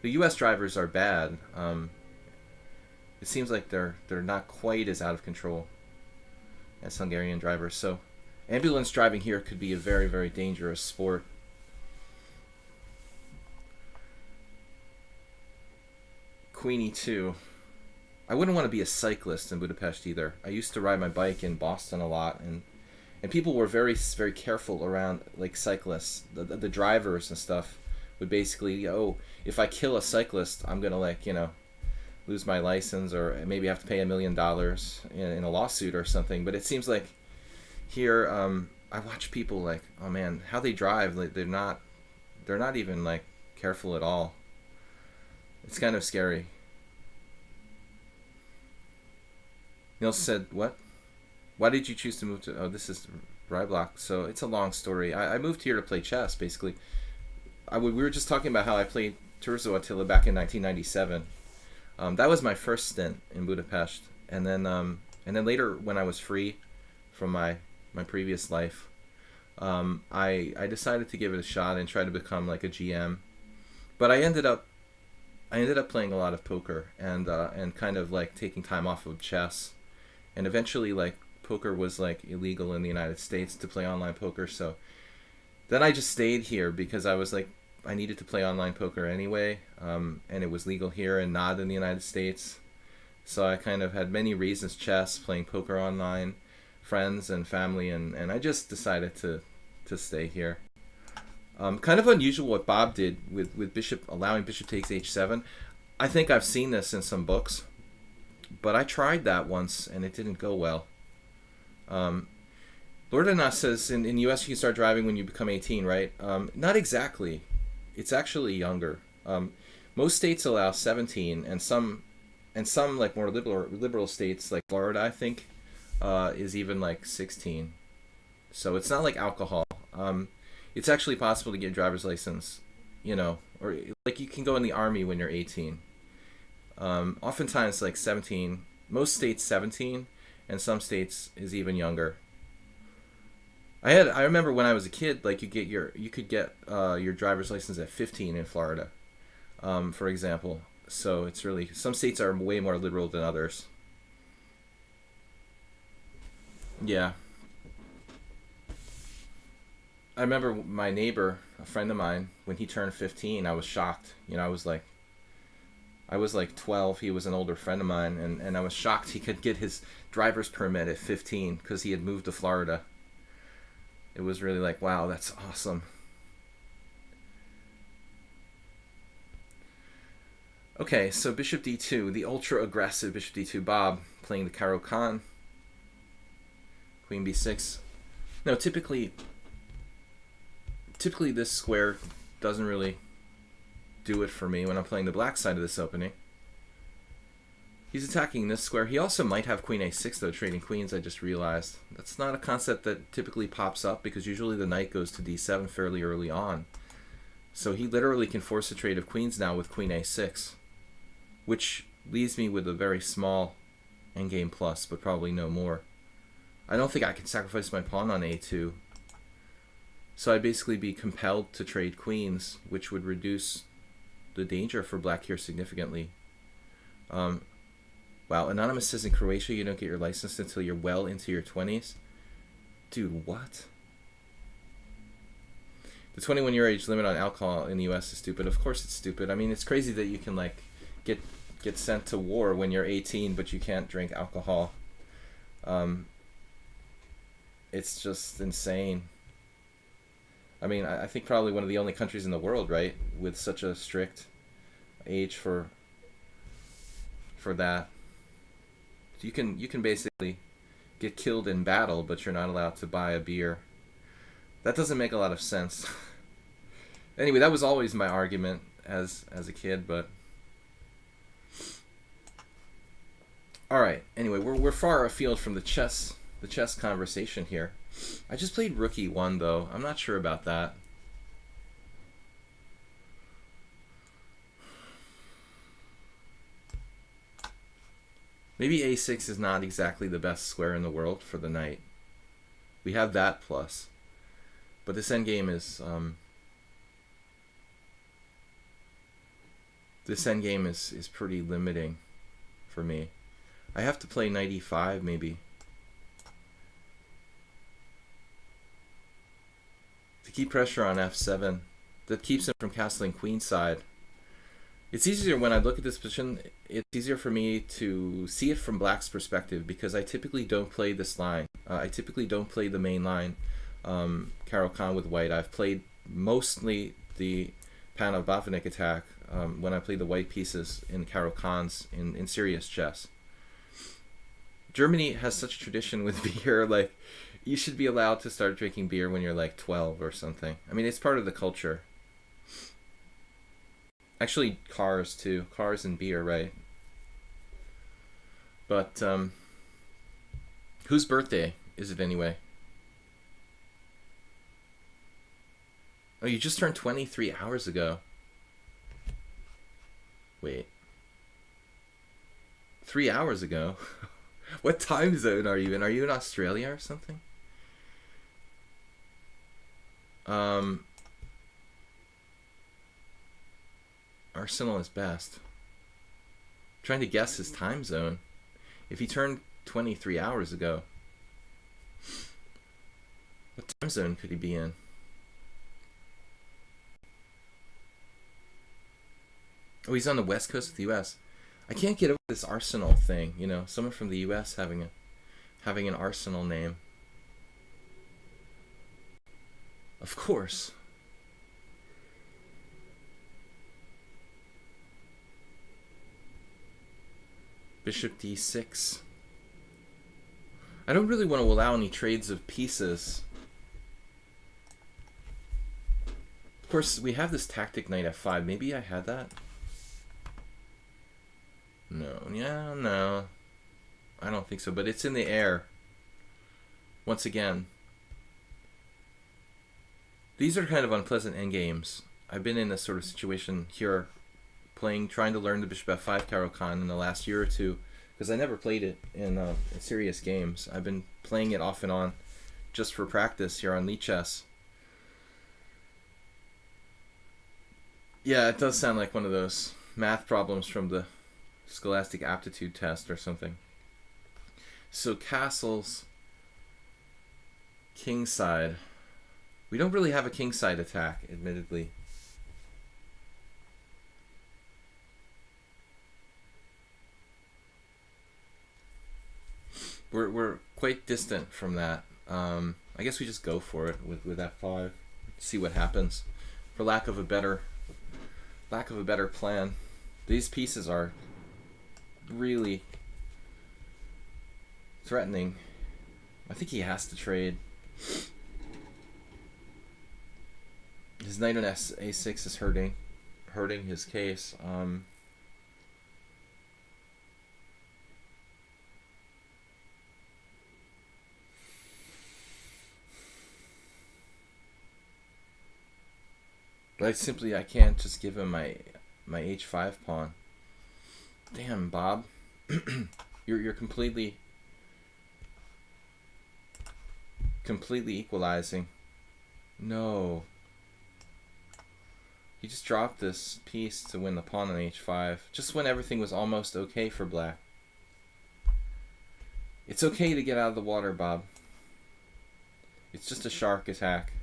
[SPEAKER 2] The U.S. drivers are bad. It seems like they're not quite as out of control as Hungarian drivers. So ambulance driving here could be a very, very dangerous sport. Queen E2. I wouldn't want to be a cyclist in Budapest either. I used to ride my bike in Boston a lot, and people were very, very careful around like cyclists. The drivers and stuff would basically, oh, if I kill a cyclist, I'm gonna lose my license, or maybe have to pay $1 million in a lawsuit or something. But it seems like here, I watch people like, oh man, how they drive, like they're not even like careful at all. It's kind of scary. Neil said, what? Why did you choose to move to... Oh, this is Ryblock. So it's a long story. I moved here to play chess, basically. We were just talking about how I played Terzo Attila back in 1997. That was my first stint in Budapest. And then later, when I was free from my previous life, I decided to give it a shot and try to become like a GM. But I ended up playing a lot of poker and kind of like taking time off of chess. And eventually, like, poker was like illegal in the United States to play online poker. So then I just stayed here because I was like, I needed to play online poker anyway. And it was legal here and not in the United States. So I kind of had many reasons: chess, playing poker online, friends and family, and I just decided to stay here. Kind of unusual what Bob did with Bishop, allowing Bishop takes H7. I think I've seen this in some books, but I tried that once and it didn't go well. Lordanas says in the US you can start driving when you become 18, right? Not exactly. It's actually younger. Most states allow 17, and some like more liberal states like Florida, I think, is even like 16. So it's not like alcohol. It's actually possible to get a driver's license, or like you can go in the army when you're 18. Oftentimes like 17. Most states 17, and some states is even younger. I remember when I was a kid, like you could get your driver's license at 15 in Florida, for example. So it's really, some states are way more liberal than others. Yeah. I remember my neighbor, a friend of mine, when he turned 15, I was shocked. I was like 12. He was an older friend of mine, and I was shocked he could get his driver's permit at 15 because he had moved to Florida. It was really like, wow, that's awesome. Okay, so Bishop D2, the ultra-aggressive Bishop D2. Bob playing the Caro-Kann. Queen B6. No, typically this square doesn't really do it for me when I'm playing the black side of this opening. He's attacking this square. He also might have Queen A6 though, trading queens, I just realized. That's not a concept that typically pops up because usually the knight goes to D7 fairly early on. So he literally can force a trade of queens now with Queen A6, which leaves me with a very small endgame plus, but probably no more. I don't think I can sacrifice my pawn on A2. So I'd basically be compelled to trade queens, which would reduce the danger for black here significantly. Wow, Anonymous says in Croatia you don't get your license until you're well into your 20s. Dude, what? The 21-year age limit on alcohol in the US is stupid. Of course it's stupid. I mean, it's crazy that you can like get sent to war when you're 18, but you can't drink alcohol. It's just insane. I mean, I think probably one of the only countries in the world, right, with such a strict age for that. So you can basically get killed in battle, but you're not allowed to buy a beer. That doesn't make a lot of sense. Anyway, that was always my argument as a kid, but all right. Anyway, we're far afield from the chess conversation here. I just played Rook E1 though. I'm not sure about that. Maybe A6 is not exactly the best square in the world for the knight. We have that plus, but this endgame is pretty limiting for me. I have to play knight E5 maybe to keep pressure on F7. That keeps him from castling queenside. It's easier when I look at this position. It's easier for me to see it from Black's perspective because I typically don't play this line. I typically don't play the main line, Caro-Kann with White. I've played mostly the Panov-Botvinnik attack when I play the white pieces in Caro-Kann's in serious chess. Germany has such a tradition with beer. Like, you should be allowed to start drinking beer when you're like 12 or something. I mean, it's part of the culture. Actually, cars too. Cars and beer, right? But whose birthday is it anyway? Oh, you just turned 23 hours ago. Wait. 3 hours ago? What time zone are you in? Are you in Australia or something? Arsenal is best. I'm trying to guess his time zone. If he turned 23 hours ago, what time zone could he be in? Oh, he's on the west coast of the U.S. I can't get over this Arsenal thing. You know, someone from the U.S. having an Arsenal name. Of course. Bishop d6. I don't really want to allow any trades of pieces. Of course, we have this tactic knight f5. Maybe I had that? No. Yeah, no. I don't think so, but it's in the air. Once again. These are kind of unpleasant endgames. I've been in this sort of situation here, trying to learn the bishop f5 Caro-Kann in the last year or two, because I never played it in serious games. I've been playing it off and on just for practice here on Lichess. Yeah, it does sound like one of those math problems from the Scholastic Aptitude Test or something. So castles, kingside. We don't really have a kingside attack, admittedly. We're quite distant from that. I guess we just go for it with f5. See what happens. For lack of a better plan. These pieces are really threatening. I think he has to trade. His knight on a6 is hurting his case. But I can't just give him my h5 pawn. Damn, Bob. you're completely equalizing. No. He just dropped this piece to win the pawn on h5, just when everything was almost okay for black. It's okay to get out of the water, Bob. It's just a shark attack.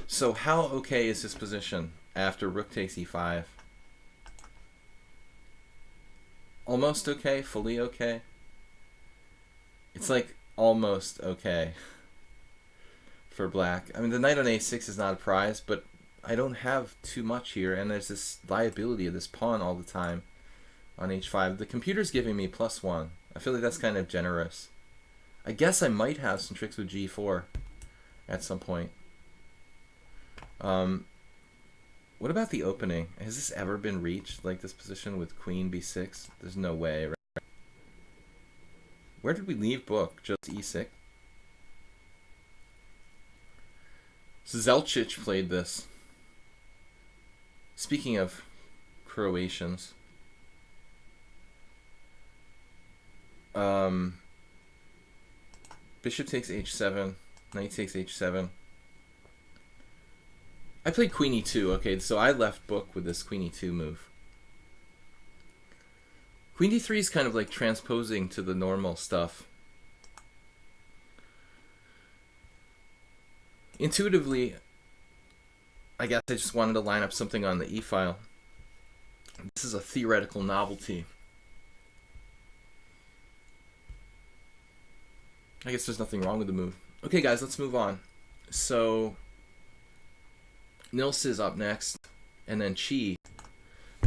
[SPEAKER 2] So how okay is his position after rook takes e5? Almost okay? Fully okay? It's like almost okay. for black. I mean, the knight on a6 is not a prize, but I don't have too much here, and there's this liability of this pawn all the time on h5. The computer's giving me +1. I feel like that's kind of generous. I guess I might have some tricks with g4 at some point. What about the opening? Has this ever been reached, like this position with queen b6? There's no way, right? Where did we leave book? Just e6? Zelcic played this. Speaking of Croatians, bishop takes h7, knight takes h7. I played queen e2. Okay, so I left book with this queen e2 move. Queen d3 is kind of like transposing to the normal stuff. Intuitively, I guess I just wanted to line up something on the e-file. This is a theoretical novelty. I guess there's nothing wrong with the move. Okay, guys, let's move on. So, Nils is up next, and then Chi.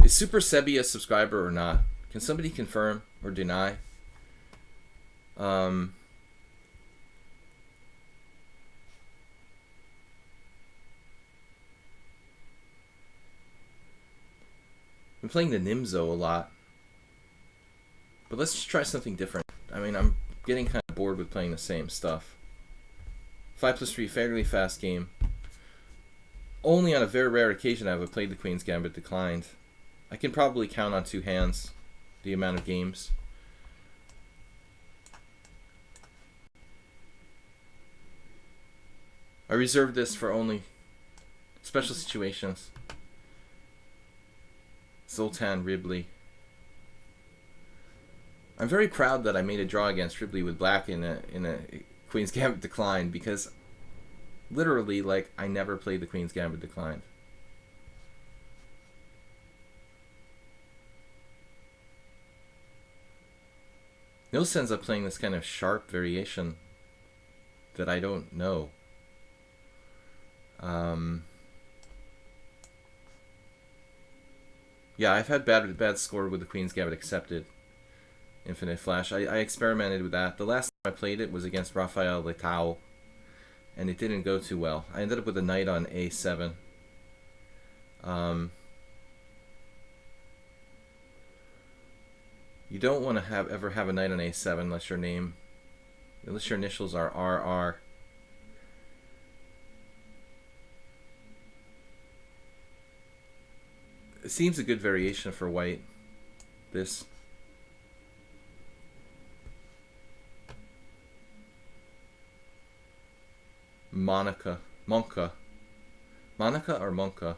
[SPEAKER 2] Is Super Sebi a subscriber or not? Can somebody confirm or deny? I'm playing the Nimzo a lot, but let's just try something different. I mean, I'm getting kind of bored with playing the same stuff. 5+3, fairly fast game. Only on a very rare occasion have I played the Queen's Gambit declined. I can probably count on 2 hands the amount of games. I reserved this for only special situations. Zoltan Ribley. I'm very proud that I made a draw against Ribley with black in a Queen's Gambit declined, because literally, like, I never played the Queen's Gambit declined. Nils ends up playing this kind of sharp variation that I don't know. Yeah, I've had bad score with the Queen's Gambit accepted. Infinite Flash. I experimented with that. The last time I played it was against Rafael Leitao, and it didn't go too well. I ended up with a knight on a7. You don't want to ever have a knight on a7 unless your initials are RR. It seems a good variation for white. This. Monka or Monka?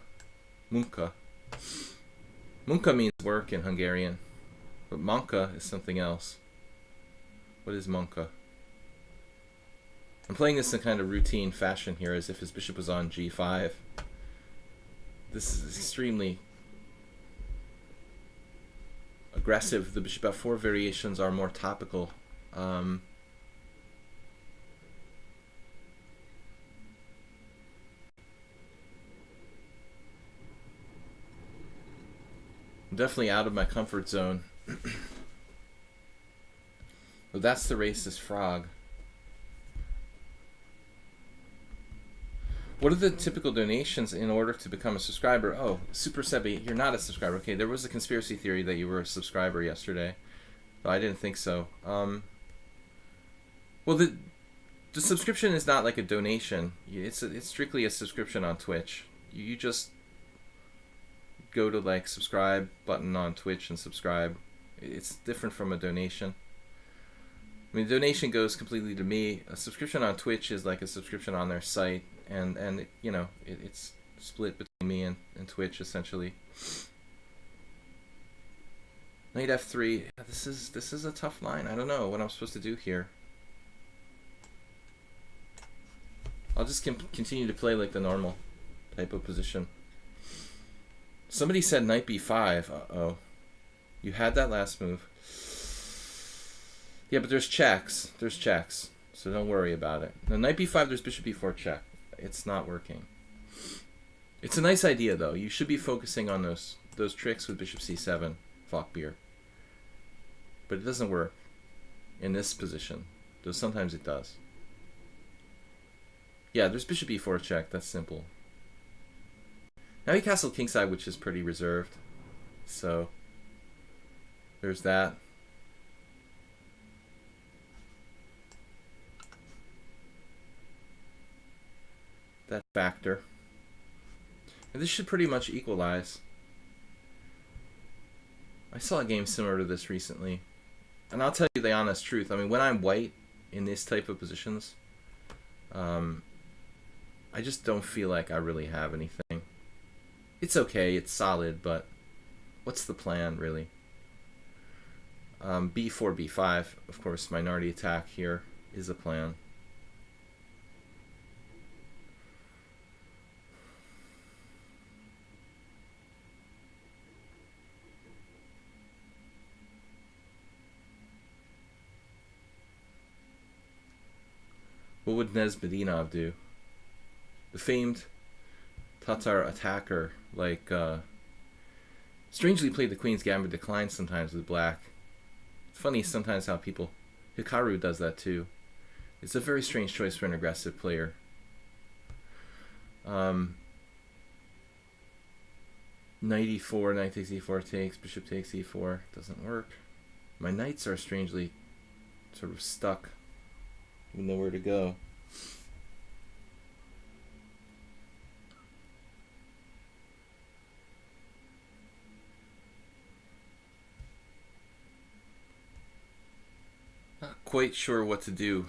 [SPEAKER 2] Munka. Munka means work in Hungarian, but Monka is something else. What is Monka? I'm playing this in kind of routine fashion here, as if his bishop was on g5. This is extremely aggressive. The bishop f4 variations are more topical. I'm definitely out of my comfort zone. Well, that's the racist frog. What are the typical donations in order to become a subscriber? Oh, Super Sebi, you're not a subscriber. Okay, there was a conspiracy theory that you were a subscriber yesterday, but I didn't think so. Well, the subscription is not like a donation. It's strictly a subscription on Twitch. You just go to like subscribe button on Twitch and subscribe. It's different from a donation. I mean, donation goes completely to me. A subscription on Twitch is like a subscription on their site, and you know, it's split between me and Twitch essentially. Knight f3. This is a tough line. I don't know what I'm supposed to do here. I'll just continue to play like the normal type of position. Somebody said knight b5. Uh-oh. You had that last move. Yeah, but there's checks. There's checks. So don't worry about it. Now, knight b5, there's bishop b4 check. It's not working. It's a nice idea, though. You should be focusing on those tricks with bishop c7, Falkbeer. But it doesn't work in this position, though sometimes it does. Yeah, there's bishop e4 check. That's simple. Now he castled kingside, which is pretty reserved. So there's that. That factor. And this should pretty much equalize. I saw a game similar to this recently. And I'll tell you the honest truth. I mean, when I'm white in this type of positions, I just don't feel like I really have anything. It's okay, it's solid, but what's the plan, really? b4, b5, of course, minority attack here is a plan. What would Nesbedinov do? The famed Tatar attacker, like, strangely played the Queen's Gambit decline sometimes with black. It's funny sometimes how people... Hikaru does that too. It's a very strange choice for an aggressive player. Knight e4, knight takes e4 takes, bishop takes e4. Doesn't work. My knights are strangely sort of stuck. We know where to go. Not quite sure what to do.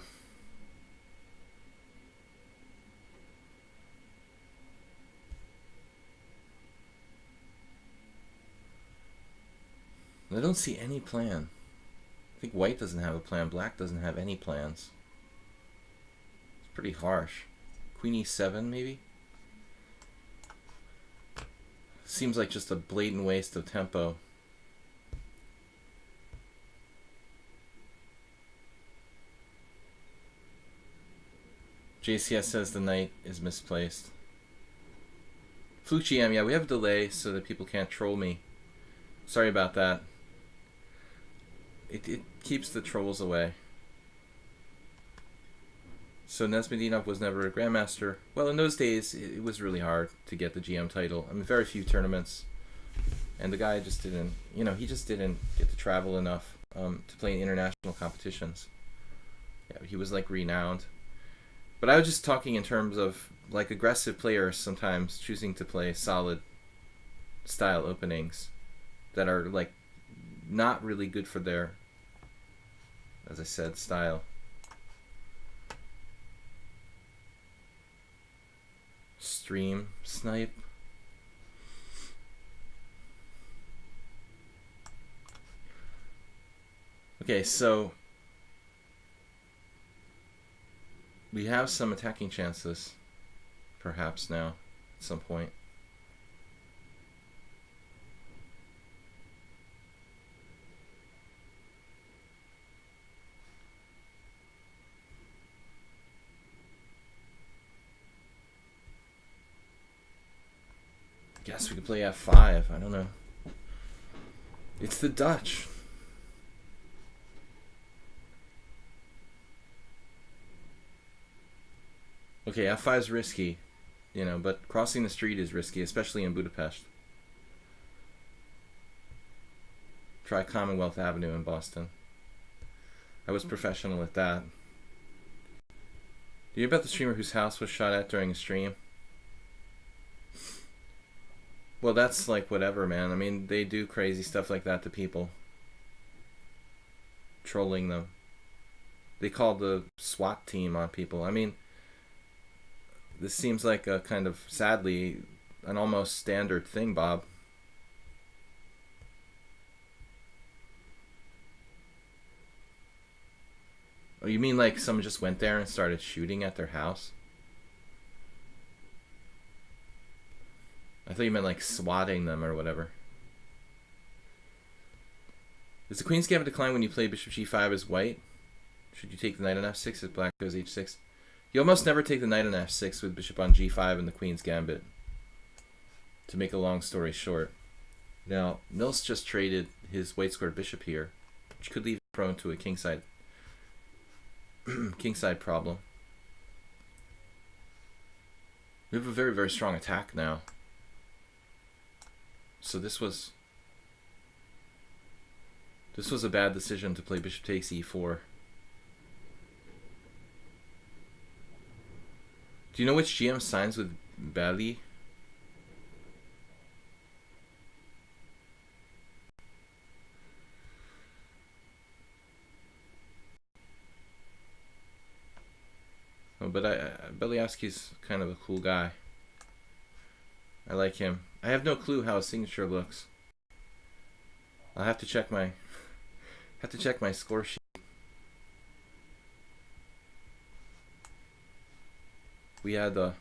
[SPEAKER 2] I don't see any plan. I think white doesn't have a plan. Black doesn't have any plans. It's pretty harsh. Queen e7 maybe? Seems like just a blatant waste of tempo. JCS says the knight is misplaced. Fluke GM, yeah, we have a delay so that people can't troll me. Sorry about that. It keeps the trolls away. So Nesbedinov was never a grandmaster. Well, in those days, it was really hard to get the GM title. I mean, very few tournaments. And the guy just didn't, he just didn't get to travel enough to play in international competitions. Yeah, he was like renowned. But I was just talking in terms of like aggressive players sometimes choosing to play solid style openings that are like not really good for their, as I said, style. Stream snipe. Okay, so we have some attacking chances, perhaps now, at some point. Guess we could play f5. I don't know. It's the Dutch. Okay, f5 is risky, but crossing the street is risky, especially in Budapest. Try Commonwealth Avenue in Boston. I was professional at that. Do you hear about the streamer whose house was shot at during a stream? Well, that's like whatever, man. I mean, they do crazy stuff like that to people. Trolling them. They called the SWAT team on people. I mean, this seems like a kind of, sadly, an almost standard thing, Bob. Oh, you mean like someone just went there and started shooting at their house? I thought you meant like swatting them or whatever. Does the Queen's Gambit decline when you play Bishop G5 as white? Should you take the knight on f6 if black goes h6? You almost never take the knight on f6 with bishop on g5 and the queen's gambit. To make a long story short. Now, Nils just traded his white squared bishop here, which could leave him prone to a kingside kingside problem. We have a very, very strong attack now. So this was a bad decision to play bishop takes e4. Do you know which GM signs with Bali? Oh, but Beliavsky's kind of a cool guy. I like him. I have no clue how his signature looks. I'll have to check my score sheet. We had a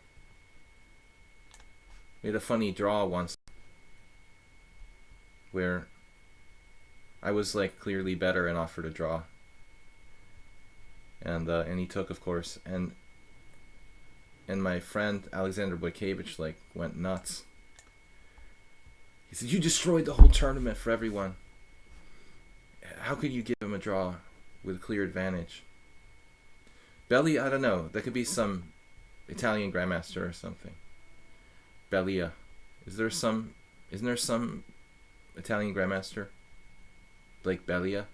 [SPEAKER 2] funny draw once where I was like clearly better and offered a draw, and he took, of course, and my friend Alexander Boykevich like went nuts. He said, "You destroyed the whole tournament for everyone. How could you give him a draw with a clear advantage?" Belli, I don't know. That could be some Italian grandmaster or something. Bellia. Isn't there some Italian grandmaster? Like Bellia?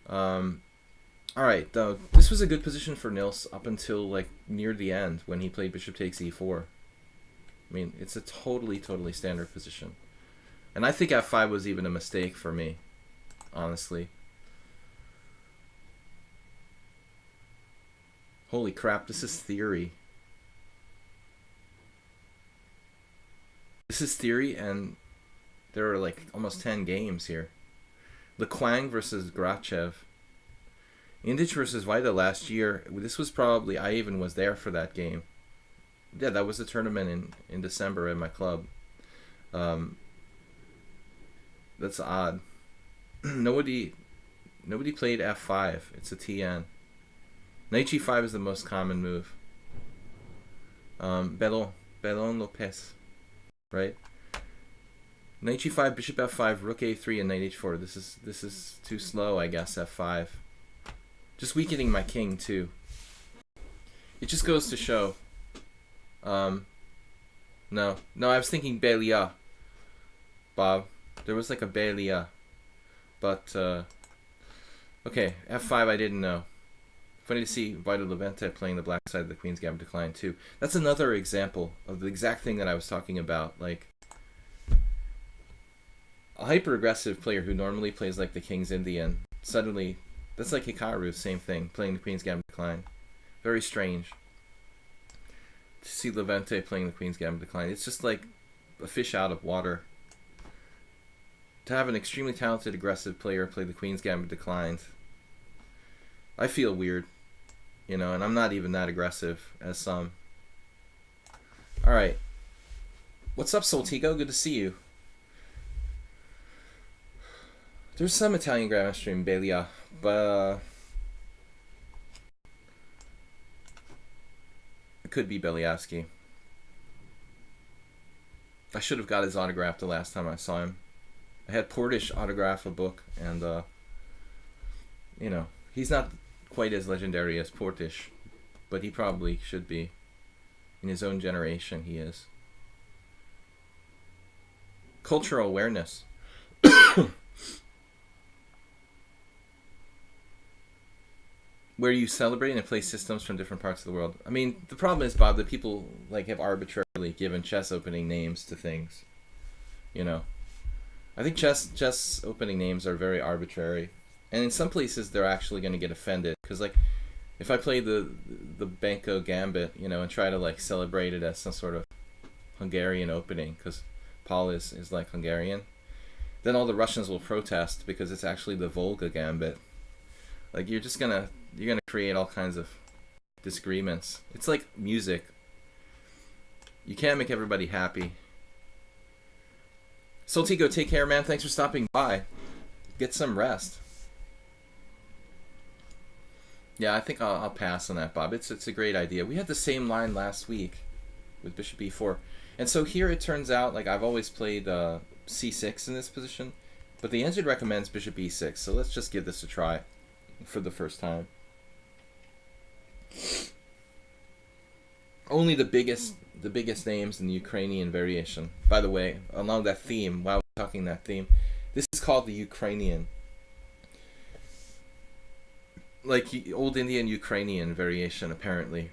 [SPEAKER 2] Alright, though, this was a good position for Nils up until like near the end when he played bishop takes e4. I mean, it's a totally standard position. And I think f5 was even a mistake for me, honestly. Holy crap, this is theory. This is theory, and there are like almost 10 games here. Lequang versus Grachev. Indich versus Vaida last year. This was probably, I even was there for that game. Yeah, that was the tournament in December at my club. That's odd. Nobody played f5. It's a TN. Knight g5 is the most common move. Belon Lopez, right? Knight g5, bishop f5, rook a3, and knight h4. This is too slow, I guess. f5. Just weakening my king too. It just goes to show. No, I was thinking Belia, Bob. There was like a Belia, but okay, f5 I didn't know. Funny to see Vita Levente playing the black side of the Queen's Gambit decline too. That's another example of the exact thing that I was talking about. Like a hyper-aggressive player who normally plays like the King's Indian, suddenly, that's like Hikaru, same thing, playing the Queen's Gambit decline. Very strange to see Levente playing the Queen's Gambit decline. It's just like a fish out of water. To have an extremely talented, aggressive player play the Queen's Gambit declined, I feel weird. You know, and I'm not even that aggressive as some. Alright. What's up, Soltigo? Good to see you. There's some Italian Grandmaster in Belia, but it could be Beliavsky. I should have got his autograph the last time I saw him. I had Portish autograph a book, and you know, he's not quite as legendary as Portish, but he probably should be. In his own generation, he is. Cultural awareness. Where you celebrate and play systems from different parts of the world. I mean, the problem is, Bob, that people like have arbitrarily given chess opening names to things. You know, I think chess opening names are very arbitrary. And in some places, they're actually going to get offended. Because, like, if I play the Banco Gambit, you know, and try to, like, celebrate it as some sort of Hungarian opening, because Paul is like, Hungarian, then all the Russians will protest because it's actually the Volga Gambit. Like, you're gonna create all kinds of disagreements. It's like music. You can't make everybody happy. Soltigo, take care, man. Thanks for stopping by. Get some rest. Yeah, I think I'll pass on that, Bob. It's a great idea. We had the same line last week with bishop e4, and so here it turns out like I've always played c6 in this position, but the engine recommends bishop e6. So let's just give this a try for the first time. Only the biggest names in the Ukrainian variation. By the way, along that theme, while we're talking that theme, this is called the Ukrainian. Like old Indian Ukrainian variation, apparently.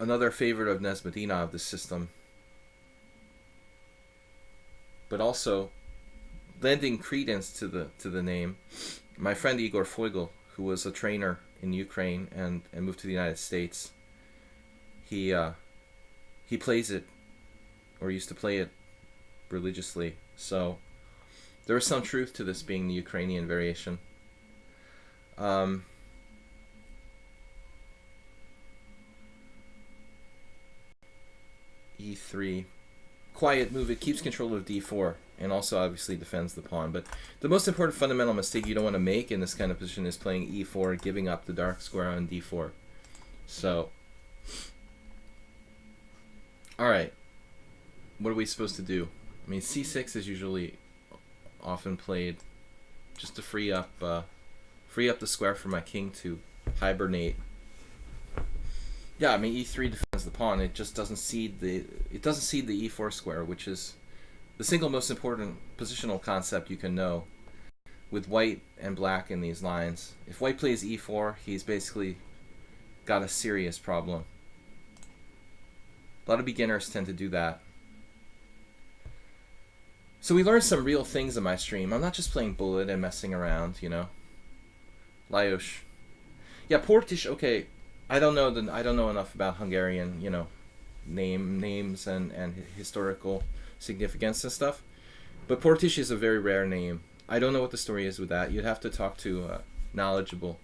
[SPEAKER 2] Another favorite of Nesmedina of the system. But also, lending credence to the name, my friend Igor Foigl, who was a trainer in Ukraine and moved to the United States, he plays it, or used to play it, religiously. So there is some truth to this being the Ukrainian variation. E3. Quiet move. It keeps control of d4 and also obviously defends the pawn. But the most important fundamental mistake you don't want to make in this kind of position is playing e4, giving up the dark square on d4. So, alright. What are we supposed to do? I mean, c6 is usually often played just to free up the square for my king to hibernate. Yeah, I mean e3 defends the pawn. It just doesn't cede the e4 square, which is the single most important positional concept you can know with white and black in these lines. If white plays e4, he's basically got a serious problem. A lot of beginners tend to do that. So we learned some real things in my stream. I'm not just playing bullet and messing around, you know. Lajos. Yeah, Portish, okay. I don't know enough about Hungarian, you know, names and historical significance and stuff. But Portish is a very rare name. I don't know what the story is with that. You'd have to talk to a knowledgeable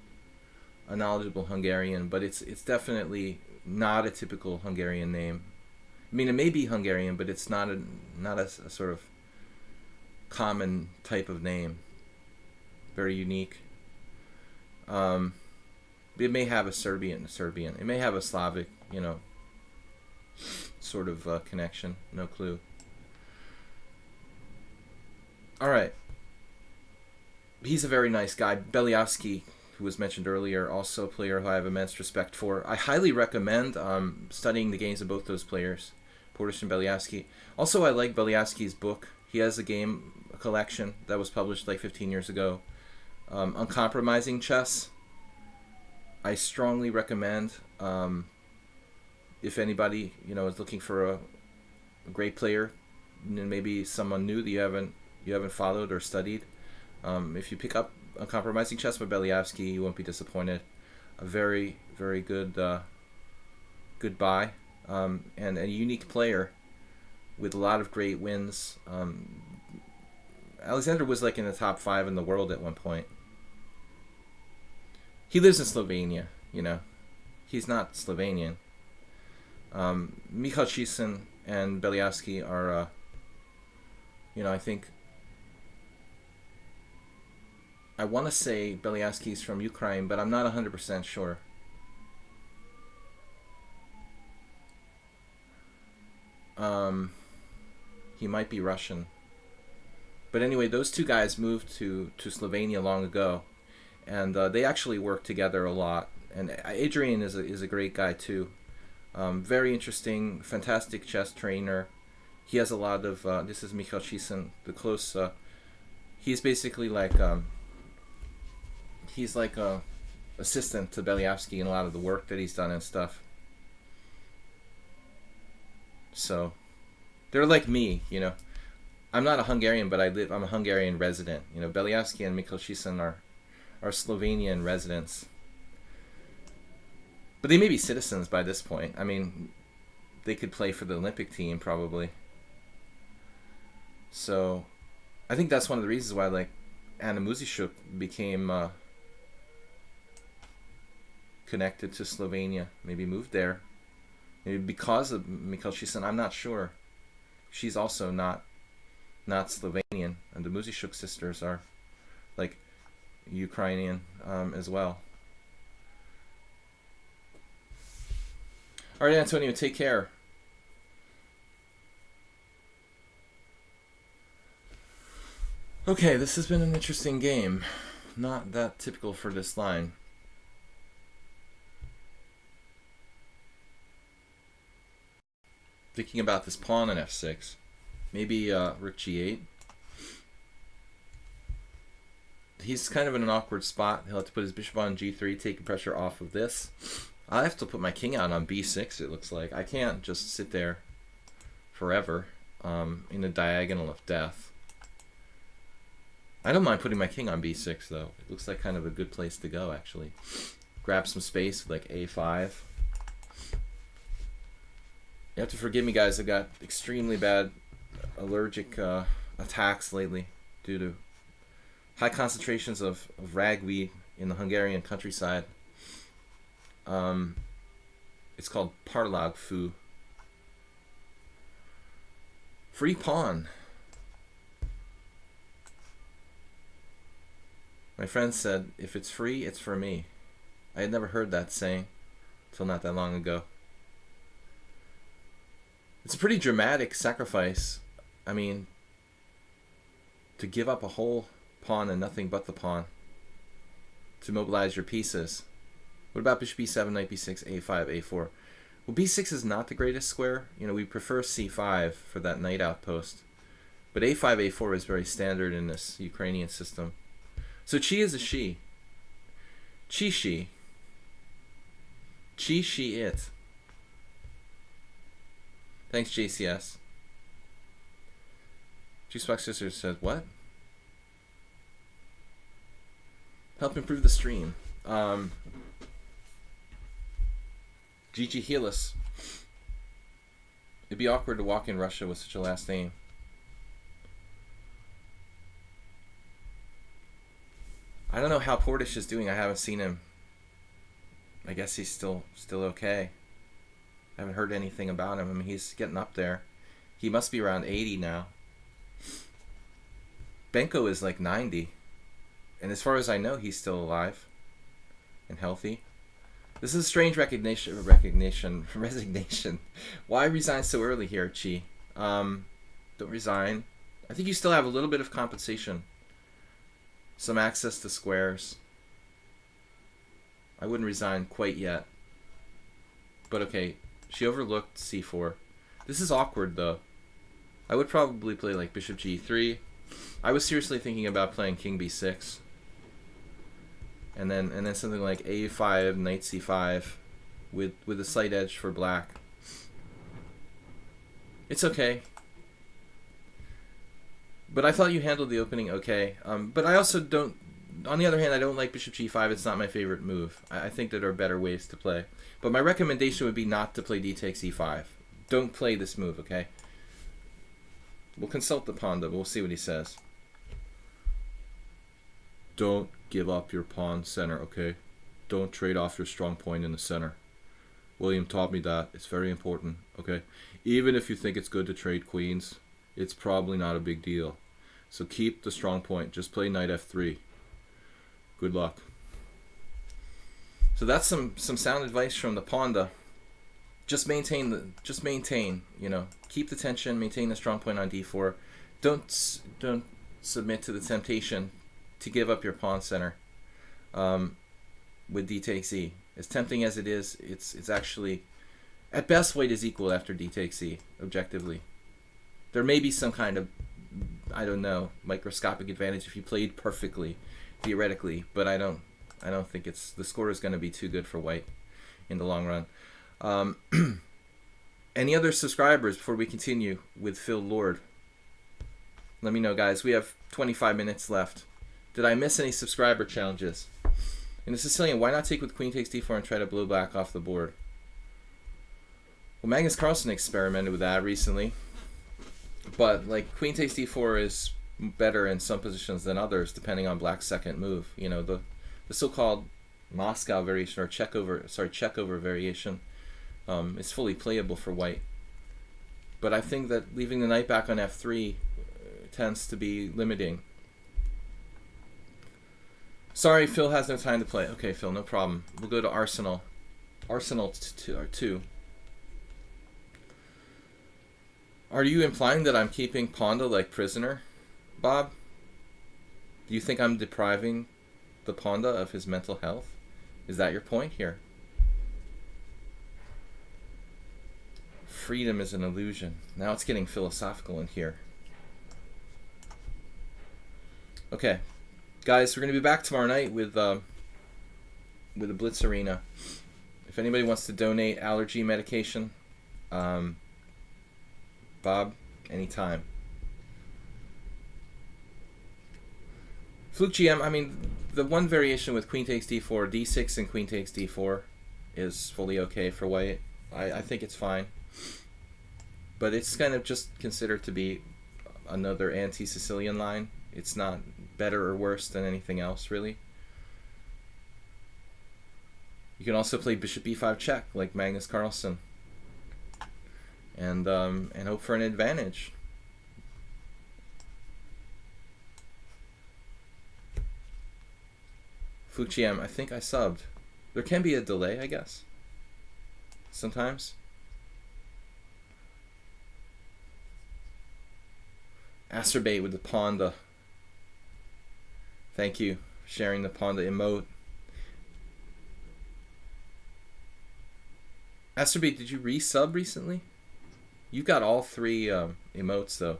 [SPEAKER 2] Hungarian, but it's definitely not a typical Hungarian name. I mean, it may be Hungarian, but it's not a sort of common type of name. Very unique. It may have a Serbian. It may have a Slavic, you know, sort of connection. No clue. All right. He's a very nice guy. Beliavsky, who was mentioned earlier, also a player who I have immense respect for. I highly recommend studying the games of both those players, Portish and Beliavsky. Also, I like Beliavsky's book. He has a collection that was published like 15 years ago, Uncompromising Chess. I strongly recommend, if anybody, you know, is looking for a great player, and maybe someone new that you haven't followed or studied. If you pick up Uncompromising Chess by Beliavsky, you won't be disappointed. A very, very good buy, and a unique player with a lot of great wins. Alexander was like in the top 5 in the world at one point. He lives in Slovenia, you know. He's not Slovenian. Michal Chisin and Beliavsky are, you know, I want to say Beliavsky's from Ukraine, but I'm not 100% sure. He might be Russian. But anyway, those two guys moved to Slovenia long ago. And they actually work together a lot. And Adrian is a great guy too. Very interesting, fantastic chess trainer. He has a lot of. This is Michal Chisin, the close. He's basically like. He's like a assistant to Beliavsky in a lot of the work that he's done and stuff. So, they're like me, you know. I'm not a Hungarian, but I'm a Hungarian resident. You know, Beliavsky and Michal Chisin are Slovenian residents. But they may be citizens by this point. I mean, they could play for the Olympic team probably. So, I think that's one of the reasons why like Anna Muzishuk became connected to Slovenia. Maybe moved there. Maybe because of Michal Chisin. I'm not sure. She's also not Slovenian, and the Muzishuk sisters are like Ukrainian as well. All right, Antonio, take care. Okay, this has been an interesting game. Not that typical for this line. Thinking about this pawn on f6. Maybe rook g8. He's kind of in an awkward spot. He'll have to put his bishop on g3, taking pressure off of this. I have to put my king out on b6, it looks like. I can't just sit there forever in a diagonal of death. I don't mind putting my king on b6, though. It looks like kind of a good place to go, actually. Grab some space with like a5. You have to forgive me, guys. I got extremely bad allergic attacks lately due to high concentrations of ragweed in the Hungarian countryside. It's called parlag foo. Free pawn. My friend said, if it's free, it's for me. I had never heard that saying until not that long ago. It's a pretty dramatic sacrifice. I mean, to give up a whole pawn and nothing but the pawn to mobilize your pieces. What about bishop b7, knight b6, a5, a4? Well, b6 is not the greatest square. You know, we prefer c5 for that knight outpost. But a5, a4 is very standard in this Ukrainian system. So chi is a she. Chi she. Chi she it. Thanks, JCS. G-Spock Sisters says, what? Help improve the stream. GG Helis. It'd be awkward to walk in Russia with such a last name. I don't know how Portish is doing. I haven't seen him. I guess he's still okay. I haven't heard anything about him. I mean, he's getting up there. He must be around 80 now. Benko is like 90. And as far as I know, he's still alive and healthy. This is a strange resignation. Why resign so early here, Chi? Don't resign. I think you still have a little bit of compensation. Some access to squares. I wouldn't resign quite yet. But okay, she overlooked c4. This is awkward though. I would probably play like bishop g3. I was seriously thinking about playing king b6. And then something like a5, knight c5 with a slight edge for black. It's okay. But I thought you handled the opening okay. But I also don't, on the other hand, I don't like bishop g5. It's not my favorite move. I think that there are better ways to play. But my recommendation would be not to play d takes e5. Don't play this move, okay? We'll consult the Ponda, but we'll see what he says. Don't give up your pawn center, okay? Don't trade off your strong point in the center. William taught me that. It's very important, okay? Even if you think it's good to trade queens, it's probably not a big deal. So keep the strong point. Just play knight f3. Good luck. So that's some sound advice from the Ponda. Just maintain, you know, keep the tension, maintain the strong point on d4. Don't submit to the temptation to give up your pawn center with d takes e. As tempting as it is, it's actually, at best, white is equal after d takes e, objectively. There may be some kind of, I don't know, microscopic advantage if you played perfectly, theoretically, but I don't think the score is going to be too good for white in the long run. Any other subscribers before we continue with Phil Lord? Let me know, guys. We have 25 minutes left. Did I miss any subscriber challenges? In the Sicilian, why not take with queen takes d4 and try to blow black off the board? Well, Magnus Carlsen experimented with that recently. But like queen takes d4 is better in some positions than others, depending on black's second move. You know, the so-called Moscow variation or check over variation is fully playable for white. But I think that leaving the knight back on f3 tends to be limiting. Sorry, Phil has no time to play. Okay, Phil, no problem. We'll go to Arsenal. Arsenal 2. Are you implying that I'm keeping Ponda like prisoner, Bob? Do you think I'm depriving the Ponda of his mental health? Is that your point here? Freedom is an illusion. Now it's getting philosophical in here. Okay, guys, we're gonna be back tomorrow night with a Blitz Arena. If anybody wants to donate allergy medication, Bob, anytime. Fluke GM, I mean, the one variation with queen takes d4, d6 and queen takes d4 is fully okay for white. I think it's fine. But it's kind of just considered to be another anti-Sicilian line. It's not better or worse than anything else, really. You can also play bishop b5 check, like Magnus Carlsen. And hope for an advantage. Fuchiem, I think I subbed. There can be a delay, I guess. Sometimes. Acerbate with the Ponda. Thank you for sharing the Ponda emote. Acerbate, did you resub recently? You got all three emotes though.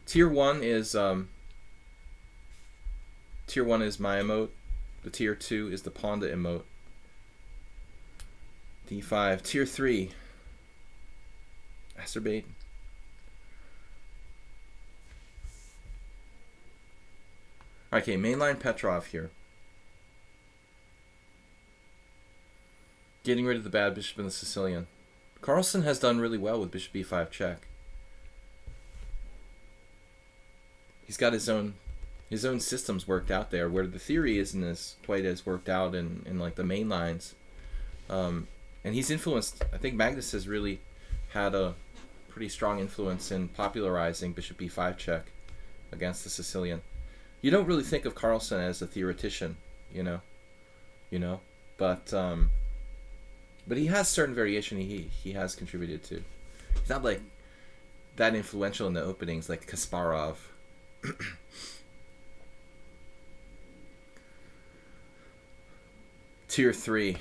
[SPEAKER 2] Tier 1 is my emote. The tier 2 is the Ponda emote. D5. Tier 3. Acerbate. Okay, mainline Petrov here. Getting rid of the bad bishop and the Sicilian. Carlsen has done really well with bishop b5 check. He's got his own systems worked out there, where the theory isn't quite as worked out in like the main lines. And he's influenced. I think Magnus has really had a pretty strong influence in popularizing bishop b5 check against the Sicilian. You don't really think of Carlsen as a theoretician, you know, but he has certain variation he has contributed to. He's not like that influential in the openings like Kasparov. Tier 3.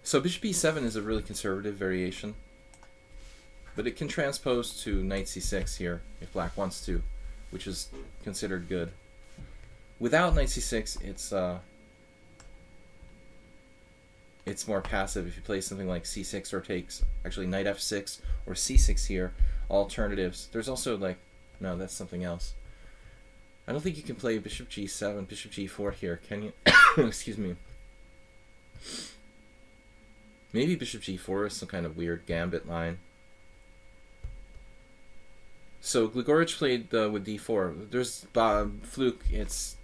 [SPEAKER 2] So bishop b7 is a really conservative variation, but it can transpose to knight c6 here if black wants to, which is considered good. Without knight c6, it's more passive. If you play something like c6 or takes, actually knight f6 or c6 here, alternatives. There's also like, no, that's something else. I don't think you can play bishop g7, bishop g4 here, can you? Excuse me. Maybe bishop g4 is some kind of weird gambit line. So Gligorich played with d4. There's Fluke. It's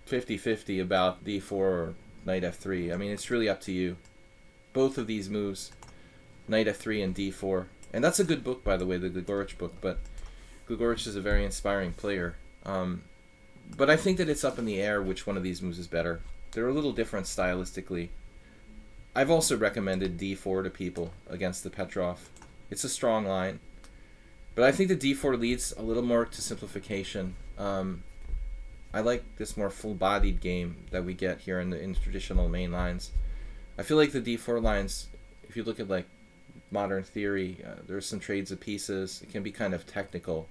[SPEAKER 2] 50-50 about d4 or knight f3. I mean, it's really up to you. Both of these moves, knight f3 and d4. And that's a good book, by the way, the Gligorich book. But Gligorich is a very inspiring player. But I think that it's up in the air which one of these moves is better. They're a little different stylistically. I've also recommended d4 to people against the Petrov. It's a strong line. But I think the d4 leads a little more to simplification. I like this more full-bodied game that we get here in the traditional main lines. I feel like the d4 lines, if you look at like modern theory, there's some trades of pieces. It can be kind of technical.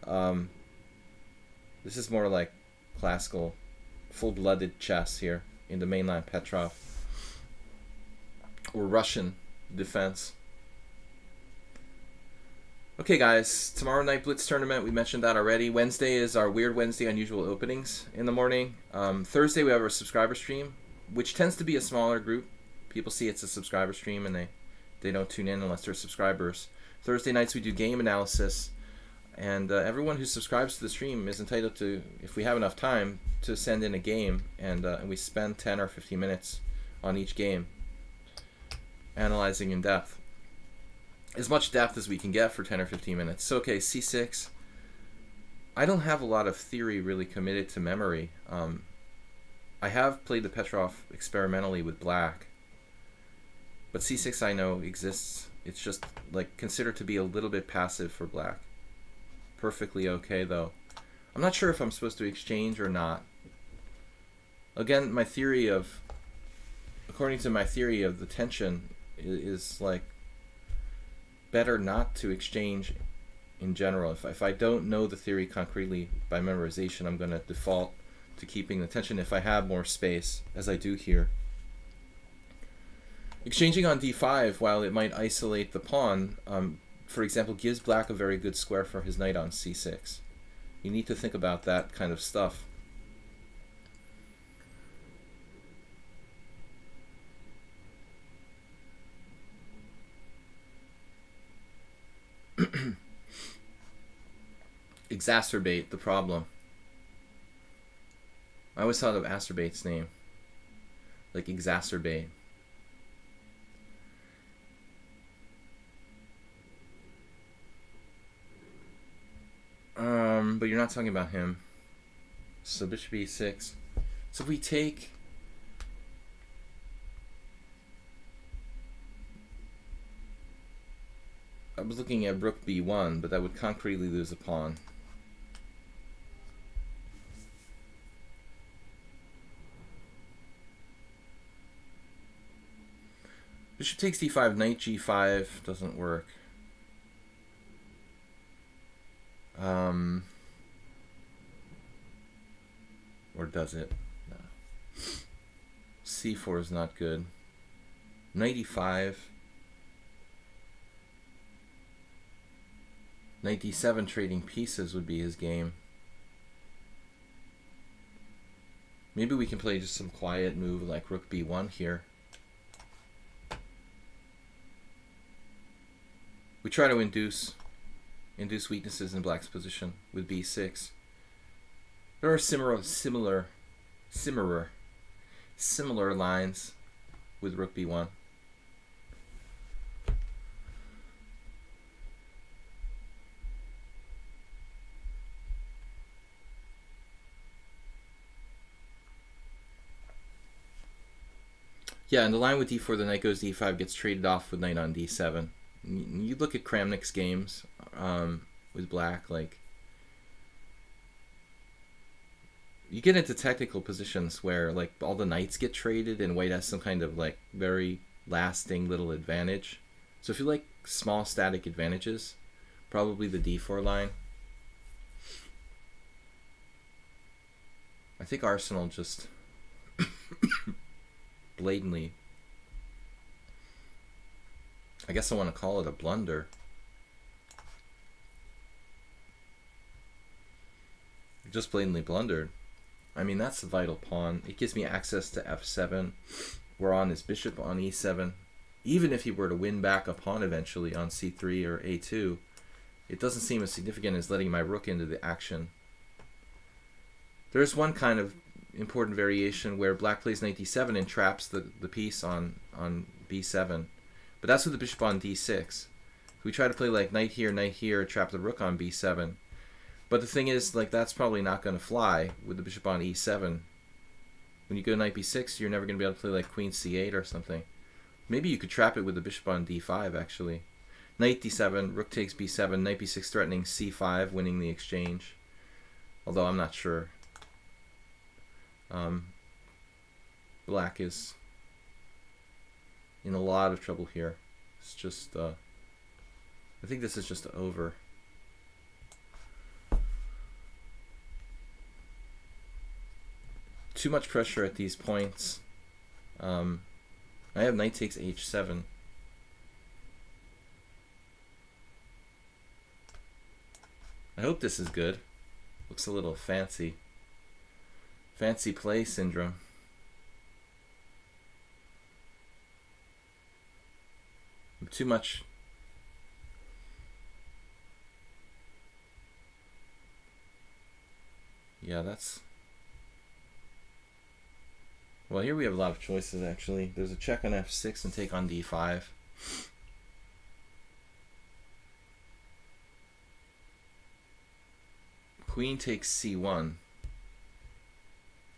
[SPEAKER 2] This is more like classical, full-blooded chess here in the mainline Petrov or Russian defense. Okay, guys, tomorrow night Blitz tournament, we mentioned that already. Wednesday is our Weird Wednesday Unusual Openings in the morning. Thursday we have our subscriber stream, which tends to be a smaller group. People see it's a subscriber stream and they don't tune in unless they're subscribers. Thursday nights we do game analysis, and everyone who subscribes to the stream is entitled to, if we have enough time, to send in a game, and we spend 10 or 15 minutes on each game, analyzing in depth. as much depth as we can get for 10 or 15 minutes. So, okay, c6. I don't have a lot of theory really committed to memory. I have played the Petrov experimentally with black, but c6 I know exists. It's just like considered to be a little bit passive for black. Perfectly okay though. I'm not sure if I'm supposed to exchange or not. Again, according to my theory of the tension, is like better not to exchange in general. If I don't know the theory concretely by memorization, I'm going to default to keeping the tension if I have more space, as I do here. Exchanging on d5, while it might isolate the pawn, for example, gives black a very good square for his knight on c6. You need to think about that kind of stuff. Exacerbate the problem. I always thought of acerbate's name, like exacerbate. But you're not talking about him. So bishop e6. So if we take, I was looking at rook b1, but that would concretely lose a pawn. Bishop takes d5, knight g5 doesn't work. Or does it? No. c4 is not good. Knight e5. Knight d7 trading pieces would be his game. Maybe we can play just some quiet move like rook b1 here. We try to induce weaknesses in black's position with b6. There are similar lines with rook b1. Yeah, and the line with d4, the knight goes d5 gets traded off with knight on d7. You look at Kramnik's games with black, like you get into technical positions where like all the knights get traded and white has some kind of like very lasting little advantage. So if you like small static advantages, probably the d4 line. I think Arsenal just blatantly, I guess I want to call it a blunder. Just blatantly blundered. I mean, that's the vital pawn. It gives me access to f7. We're on his bishop on e7. Even if he were to win back a pawn eventually on c3 or a2, it doesn't seem as significant as letting my rook into the action. There's one kind of important variation where black plays knight d7 and traps the piece on b7. But that's with the bishop on d6. If we try to play like knight here, trap the rook on b7. But the thing is, like, that's probably not going to fly with the bishop on e7. When you go knight b6, you're never going to be able to play like queen c8 or something. Maybe you could trap it with the bishop on d5, actually. Knight d7, rook takes b7, knight b6 threatening c5, winning the exchange. Although I'm not sure. Black is in a lot of trouble here. It's just, I think this is just over. Too much pressure at these points. I have knight takes h7. I hope this is good. Looks a little fancy. Fancy play syndrome. Too much. Yeah, that's... Well, here we have a lot of choices, actually. There's a check on f6 and take on d5. Queen takes c1.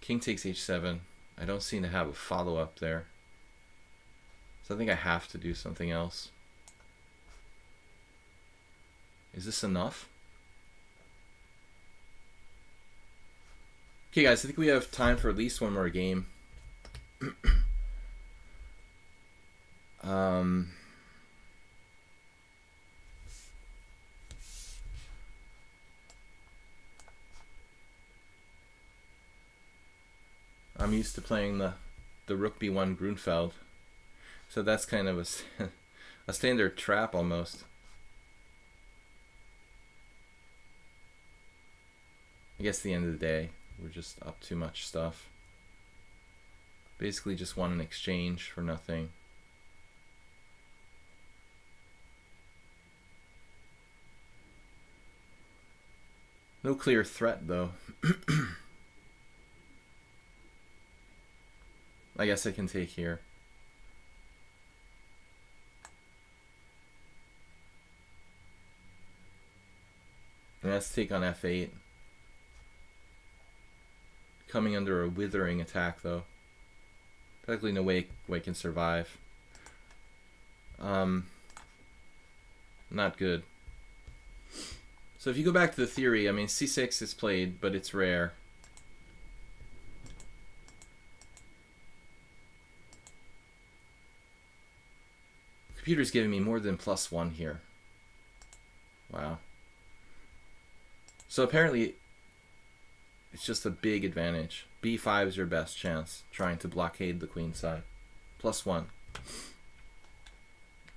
[SPEAKER 2] King takes h7. I don't seem to have a follow-up there. So I think I have to do something else. Is this enough? Okay, guys, I think we have time for at least one more game. I'm used to playing the rook b1 Grunfeld, so that's kind of a standard trap almost. I guess at the end of the day, we're just up too much stuff. Basically just want an exchange for nothing. No clear threat though. I guess I can take here. And let's take on f8. Coming under a withering attack though. Practically no way I can survive. Not good. So if you go back to the theory, I mean c6 is played, but it's rare. Computer's giving me more than +1 here. Wow. So apparently it's just a big advantage. b5 is your best chance, trying to blockade the queen side. +1.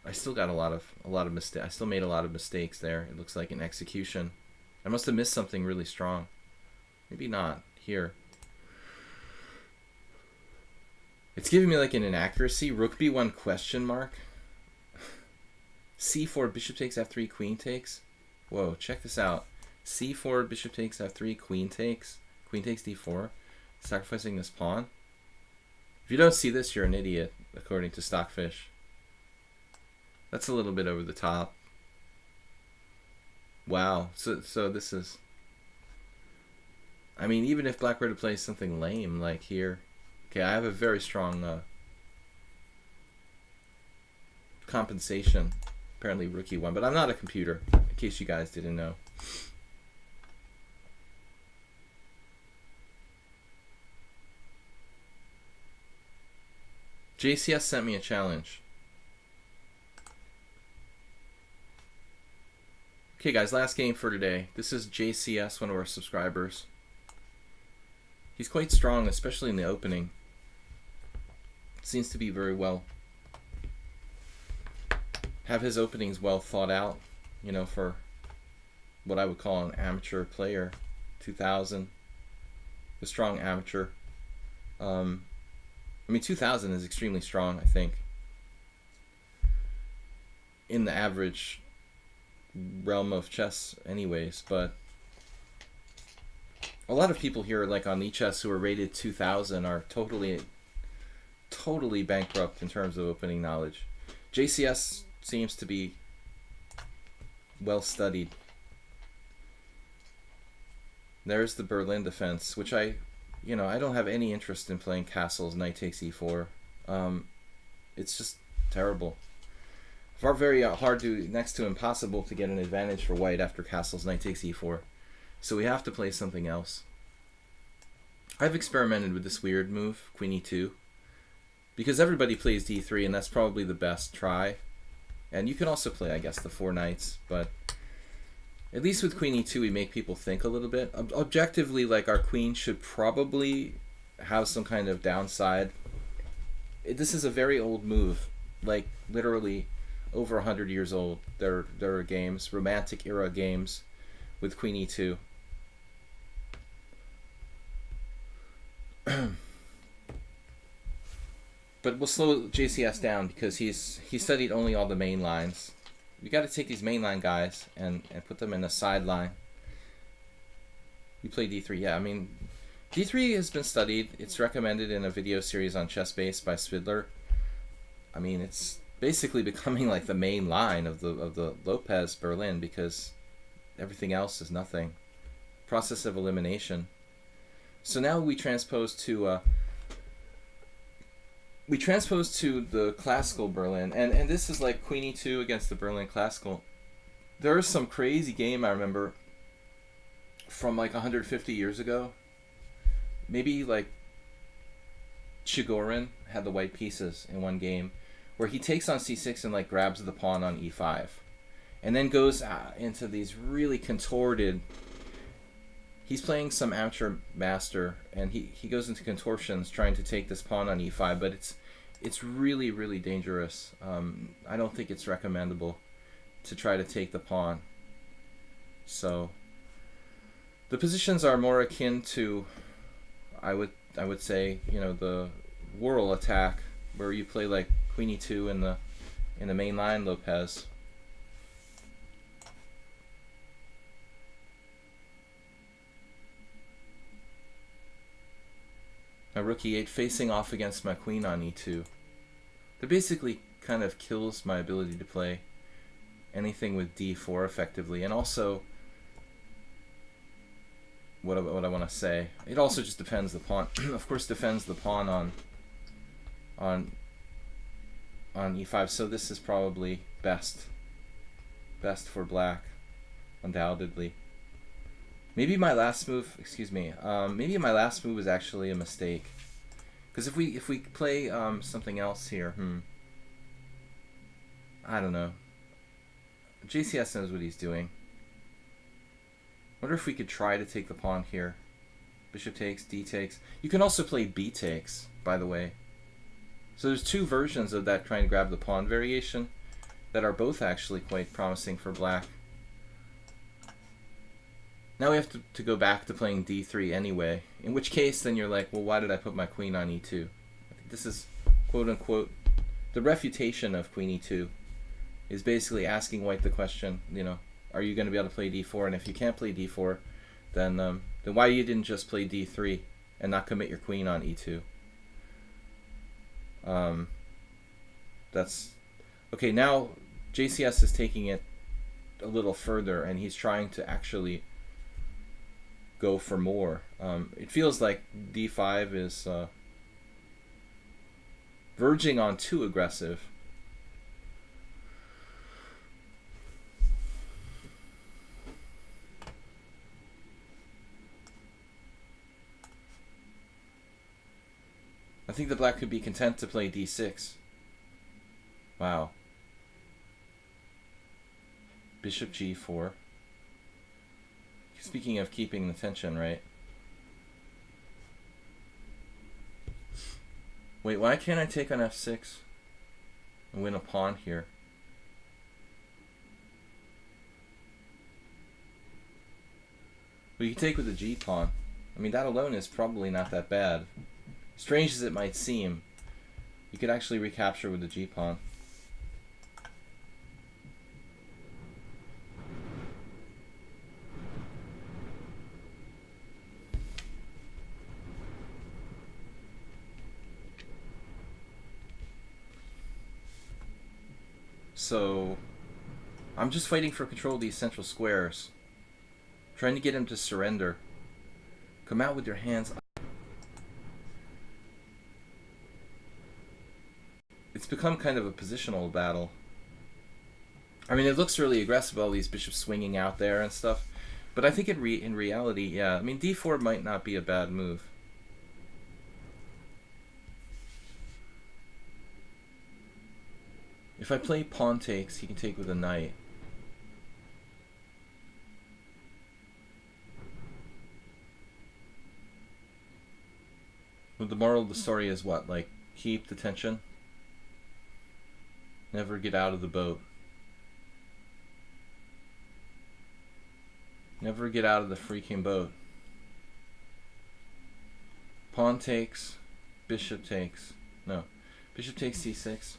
[SPEAKER 2] I still got a lot of mistakes. I still made a lot of mistakes there. It looks like an execution. I must have missed something really strong. Maybe not. Here. It's giving me like an inaccuracy. Rook b1 question mark. c4 bishop takes f3 queen takes. Whoa, check this out. c4 bishop takes f3 queen takes d4, sacrificing this pawn. If you don't see this, you're an idiot, according to Stockfish. That's a little bit over the top. Wow. So this is, I mean, even if black were to play something lame like here. Okay, I have a very strong compensation. Apparently rookie one, but I'm not a computer, in case you guys didn't know. JCS sent me a challenge. Okay guys, last game for today. This is JCS, one of our subscribers. He's quite strong, especially in the opening. Seems to be very well. Have his openings well thought out, you know, for what I would call an amateur player. 2000. A strong amateur. I mean, 2000 is extremely strong, I think, in the average realm of chess anyways, but a lot of people here, like on Lichess, who are rated 2000 are totally bankrupt in terms of opening knowledge. JCS seems to be well studied. There's the Berlin defense, which I don't have any interest in playing castles, knight takes e4. It's just terrible. Very hard to, next to impossible to get an advantage for white after castles, knight takes e4. So we have to play something else. I've experimented with this weird move, queen e2, because everybody plays d3, and that's probably the best try. And you can also play, I guess, the 4 knights, but at least with queen e2 we make people think a little bit. Objectively, like, our queen should probably have some kind of downside. This is a very old move, like literally over 100 years old. There are games, romantic era games, with queen e2. But we'll slow JCS down because he studied only all the main lines. We got to take these mainline guys and put them in a sideline. You play d3, yeah. I mean, d3 has been studied. It's recommended in a video series on ChessBase by Spidler. I mean, it's basically becoming like the main line of the Lopez Berlin, because everything else is nothing. process of elimination. So now we transpose to the classical Berlin, and this is like Queen E2 against the Berlin classical. There was some crazy game I remember from like 150 years ago. Maybe like Chigorin had the white pieces in one game, where he takes on c6 and like grabs the pawn on e5, and then goes into these really contorted. He's playing some amateur master, and he goes into contortions trying to take this pawn on e5, but it's really, really dangerous. I don't think it's recommendable to try to take the pawn. So the positions are more akin to, I would say, the whirl attack, where you play like Queen E2 in the main line, Lopez. My rook e8 facing off against my queen on e2. That basically kind of kills my ability to play anything with d4 effectively. And also, what I want to say, it also just defends the pawn. Of course, defends the pawn on e5. So this is probably best for black, undoubtedly. Maybe my last move, maybe my last move was actually a mistake. Because if we play something else here, I don't know. JCS knows what he's doing. Wonder if we could try to take the pawn here. Bishop takes, d takes. You can also play b takes, by the way. So there's two versions of that trying to grab the pawn variation that are both actually quite promising for black. Now we have to go back to playing d3 anyway, in which case then you're like, well, why did I put my queen on e2? I think this is, quote-unquote, the refutation of queen e2 is basically asking white the question, are you going to be able to play d4? And if you can't play d4, then why you didn't just play d3 and not commit your queen on e2? That's... Okay, now JCS is taking it a little further, and he's trying to actually go for more. It feels like d5 is verging on too aggressive. I think the black could be content to play d6. Wow. Bishop g4. Speaking of keeping the tension, right? Wait, why can't I take on f6 and win a pawn here? Well, you can take with the g pawn. I mean, that alone is probably not that bad. Strange as it might seem, you could actually recapture with the g pawn. So I'm just fighting for control of these central squares, trying to get him to surrender. Come out with your hands up. It's become kind of a positional battle. I mean, it looks really aggressive, all these bishops swinging out there and stuff, but I think in reality, yeah, I mean, d4 might not be a bad move. If I play pawn takes, he can take with a knight. But the moral of the story is what? Like, keep the tension. Never get out of the boat. Never get out of the freaking boat. Pawn takes, bishop takes. No, bishop takes c6.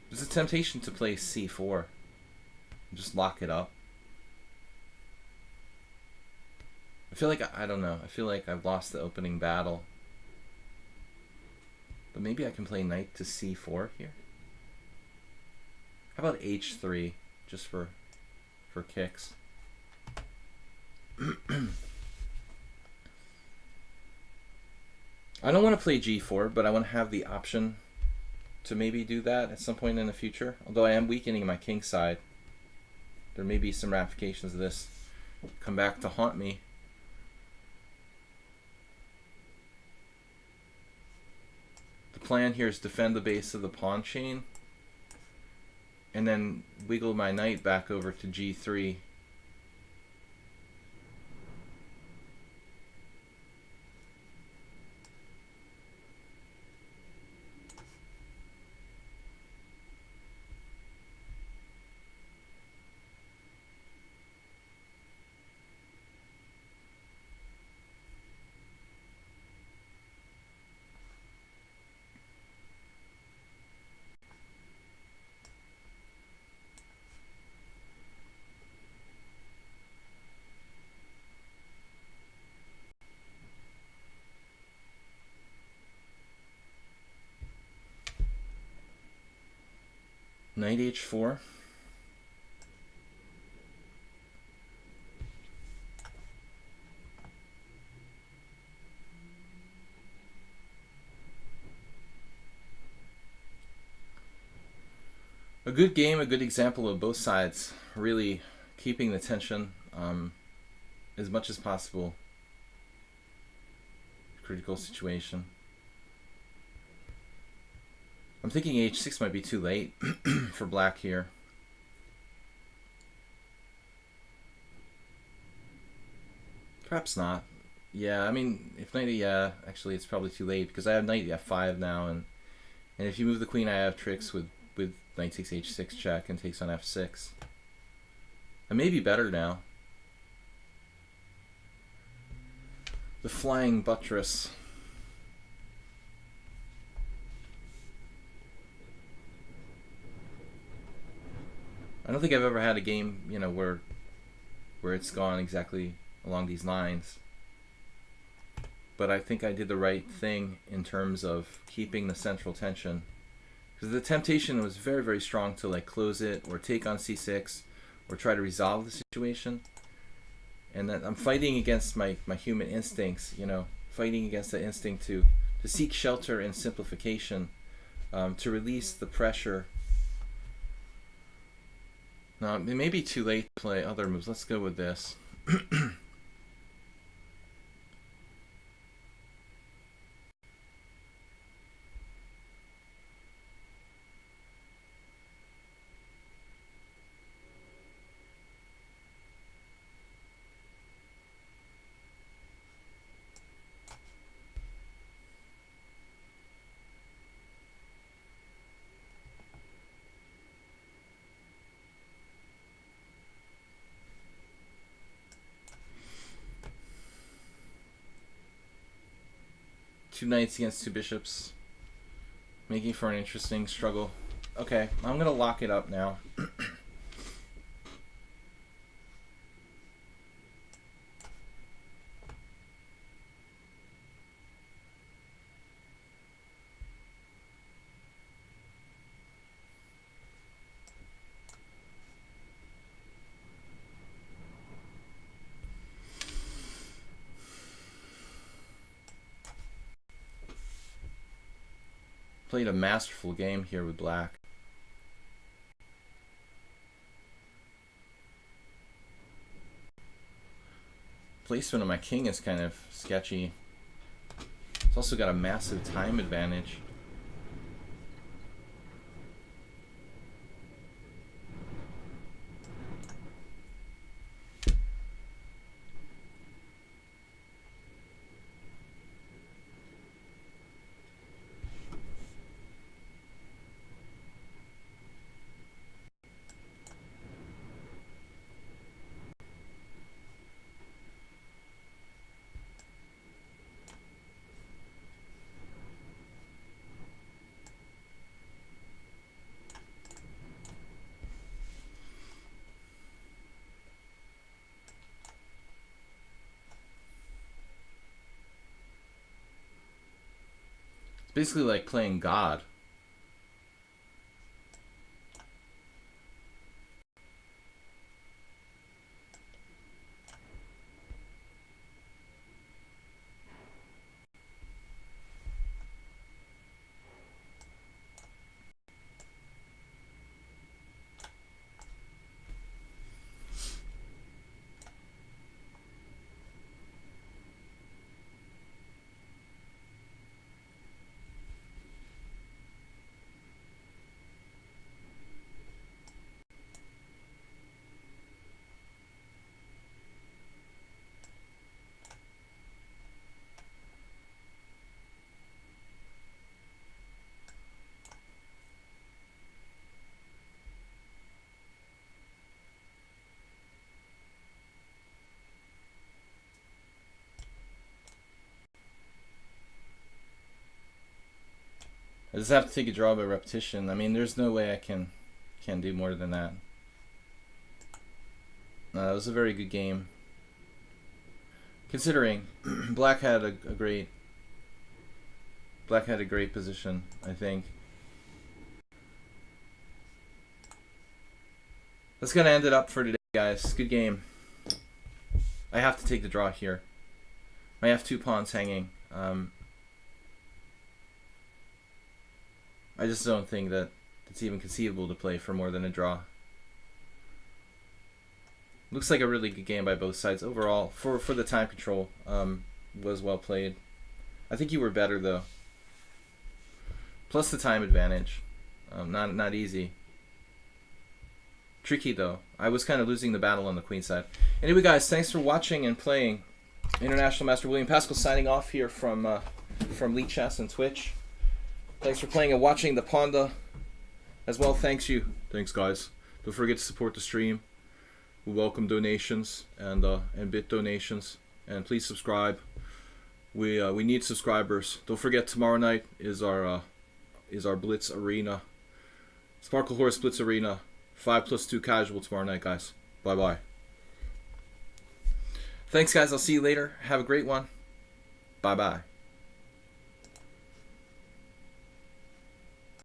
[SPEAKER 2] There's a temptation to play c4. Just lock it up. I feel like, I don't know, I feel like I've lost the opening battle. But maybe I can play knight to c4 here. How about h3, just for kicks? I don't want to play g4, but I want to have the option to maybe do that at some point in the future. Although I am weakening my king side, there may be some ramifications of this come back to haunt me. The plan here is defend the base of the pawn chain and then wiggle my knight back over to g3. Knight h4. A good game, a good example of both sides really keeping the tension as much as possible. Critical situation. I'm thinking h6 might be too late for black here. Perhaps not. Yeah, I mean, if knight, yeah, actually it's probably too late because I have knight f5 now, and if you move the queen, I have tricks with knight takes h6 check and takes on f6. I may be better now. The flying buttress. I don't think I've ever had a game, you know, where it's gone exactly along these lines. But I think I did the right thing in terms of keeping the central tension. Because the temptation was very, very strong to like close it or take on c6 or try to resolve the situation. And that I'm fighting against my human instincts, you know, fighting against the instinct to seek shelter and simplification, to release the pressure. Now, it may be too late to play other moves. Let's go with this. Two knights against two bishops, making for an interesting struggle. Okay, I'm gonna lock it up now. Played a masterful game here with black. Placement of my king is kind of sketchy. It's also got a massive time advantage. Basically like playing God. I just have to take a draw by repetition. I mean, there's no way I can do more than that. It was a very good game. Considering Black had a great position, I think. That's gonna end it up for today, guys. Good game. I have to take the draw here. I have 2 pawns hanging. I just don't think that it's even conceivable to play for more than a draw. Looks like a really good game by both sides overall. For the time control, was well played. I think you were better though. Plus the time advantage, not easy. Tricky though. I was kind of losing the battle on the queen side. Anyway, guys, thanks for watching and playing. International Master William Paschall signing off here from Lichess and Twitch. Thanks for playing and watching the Ponda as well. Thanks, guys. Don't forget to support the stream. We welcome donations and bit donations, and please subscribe. We need subscribers. Don't forget, tomorrow night is our Blitz Arena, Sparkle Horse Blitz Arena, 5+2 casual tomorrow night, guys. Bye bye. Thanks, guys. I'll see you later. Have a great one. Bye bye.